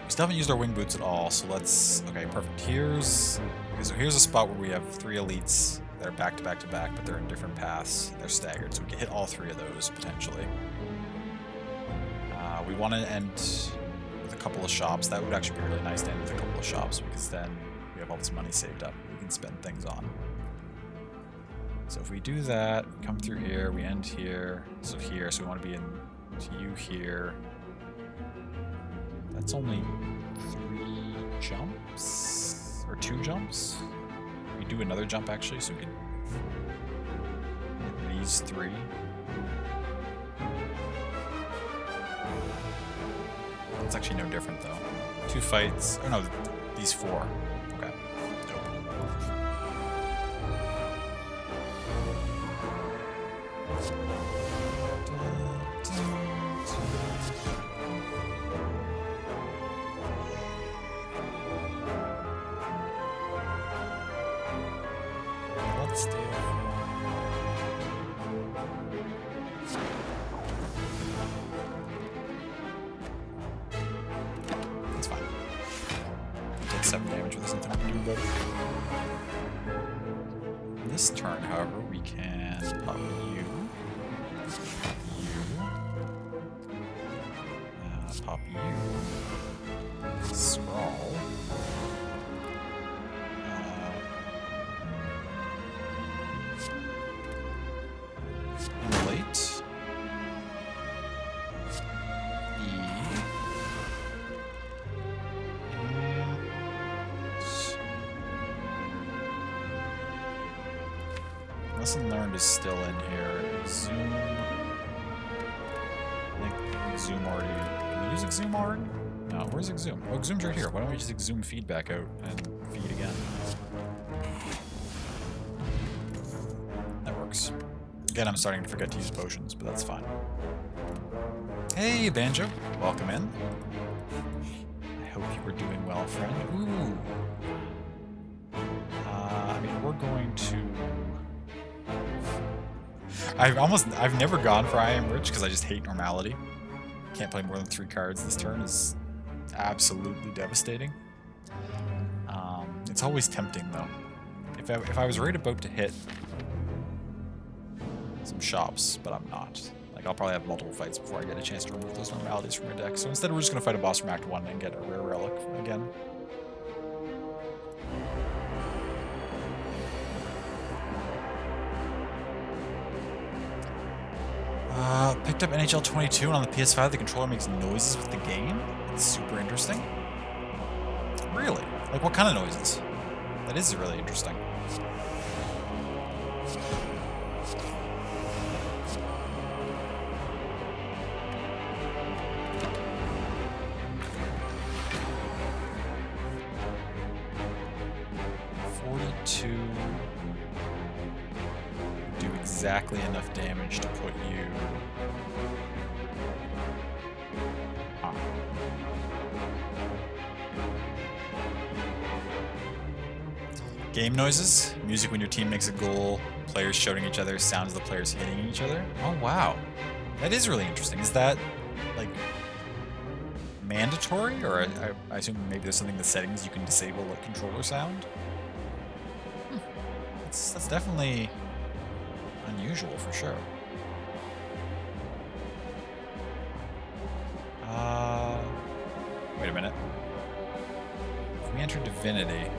We still haven't used our wing boots at all, so let's... Okay, perfect. Here's a spot where we have 3 elites that are back to back to back, but they're in different paths. They're staggered, so we can hit all 3 of those, potentially. We want to end with a couple of shops. That would actually be really nice to end with a couple of shops, because then we have all this money saved up we can spend things on. So if we do that, we come through here, we end here, so we want to be in to you here. That's only 3 jumps? Or 2 jumps? We do another jump actually, so we can hit these 3. It's actually no different though. 2 fights. Oh no, these 4. Okay. Dope. Let's stay That's fine. Take 7 damage with this, nothing we can do about it. This turn, however, we can pop pop you. Scrawl. Immolate. E. Lesson learned is still in here. Exhume. I think Exhume already. Can we use Exhume already? No, where's Exhume? Oh, Exhume's right here. Why don't we just Exhume feedback out and feed again? That works. Again, I'm starting to forget to use potions, but that's fine. Hey, Banjo. Welcome in. I hope you were doing well, friend. Ooh. I mean, we're going to... I've never gone for I Am Rich because I just hate normality. Can't play more than 3 cards this turn is absolutely devastating. It's always tempting though. If I was right about to hit some shops, but I'm not. Like I'll probably have multiple fights before I get a chance to remove those normalities from my deck. So instead we're just gonna fight a boss from Act 1 and get a rare relic again. Picked up NHL 22, and on the PS5 the controller makes noises with the game. It's super interesting. Really? Like what kind of noises? That is really interesting. Do exactly enough damage to put you... Huh. Game noises, music when your team makes a goal, players shouting at each other, sounds of the players hitting each other. Oh wow, that is really interesting. Is that like mandatory, or I assume maybe there's something in the settings you can disable like controller sound? That's definitely unusual for sure. Wait a minute. If we enter Divinity,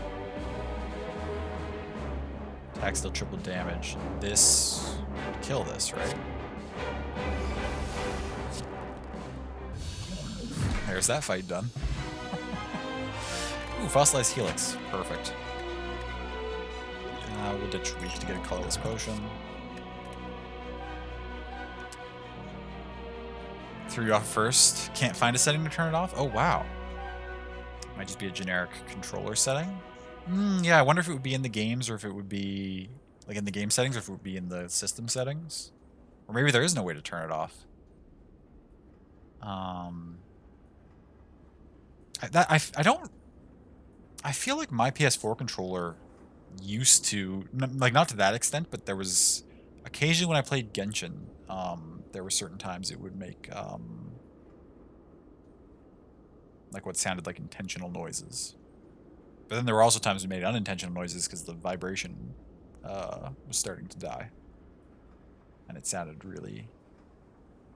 attack still triple damage. This would kill this, right? There's that fight done. Ooh, Fossilized Helix. Perfect. We'll ditch Weak to get a colorless potion. Threw you off first. Can't find a setting to turn it off? Oh, wow. Might just be a generic controller setting. Yeah, I wonder if it would be in the games or if it would be like in the game settings or if it would be in the system settings. Or maybe there is no way to turn it off. I feel like my PS4 controller used to, like not to that extent, but there was occasionally when I played Genshin, there were certain times it would make like what sounded like intentional noises. But then there were also times it made unintentional noises because the vibration was starting to die. And it sounded really,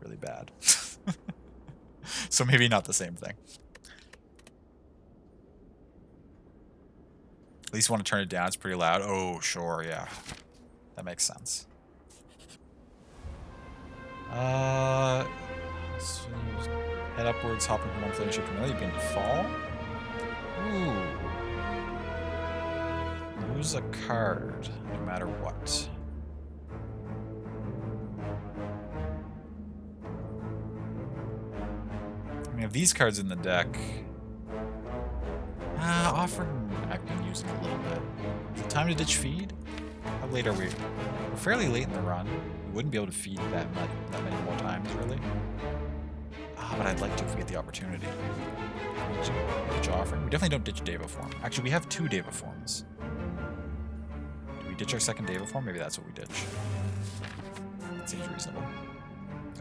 really bad. So maybe not the same thing. At least want to turn it down, it's pretty loud. Oh, sure, yeah. That makes sense. So head upwards, hopping from one floating ship to another, you begin to fall. Ooh. Lose a card, no matter what. I mean, if these cards in the deck... Offering I've been using a little bit. Is it time to ditch feed? How late are we? We're fairly late in the run. We wouldn't be able to feed that many more times, really. But I'd like to if we get the opportunity. Ditch offering? We definitely don't ditch Deva form. Actually, we have 2 Deva forms. Do we ditch our second Deva form? Maybe that's what we ditch. That seems reasonable.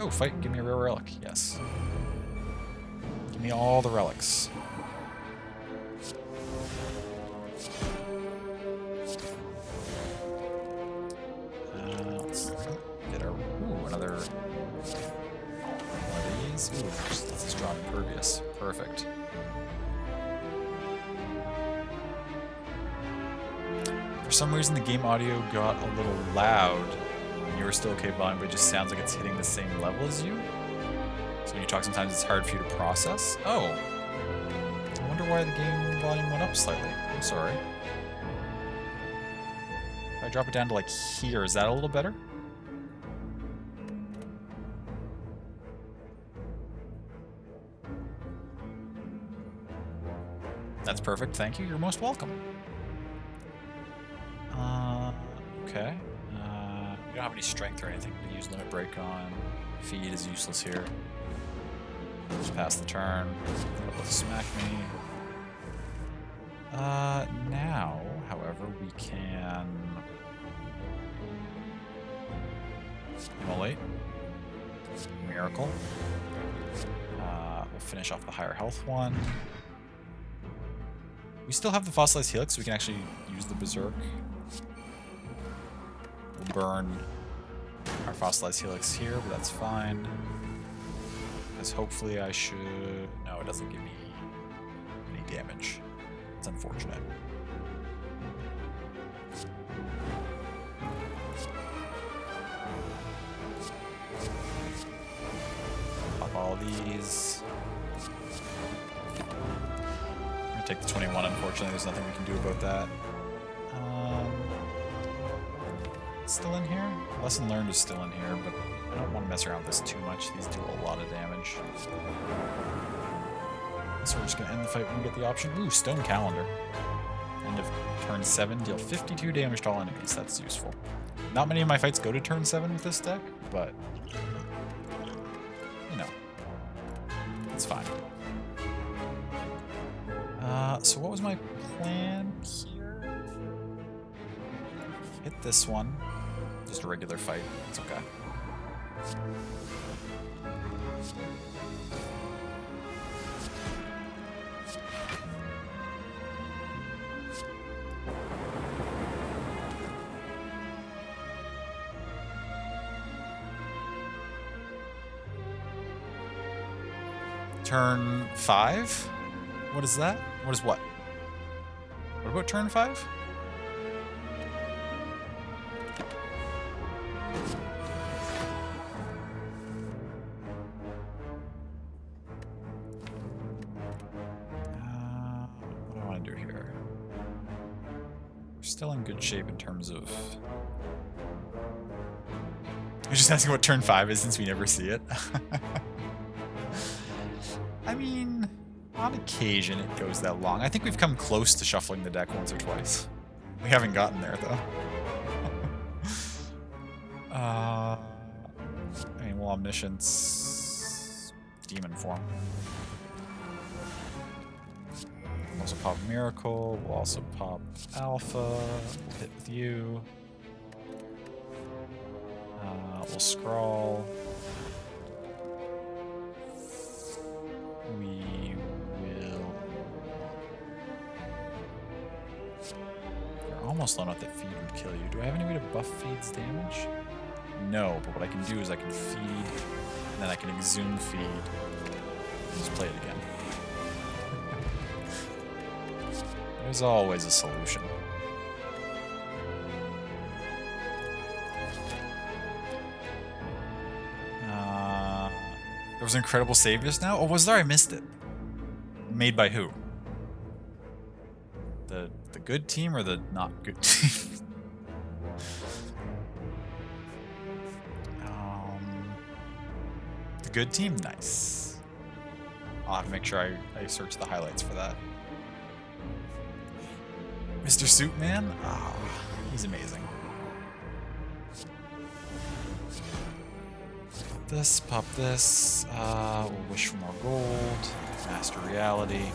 Oh, fight! Give me a rare relic. Yes. Give me all the relics. Let's get our... Ooh, another one of these. Ooh, that's a strong impervious. Perfect. For some reason, the game audio got a little loud. You were still okay volume, but it just sounds like it's hitting the same level as you. So when you talk, sometimes it's hard for you to process. Oh. I wonder why the game volume went up slightly. I'm sorry. If I drop it down to like here, is that a little better? That's perfect, thank you. You're most welcome. Okay. We don't have any strength or anything. We can use Limit Break on. Feed is useless here. Just pass the turn. It'll smack me. Now, however, we can Immolate. Miracle. We'll finish off the higher health one. We still have the Fossilized Helix, so we can actually use the Berserk. We'll burn our Fossilized Helix here, but that's fine. Because hopefully I should... No, it doesn't give me any damage. It's unfortunate. Pop all these. I'm gonna take the 21, unfortunately. There's nothing we can do about that. Still in here? Lesson Learned is still in here, but I don't want to mess around with this too much. These do a lot of damage. So we're just going to end the fight when we get the option. Ooh, Stone Calendar. End of turn 7, deal 52 damage to all enemies. That's useful. Not many of my fights go to turn 7 with this deck, but, you know, it's fine. So what was my plan here? Hit this one. Just a regular fight. It's okay. Turn 5? What is that? What is what? What about turn 5? What do I want to do here? We're still in good shape in terms of... You're just asking what turn 5 is since we never see it. I mean, on occasion it goes that long. I think we've come close to shuffling the deck once or twice. We haven't gotten there, though. Animal Omniscience, Demon form. We'll also pop Miracle. We'll also pop Alpha. We'll hit with you. We'll scrawl. We will... You're almost low enough that Feed would kill you. Do I have any way to buff Feed's damage? No, but what I can do is I can Feed, and then I can Exhume Feed, and just play it again. There's always a solution. There was an incredible save just now? Oh, was there? I missed it. Made by who? The good team or the not good team? The good team? Nice. I'll have to make sure I search the highlights for that. Mr. Suitman? Ah, he's amazing. This, pop this, we'll wish for more gold, master reality,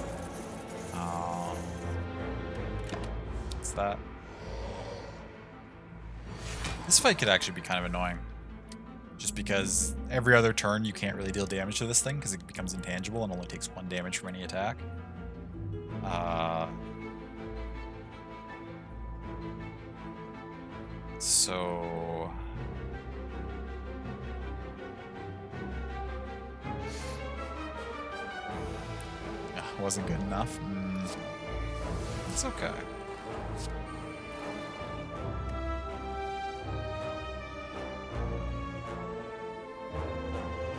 what's that? This fight could actually be kind of annoying, just because every other turn you can't really deal damage to this thing because it becomes intangible and only takes 1 damage from any attack. So... Wasn't good enough. It's okay.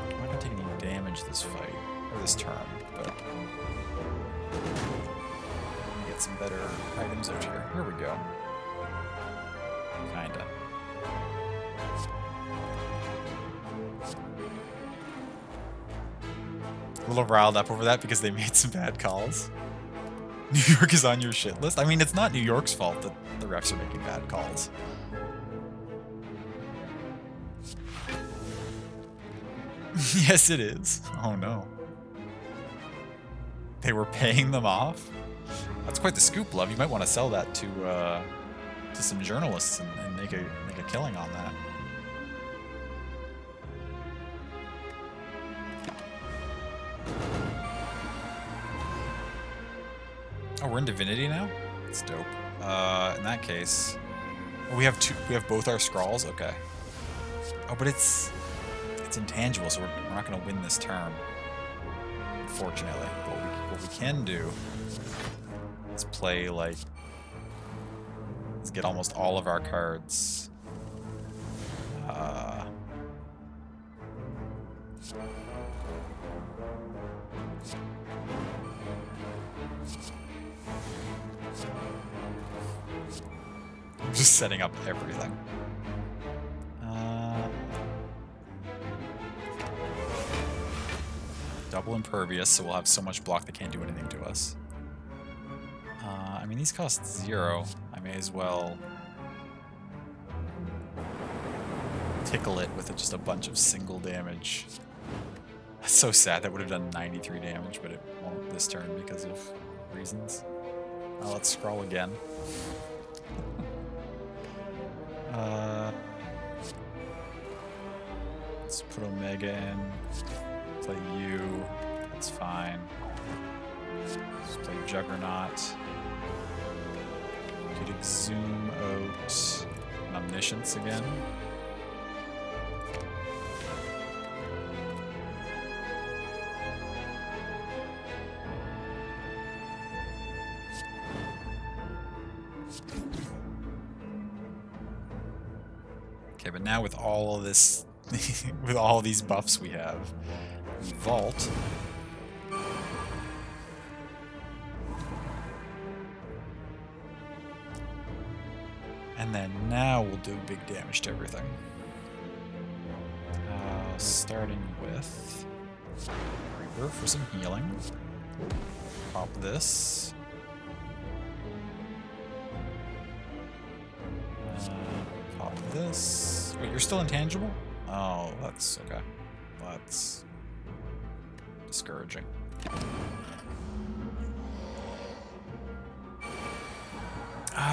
I'm not gonna take any damage this fight, or this turn, but get some better items out here. Here we go. Kinda. A little riled up over that because they made some bad calls. New York is on your shit list. I mean, it's not New York's fault that the refs are making bad calls. Yes, it is. Oh no. They were paying them off? That's quite the scoop, love. You might want to sell that to some journalists and make a killing on that. Oh, we're in Divinity now? That's dope. In that case, we have both our scrawls. Okay. Oh, but it's intangible, so we're not gonna win this term, unfortunately. But what we can do is play like, let's get almost all of our cards. I'm just setting up everything. Double impervious, so we'll have so much block they can't do anything to us. I mean, these cost 0. I may as well tickle it with just a bunch of single damage. That's so sad. That would have done 93 damage, but it won't this turn because of reasons. Let's scroll again. Let's put Omega in. Play you. That's fine. Let's play Juggernaut. Could Exhume out an Omniscience again. Okay, but now with all of this, with all these buffs we have, Vault. And then now we'll do big damage to everything. Starting with Reaper for some healing. Pop this. Pop this. Wait, you're still intangible? Oh, that's okay. That's discouraging.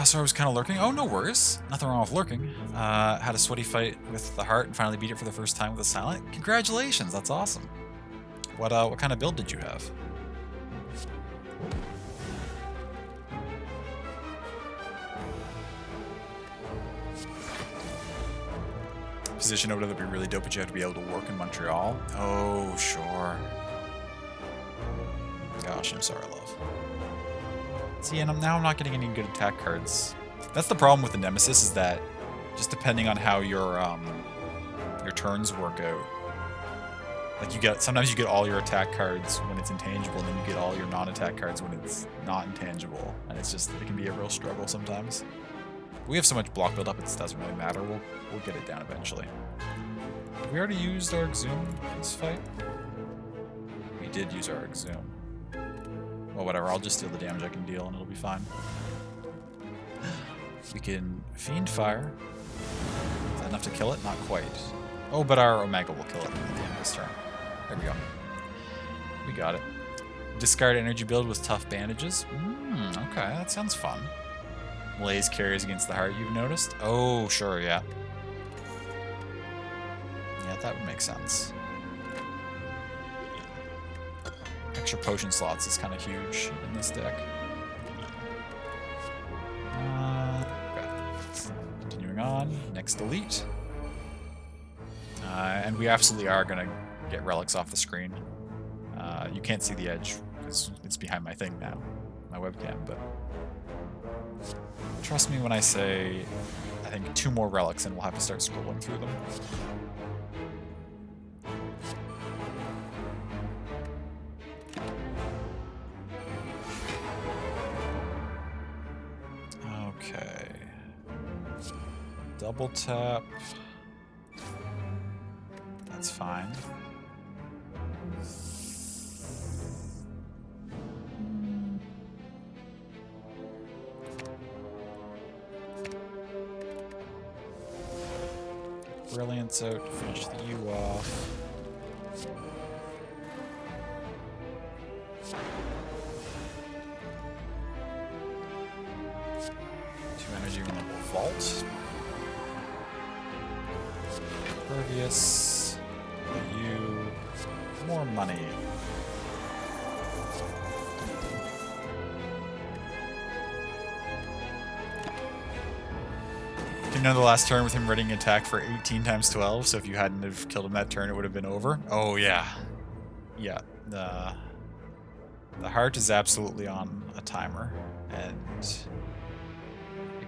So I was kind of lurking. Oh, no worries. Nothing wrong with lurking. Had a sweaty fight with the heart and finally beat it for the first time with a silent. Congratulations, that's awesome. What kind of build did you have? Position out would be really dope, but you have to be able to work in Montreal. Oh, sure. Gosh, I'm sorry, love. See, and now I'm not getting any good attack cards. That's the problem with the Nemesis, is that just depending on how your turns work out, like sometimes you get all your attack cards when it's intangible, and then you get all your non-attack cards when it's not intangible, and it can be a real struggle sometimes. We have so much block build up, it doesn't really matter. We'll get it down eventually. Have we already used our Exhume this fight? We did use our Exhume. Well, whatever, I'll just deal the damage I can deal and it'll be fine. We can Fiend Fire. Is that enough to kill it? Not quite. Oh, but our Omega will kill it at the end of this turn. There we go. We got it. Discard energy build with tough bandages. Okay, that sounds fun. Blaze carries against the heart, you've noticed? Oh, sure, yeah. Yeah, that would make sense. Extra potion slots is kind of huge in this deck. Okay. Continuing on, next elite. And we absolutely are going to get relics off the screen. You can't see the edge because it's behind my thing now, my webcam, but trust me when I say I think 2 more relics and we'll have to start scrolling through them. Okay. Double tap. That's fine. Brilliance out to finish the U off. Energy on the vault. Pervious. You. More money. You know the last turn with him readying attack for 18 times 12, so if you hadn't have killed him that turn, it would have been over. Oh yeah. Yeah. The heart is absolutely on a timer, and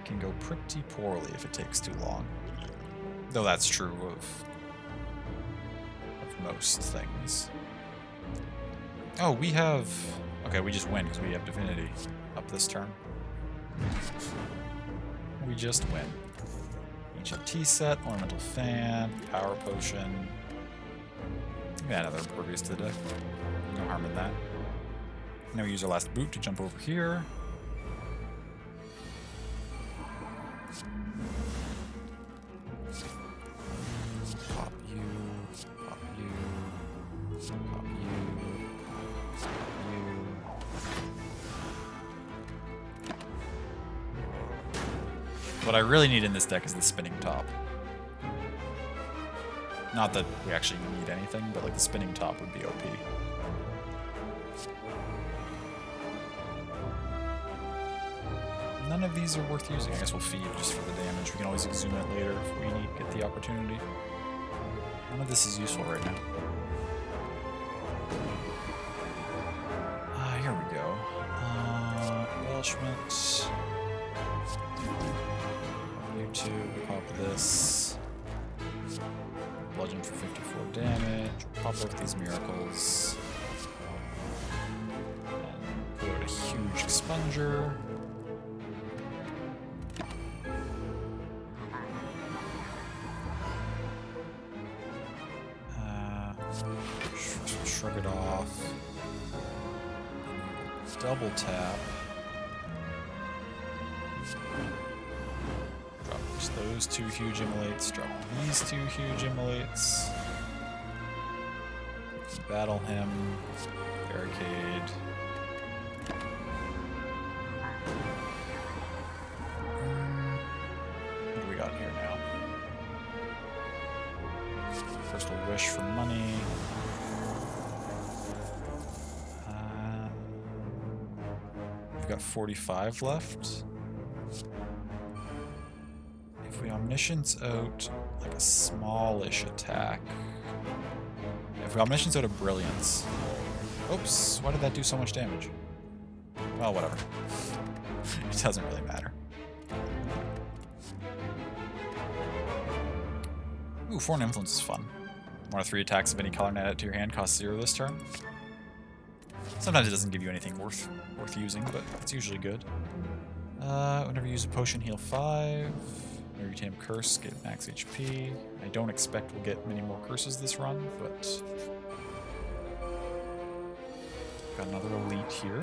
can go pretty poorly if it takes too long. Though that's true of most things. Oh, we have... Okay, we just win because we have Divinity up this turn. We just win. Ancient Tea Set, Ornamental Fan, Power Potion. Yeah, another Impervious to the deck. No harm in that. Now we use our last boot to jump over here. Pop you, pop you, pop you, pop you. What I really need in this deck is the spinning top. Not that we actually need anything, but like the spinning top would be OP. None of these are worth using. I guess we'll feed just for the damage. We can always exhume it later if we get the opportunity. None of this is useful right now. Here we go. Embellishment. You two, pop this. Bludgeon for 54 damage. Pop both these miracles. And put out a huge expunger. Shrug it off. Double tap. Drop those 2 huge immolates. Drop these 2 huge immolates. Battle him. Barricade. What do we got here now? First we'll wish for money. We've got 45 left. If we Omniscience out like a smallish attack. If we Omniscience out a Brilliance. Oops, why did that do so much damage? Well, whatever. It doesn't really matter. Ooh, Foreign Influence is fun. 1 or 3 attacks of any color and add it to your hand, costs 0 this turn. Sometimes it doesn't give you anything worth using, but it's usually good. Whenever you use a potion, heal 5. Whenever you tame Curse, get max HP. I don't expect we'll get many more curses this run, but... Got another elite here.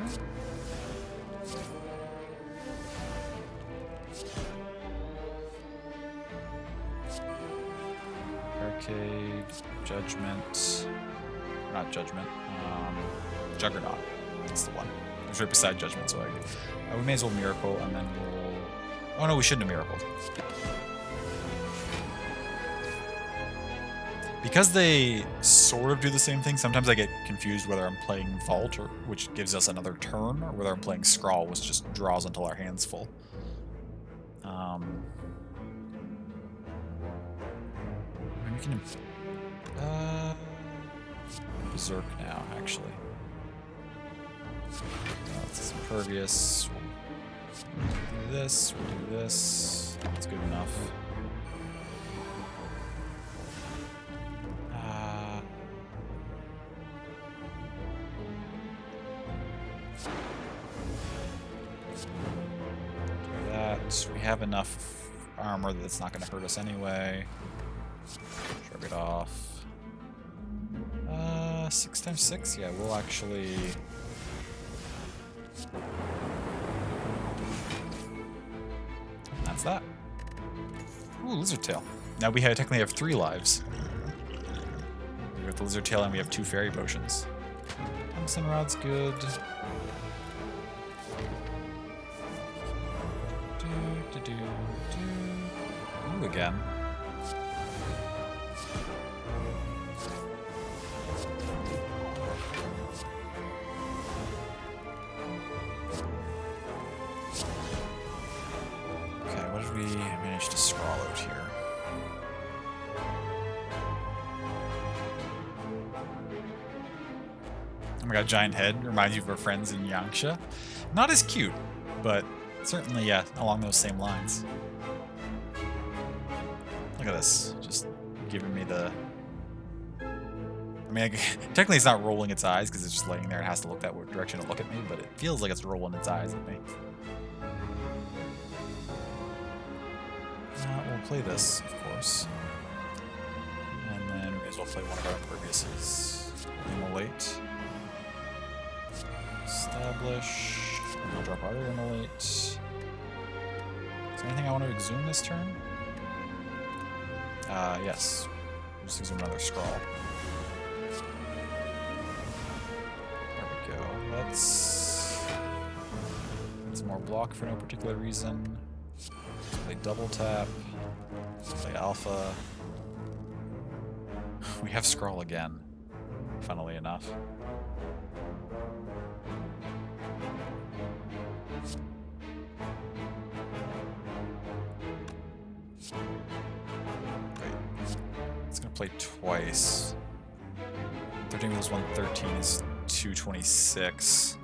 Barricade, Judgment... Not Judgment, Juggernaut. That's the one. It was right beside Judgment, so we may as well Miracle, and then we'll... Oh no, we shouldn't have Miracled. Because they sort of do the same thing, sometimes I get confused whether I'm playing Vault, or which gives us another turn, or whether I'm playing Scrawl, which just draws until our hand's full. We can... Berserk now, actually. That's impervious. We'll do this, we'll do this. That's good enough. Do that. We have enough armor that it's not going to hurt us anyway. Shrug it off. 6 times 6? Yeah, we'll actually... That's that. Ooh, lizard tail. Now we technically have 3 lives. We have the lizard tail and we have 2 fairy potions. Tungsten rod's good. Ooh, again. Okay, what did we manage to scrawl out here? Oh my god, giant head. Reminds you of our friends in Yangsha. Not as cute, but certainly, yeah, along those same lines. Look at this. Just giving me the... I mean, technically it's not rolling its eyes because it's just laying there and has to look that direction to look at me, but it feels like it's rolling its eyes at me. We'll play this, of course. And then we may as well play one of our imperviouses. Immolate. Establish. We'll drop our other Immolate. Is there anything I want to exhume this turn? Yes. We'll just exhume another scrawl. There we go. Let's get some more block for no particular reason. Let's play double tap. Let's play alpha. We have scroll again, funnily enough. It's gonna play twice. 13 equals 113 is 226.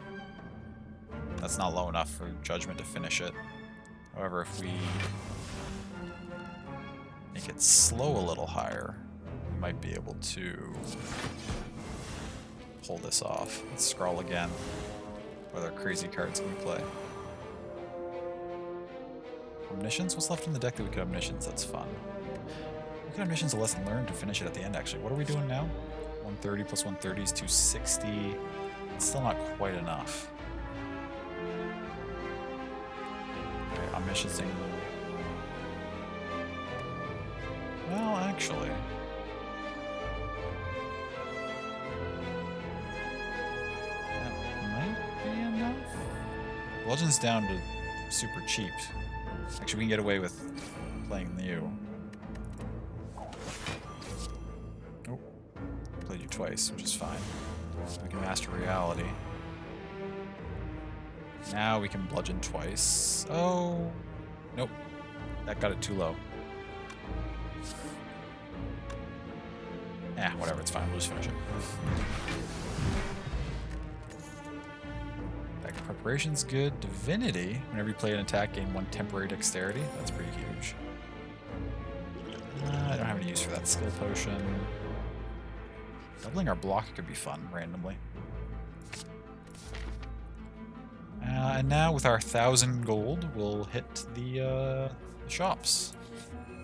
That's not low enough for Judgment to finish it. However, if we make it slow a little higher, we might be able to pull this off. Let's scroll again. What other crazy cards can we play? Omniscience? What's left in the deck that we could Omniscience? That's fun. We could Omniscience a lesson learned to finish it at the end, actually. What are we doing now? 130 plus 130 is 260. It's still not quite enough. Okay, Omnisciencing. Well, actually. That might be enough. Bludgeon's down to super cheap. Actually, we can get away with playing you. Oh, played you twice, which is fine. We can master reality. Now we can bludgeon twice. Oh, nope. That got it too low. Whatever, it's fine. We'll just finish it. Deck preparation's good. Divinity. Whenever you play an attack, gain 1 temporary dexterity. That's pretty huge. I don't have any use for that skill potion. Doubling our block could be fun, randomly. And now with our 1,000 gold, we'll hit the shops.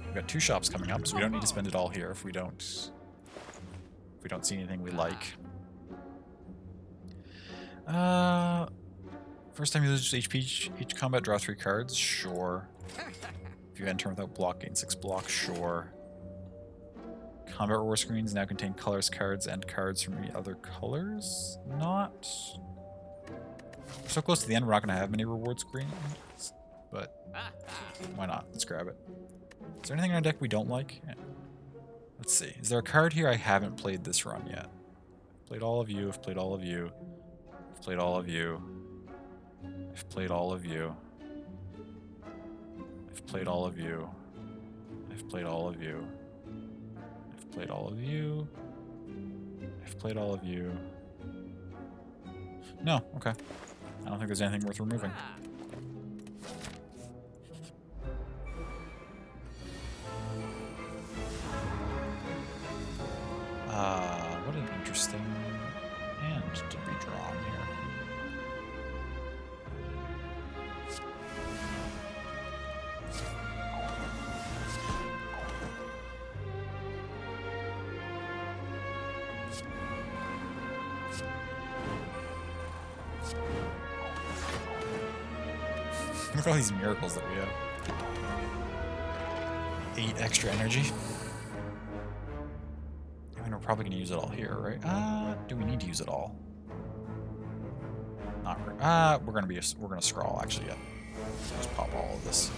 We've got 2 shops coming up, so we don't need to spend it all here if we don't see anything we like. First time you lose HP each combat, draw 3 cards. Sure. If you end turn without block, gain 6 block. Sure. Combat reward screens now contain colors cards and cards from any other colors. Not. We're so close to the end, we're not going to have many reward screens. But why not? Let's grab it. Is there anything in our deck we don't like? Yeah. Let's see. Is there a card here I haven't played this run yet? I've played all of you. I've played all of you. I've played all of you. I've played all of you. I've played all of you. I've played all of you. I've played all of you. I've played all of you. No, okay. I don't think there's anything worth removing. What an interesting hand to be drawn here. Look at all these miracles that we have. 8 extra energy. I mean, we're probably going to use it all here, right? Do we need to use it all? Not really. We're going to scroll, actually, yeah. Just pop all of this.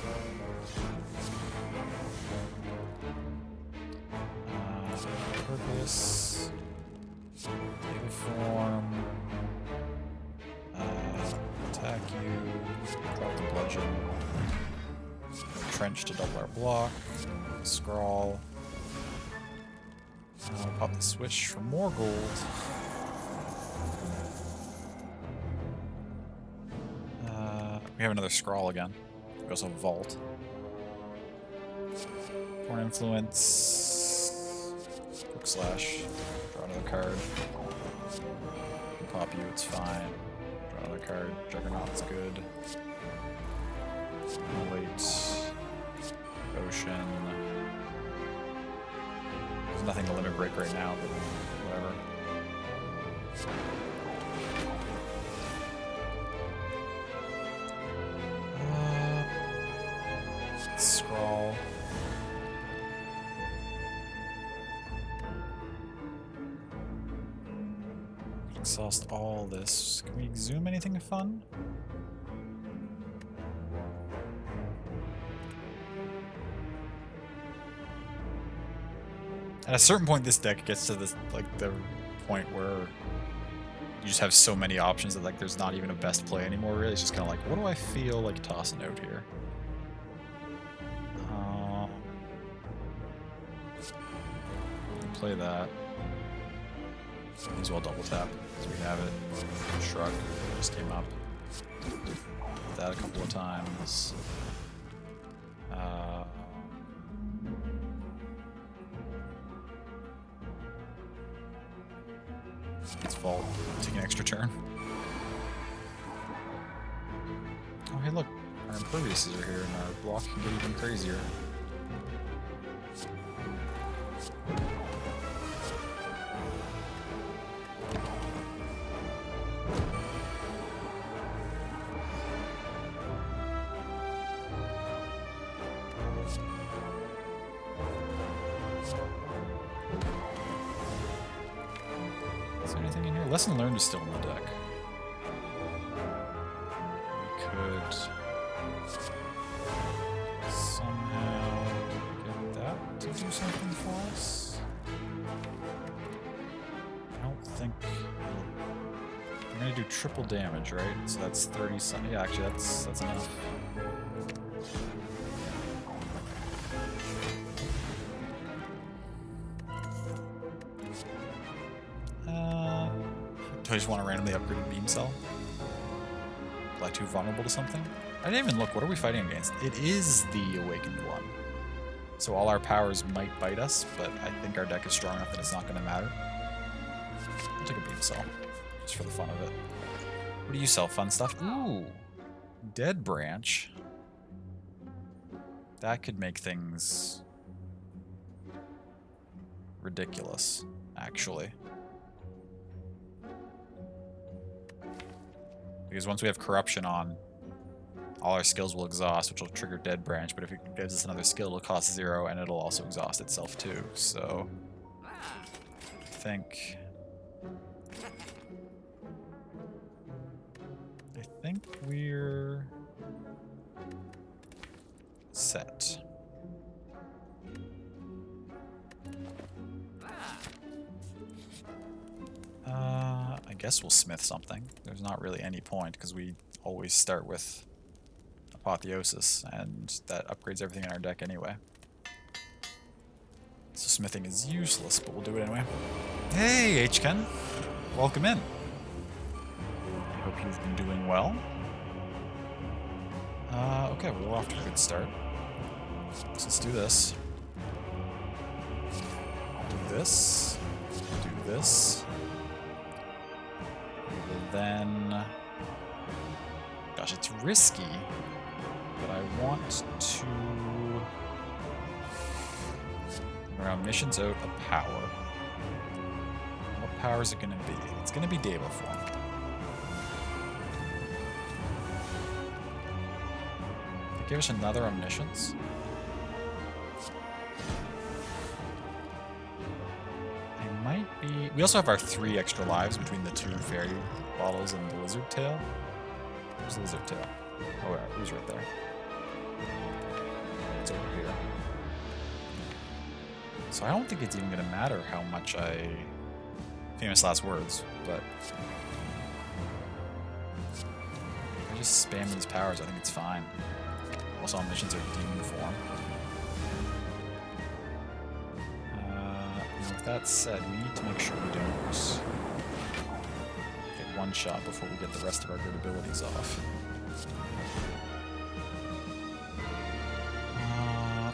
Purpose. Data form. Attack you. Drop the bludgeon. Trench to double our block. Scrawl. Pop the switch for more gold. We have another scrawl again. We also have vault. Porn influence. Quick slash. Draw another card. Pop you, it's fine. Draw another card. Juggernaut's good. Wait. Ocean. There's nothing to limit break right now, but whatever. Scrawl. Exhaust all this. Can we exhume anything fun? At a certain point, this deck gets to this, like, the point where you just have so many options that, like, there's not even a best play anymore, really. It's just kind of like, what do I feel like tossing out here? Play that. May as well double tap, because we have it. Shrug just came up. Did that a couple of times. Let's vault. Take an extra turn. Oh, hey, look. Our imperviouses are here, and our block can get even crazier. Is there anything in here? Lesson Learned is still in the deck. We could somehow get that to do something for us. I don't think we're gonna do triple damage, right? So that's 30 some. Yeah, actually, that's enough. Do I just want to randomly upgrade a beam cell? Am I too vulnerable to something? I didn't even look. What are we fighting against? It is the Awakened one. So all our powers might bite us, but I think our deck is strong enough that it's not going to matter. I'll take a beam cell, just for the fun of it. What do you sell? Fun stuff? Ooh, Dead Branch. That could make things ridiculous, actually. Because once we have Corruption on, all our skills will exhaust, which will trigger Dead Branch, but if it gives us another skill, it'll cost 0, and it'll also exhaust itself too, so... I think we're... set. I guess we'll smith something. There's not really any point, because we always start with Apotheosis, and that upgrades everything in our deck anyway. So smithing is useless, but we'll do it anyway. Hey, H-Ken! Welcome in. hope you've been doing well. Okay, we're off to a good start. So let's do this. Do this. Do this. We will then... Gosh, it's risky, but I want to... Around missions out a power. What power is it going to be? It's going to be Deva form. Give us another omniscience. I might be... We also have our 3 extra lives between the 2 fairy bottles and the lizard tail. Where's the lizard tail? Oh, yeah, he's right there. It's over here. So I don't think it's even going to matter how much I... Famous last words, but... If I just spam these powers, I think it's fine. Also, missions are demon form. Now with that said, we need to make sure we don't get one shot before we get the rest of our good abilities off.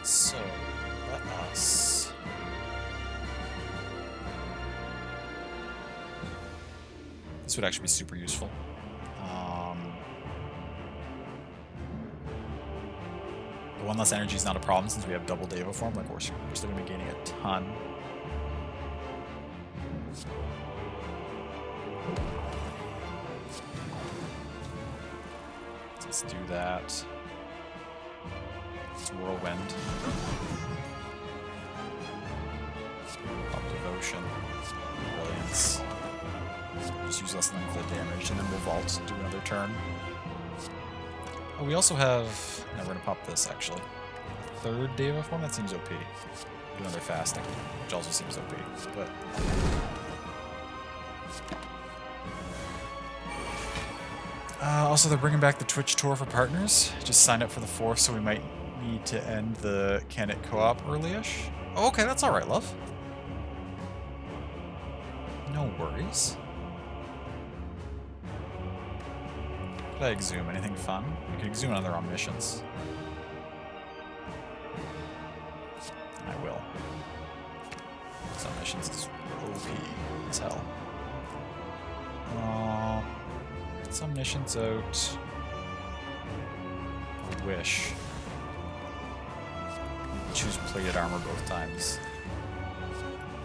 So, let us... This would actually be super useful. One less energy is not a problem since we have double Deva form. Like we're still going to be gaining a ton. Let's do that. It's Whirlwind. Pop Devotion. Brilliance. Just use less than enough of the damage, and then we'll vault, do another turn. Oh, we also have... No, we're going to pop this, actually. A 3rd Deva form? That seems OP. Do another fasting, which also seems OP, but... Also, they're bringing back the Twitch tour for partners. Just signed up for the 4th, so we might need to end the Can It co-op early-ish. Oh, okay, that's alright, love. No worries. Could I exhume anything fun? We could exhume another omniscience. I will. This omniscience is OP as hell. Let's omniscience out. A wish. Choose plated armor both times.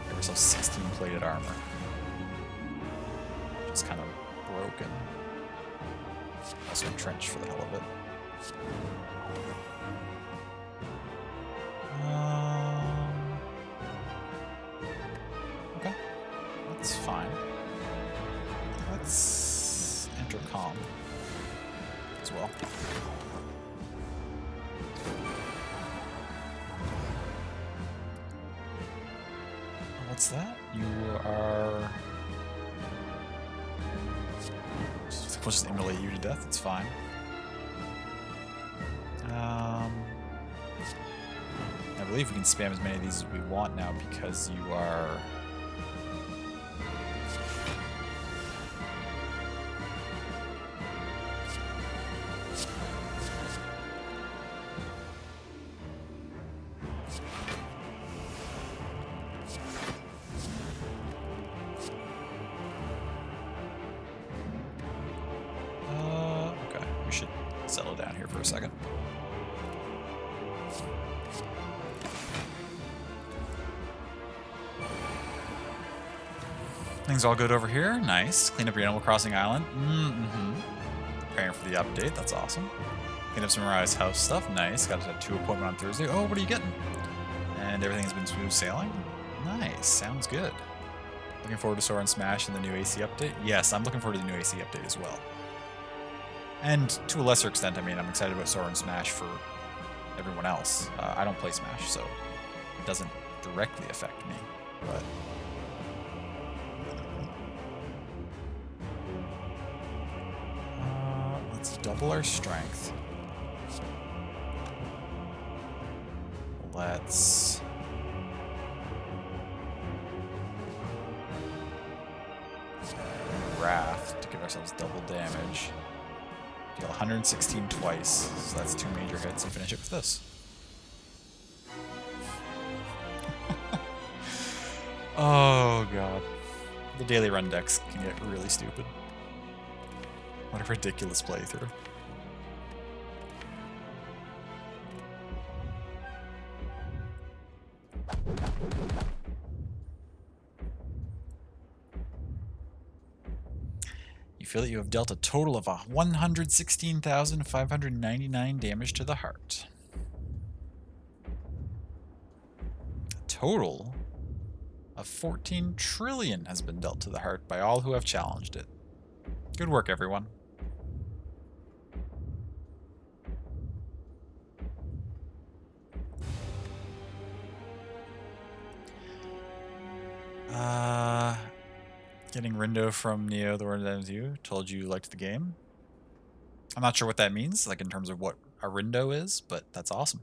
Give ourselves 16 plated armor. Just kind of broken. Also entrenched for the hell of it. Okay. That's fine. Let's enter calm as well. What's that? You are... We'll just immolate you to death, it's fine. I believe we can spam as many of these as we want now because you are... Okay, we should settle down here for a second. Things all good over here. Nice. Clean up your Animal Crossing Island. Preparing for the update. That's awesome. Clean up some Mariah's house stuff. Nice. Got a 2 appointment on Thursday. Oh, what are you getting? And everything has been smooth sailing. Nice. Sounds good. Looking forward to Sora and Smash and the new AC update. Yes, I'm looking forward to the new AC update as well. And to a lesser extent, I mean, I'm excited about Sora and Smash for everyone else. I don't play Smash, so it doesn't directly affect me, but... let's double our strength. Let's... Wrath to give ourselves double damage. Deal 116 twice, so that's 2 major hits, and finish it with this. Oh god. The daily run decks can get really stupid. What a ridiculous playthrough. You feel that you have dealt a total of 116,599 damage to the heart. A total of 14 trillion has been dealt to the heart by all who have challenged it. Good work, everyone. Getting Rindo from Neo, the word that is you, told you liked the game. I'm not sure what that means, like in terms of what a Rindo is, but that's awesome.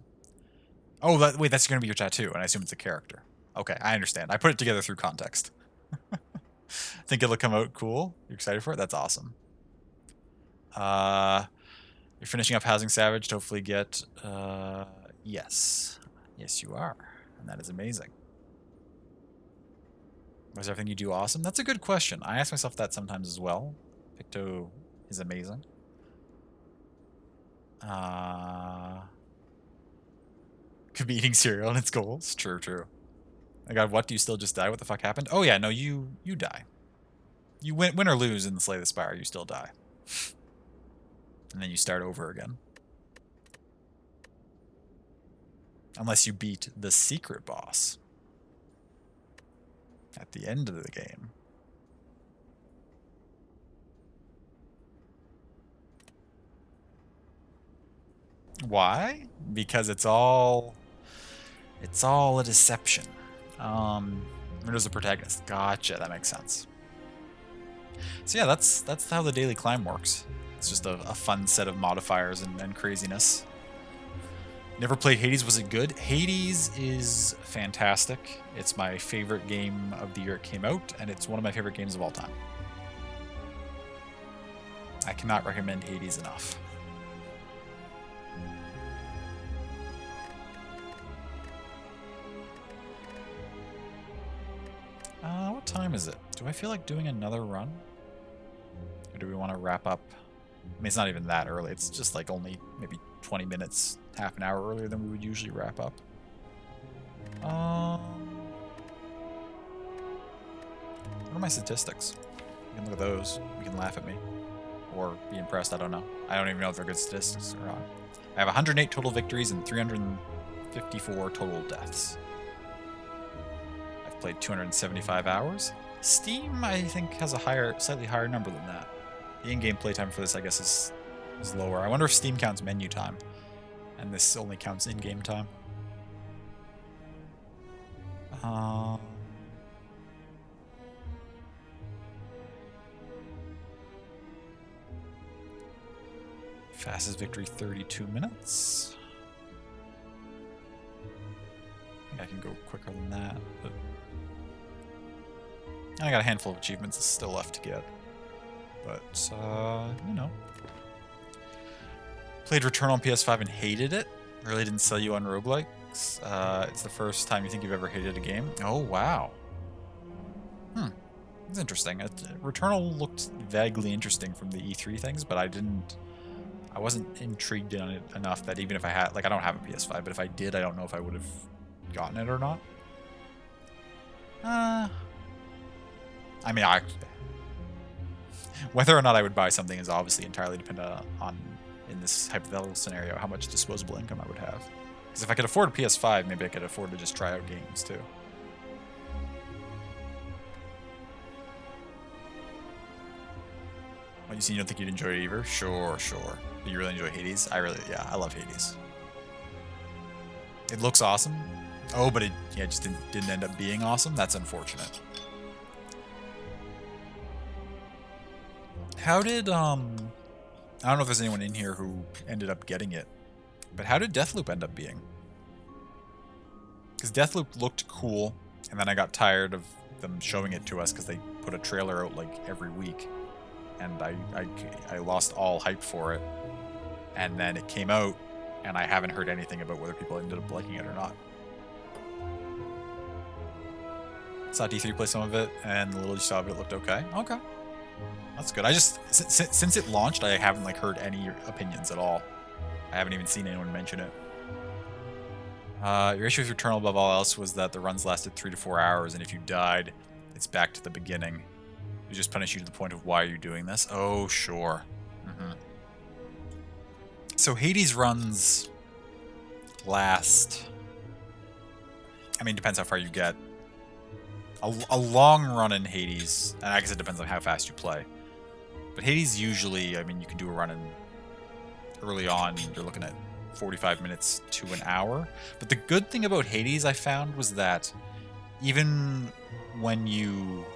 Oh, wait, that's going to be your tattoo, and I assume it's a character. Okay, I understand. I put it together through context. Think it'll come out cool? You're excited for it? That's awesome. You're finishing up Housing Savage to hopefully get... yes. Yes, you are. And that is amazing. Was everything you do awesome? That's a good question. I ask myself that sometimes as well. Picto is amazing. Could be eating cereal and its goals. True, true. I got what? Do you still just die? What the fuck happened? Oh yeah, no, you die. You win or lose in the Slay the Spire, you still die. And then you start over again. Unless you beat the secret boss at the end of the game. Why? Because it's all a deception. Rindo's the protagonist. Gotcha, that makes sense. So yeah, that's how the daily climb works. It's just a fun set of modifiers and craziness. Never played Hades. Was it good? Hades is fantastic. It's my favorite game of the year it came out, and it's one of my favorite games of all time. I cannot recommend Hades enough. What time is it? Do I feel like doing another run? Or do we want to wrap up? I mean, it's not even that early. It's just like only maybe 20 minutes, half an hour earlier than we would usually wrap up. What are my statistics? You can look at those. You can laugh at me. Or be impressed, I don't know. I don't even know if they're good statistics or not. I have 108 total victories and 354 total deaths. I've played 275 hours. Steam, I think, has a slightly higher number than that. The in-game playtime for this, I guess, is lower. I wonder if Steam counts menu time, and this only counts in-game time. Fastest victory, 32 minutes. I think I can go quicker than that, but I got a handful of achievements still left to get. But, you know. Played Returnal on PS5 and hated it. Really didn't sell you on roguelikes. It's the first time you think you've ever hated a game. Oh, wow. That's interesting. Returnal looked vaguely interesting from the E3 things, but I wasn't intrigued on it enough that even if I had, like, I don't have a PS5, but if I did, I don't know if I would have gotten it or not. I mean, whether or not I would buy something is obviously entirely dependent on, in this hypothetical scenario, how much disposable income I would have. Because if I could afford a PS5, maybe I could afford to just try out games too. What, you don't think you'd enjoy it either? Sure. But you really enjoy Hades? I love Hades. It looks awesome. Oh, but it just didn't end up being awesome? That's unfortunate. How did, I don't know if there's anyone in here who ended up getting it, but how did Deathloop end up being? Because Deathloop looked cool, and then I got tired of them showing it to us because they put a trailer out like every week. and I lost all hype for it. And then it came out, and I haven't heard anything about whether people ended up liking it or not. Saw D3 play some of it, and the little you saw of it looked okay. Okay, that's good. I just since it launched, I haven't like heard any opinions at all. I haven't even seen anyone mention it. Your issue with Returnal above all else was that the runs lasted 3 to 4 hours, and if you died, it's back to the beginning. It just punish you to the point of why are you doing this? Oh, sure. So Hades runs last. I mean, depends how far you get. A long run in Hades, and I guess it depends on how fast you play. But Hades usually, I mean, you can do a run in early on. You're looking at 45 minutes to an hour. But the good thing about Hades, I found, was that even when you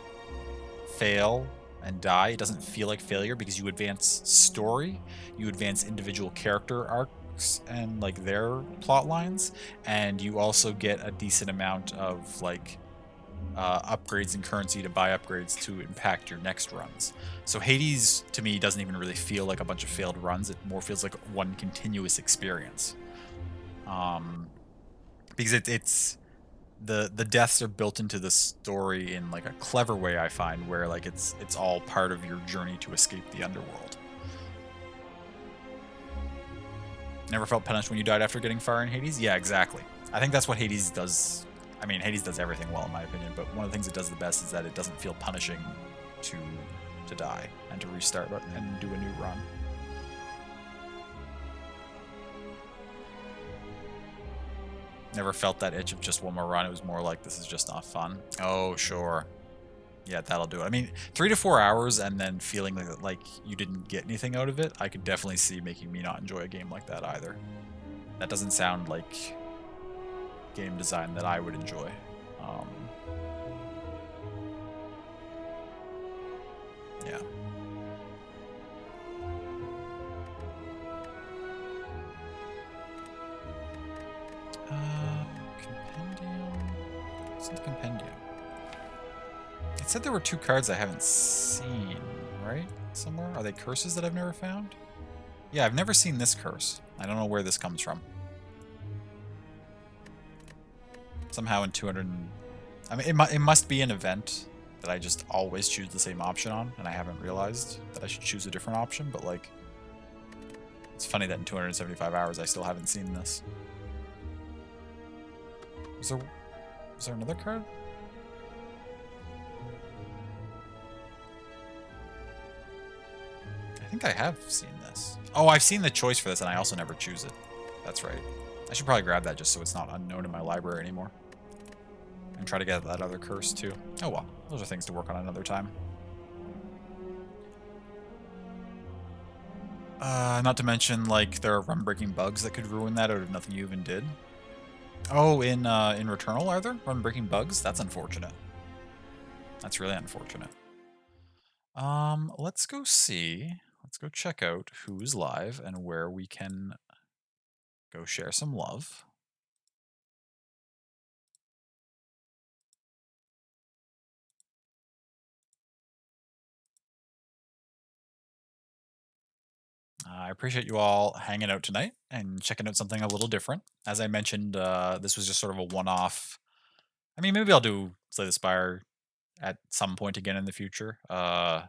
fail and die, it doesn't feel like failure because you advance story, you advance individual character arcs and like their plot lines, and you also get a decent amount of like upgrades and currency to buy upgrades to impact your next runs. So Hades to me doesn't even really feel like a bunch of failed runs. It more feels like one continuous experience. Because it's the deaths are built into the story in like a clever way, I find, where like it's all part of your journey to escape the underworld. Never felt punished when you died after getting fire in Hades? Yeah, exactly. I think that's what Hades does. I mean, Hades does everything well in my opinion, but one of the things it does the best is that it doesn't feel punishing to die and to restart and do a new run. Never felt that itch of just one more run. It was more like this is just not fun. Oh, sure. Yeah, that'll do it. I mean, 3 to 4 hours and then feeling like you didn't get anything out of it, I could definitely see making me not enjoy a game like that either. That doesn't sound like game design that I would enjoy. Yeah. Compendium? What's in the compendium? It said there were 2 cards I haven't seen, right? Somewhere? Are they curses that I've never found? Yeah, I've never seen this curse. I don't know where this comes from. Somehow in 200... I mean, it must be an event that I just always choose the same option on, and I haven't realized that I should choose a different option, but like... It's funny that in 275 hours I still haven't seen this. Was there another card? I think I have seen this. Oh, I've seen the choice for this, and I also never choose it. That's right. I should probably grab that just so it's not unknown in my library anymore. And try to get that other curse, too. Oh well, those are things to work on another time. Not to mention, like, there are run-breaking bugs that could ruin that out of nothing you even did. Oh, in Returnal, are there run-breaking bugs? That's unfortunate. That's really unfortunate. Let's go see. Let's go check out who's live and where we can go share some love. I appreciate you all hanging out tonight and checking out something a little different. As I mentioned, this was just sort of a one-off. I mean, maybe I'll do Slay the Spire at some point again in the future on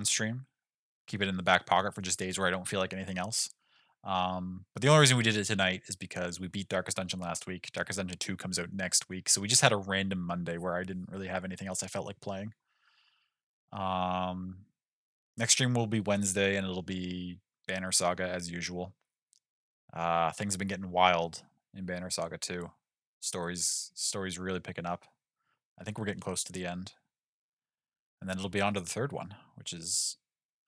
stream. Keep it in the back pocket for just days where I don't feel like anything else. But the only reason we did it tonight is because we beat Darkest Dungeon last week. Darkest Dungeon 2 comes out next week. So we just had a random Monday where I didn't really have anything else I felt like playing. Next stream will be Wednesday, and it'll be Banner Saga as usual. Things have been getting wild in Banner Saga 2. Stories really picking up. I think we're getting close to the end. And then it'll be on to the third one, which is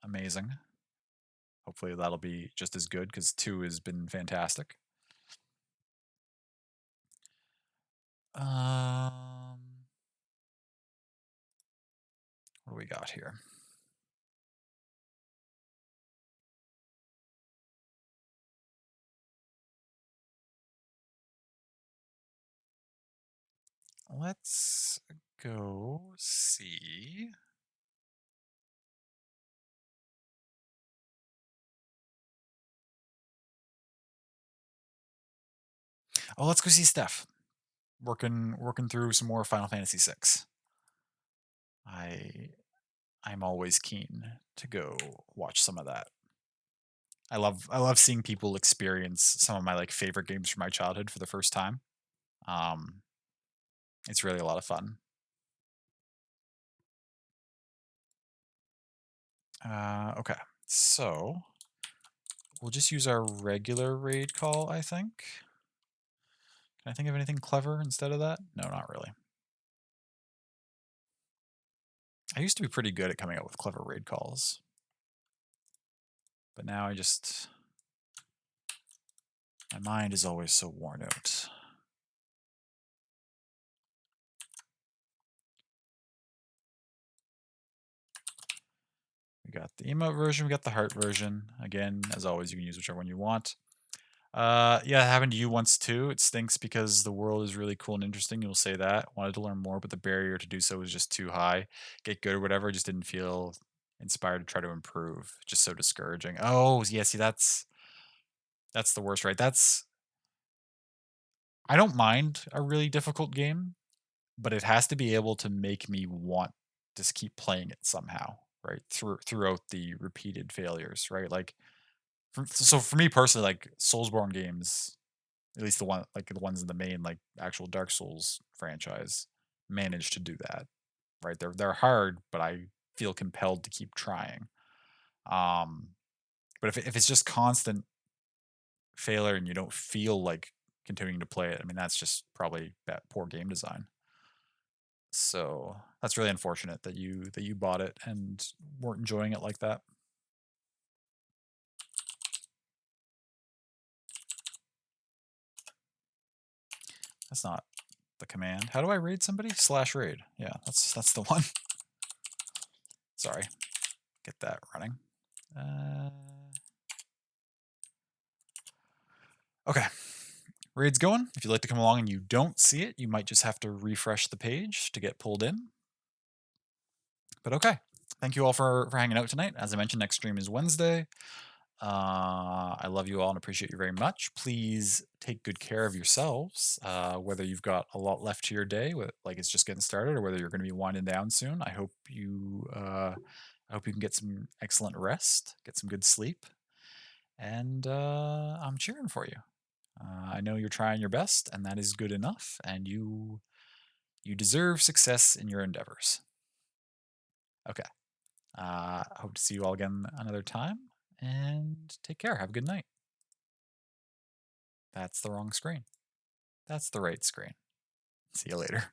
amazing. Hopefully that'll be just as good because 2 has been fantastic. What do we got here? Let's go see Well, let's go see Steph. Working through some more Final Fantasy VI. I'm always keen to go watch some of that. I love seeing people experience some of my like favorite games from my childhood for the first time. Um, it's really a lot of fun. Okay, so we'll just use our regular raid call, I think. Can I think of anything clever instead of that? No, not really. I used to be pretty good at coming up with clever raid calls. But now my mind is always so worn out. We got the emote version, we got the heart version. Again, as always, you can use whichever one you want. Yeah, it happened to you once too. It stinks because the world is really cool and interesting. You'll say that. Wanted to learn more, but the barrier to do so was just too high. Get good or whatever, just didn't feel inspired to try to improve. Just so discouraging. Oh, yeah, see that's the worst, right? I don't mind a really difficult game, but it has to be able to make me want to keep playing it somehow, right? Throughout the repeated failures, right? Like so for me personally, like Soulsborne games, at least the one like the ones in the main like actual Dark Souls franchise, manage to do that, right? They're hard, but I feel compelled to keep trying. Um, but if it's just constant failure and you don't feel like continuing to play it, I mean that's just probably that poor game design. So that's really unfortunate that you bought it and weren't enjoying it like that. That's not the command. How do I raid somebody? Slash raid. Yeah, that's the one. Sorry. Get that running. Okay. Raid's going. If you'd like to come along and you don't see it, you might just have to refresh the page to get pulled in. But okay. Thank you all for hanging out tonight. As I mentioned, next stream is Wednesday. I love you all and appreciate you very much. Please take good care of yourselves, whether you've got a lot left to your day, like it's just getting started, or whether you're going to be winding down soon. I hope you can get some excellent rest, get some good sleep, and I'm cheering for you. I know you're trying your best, and that is good enough. And you deserve success in your endeavors. Okay. Hope to see you all again another time, and take care. Have a good night. That's the wrong screen. That's the right screen. See you later.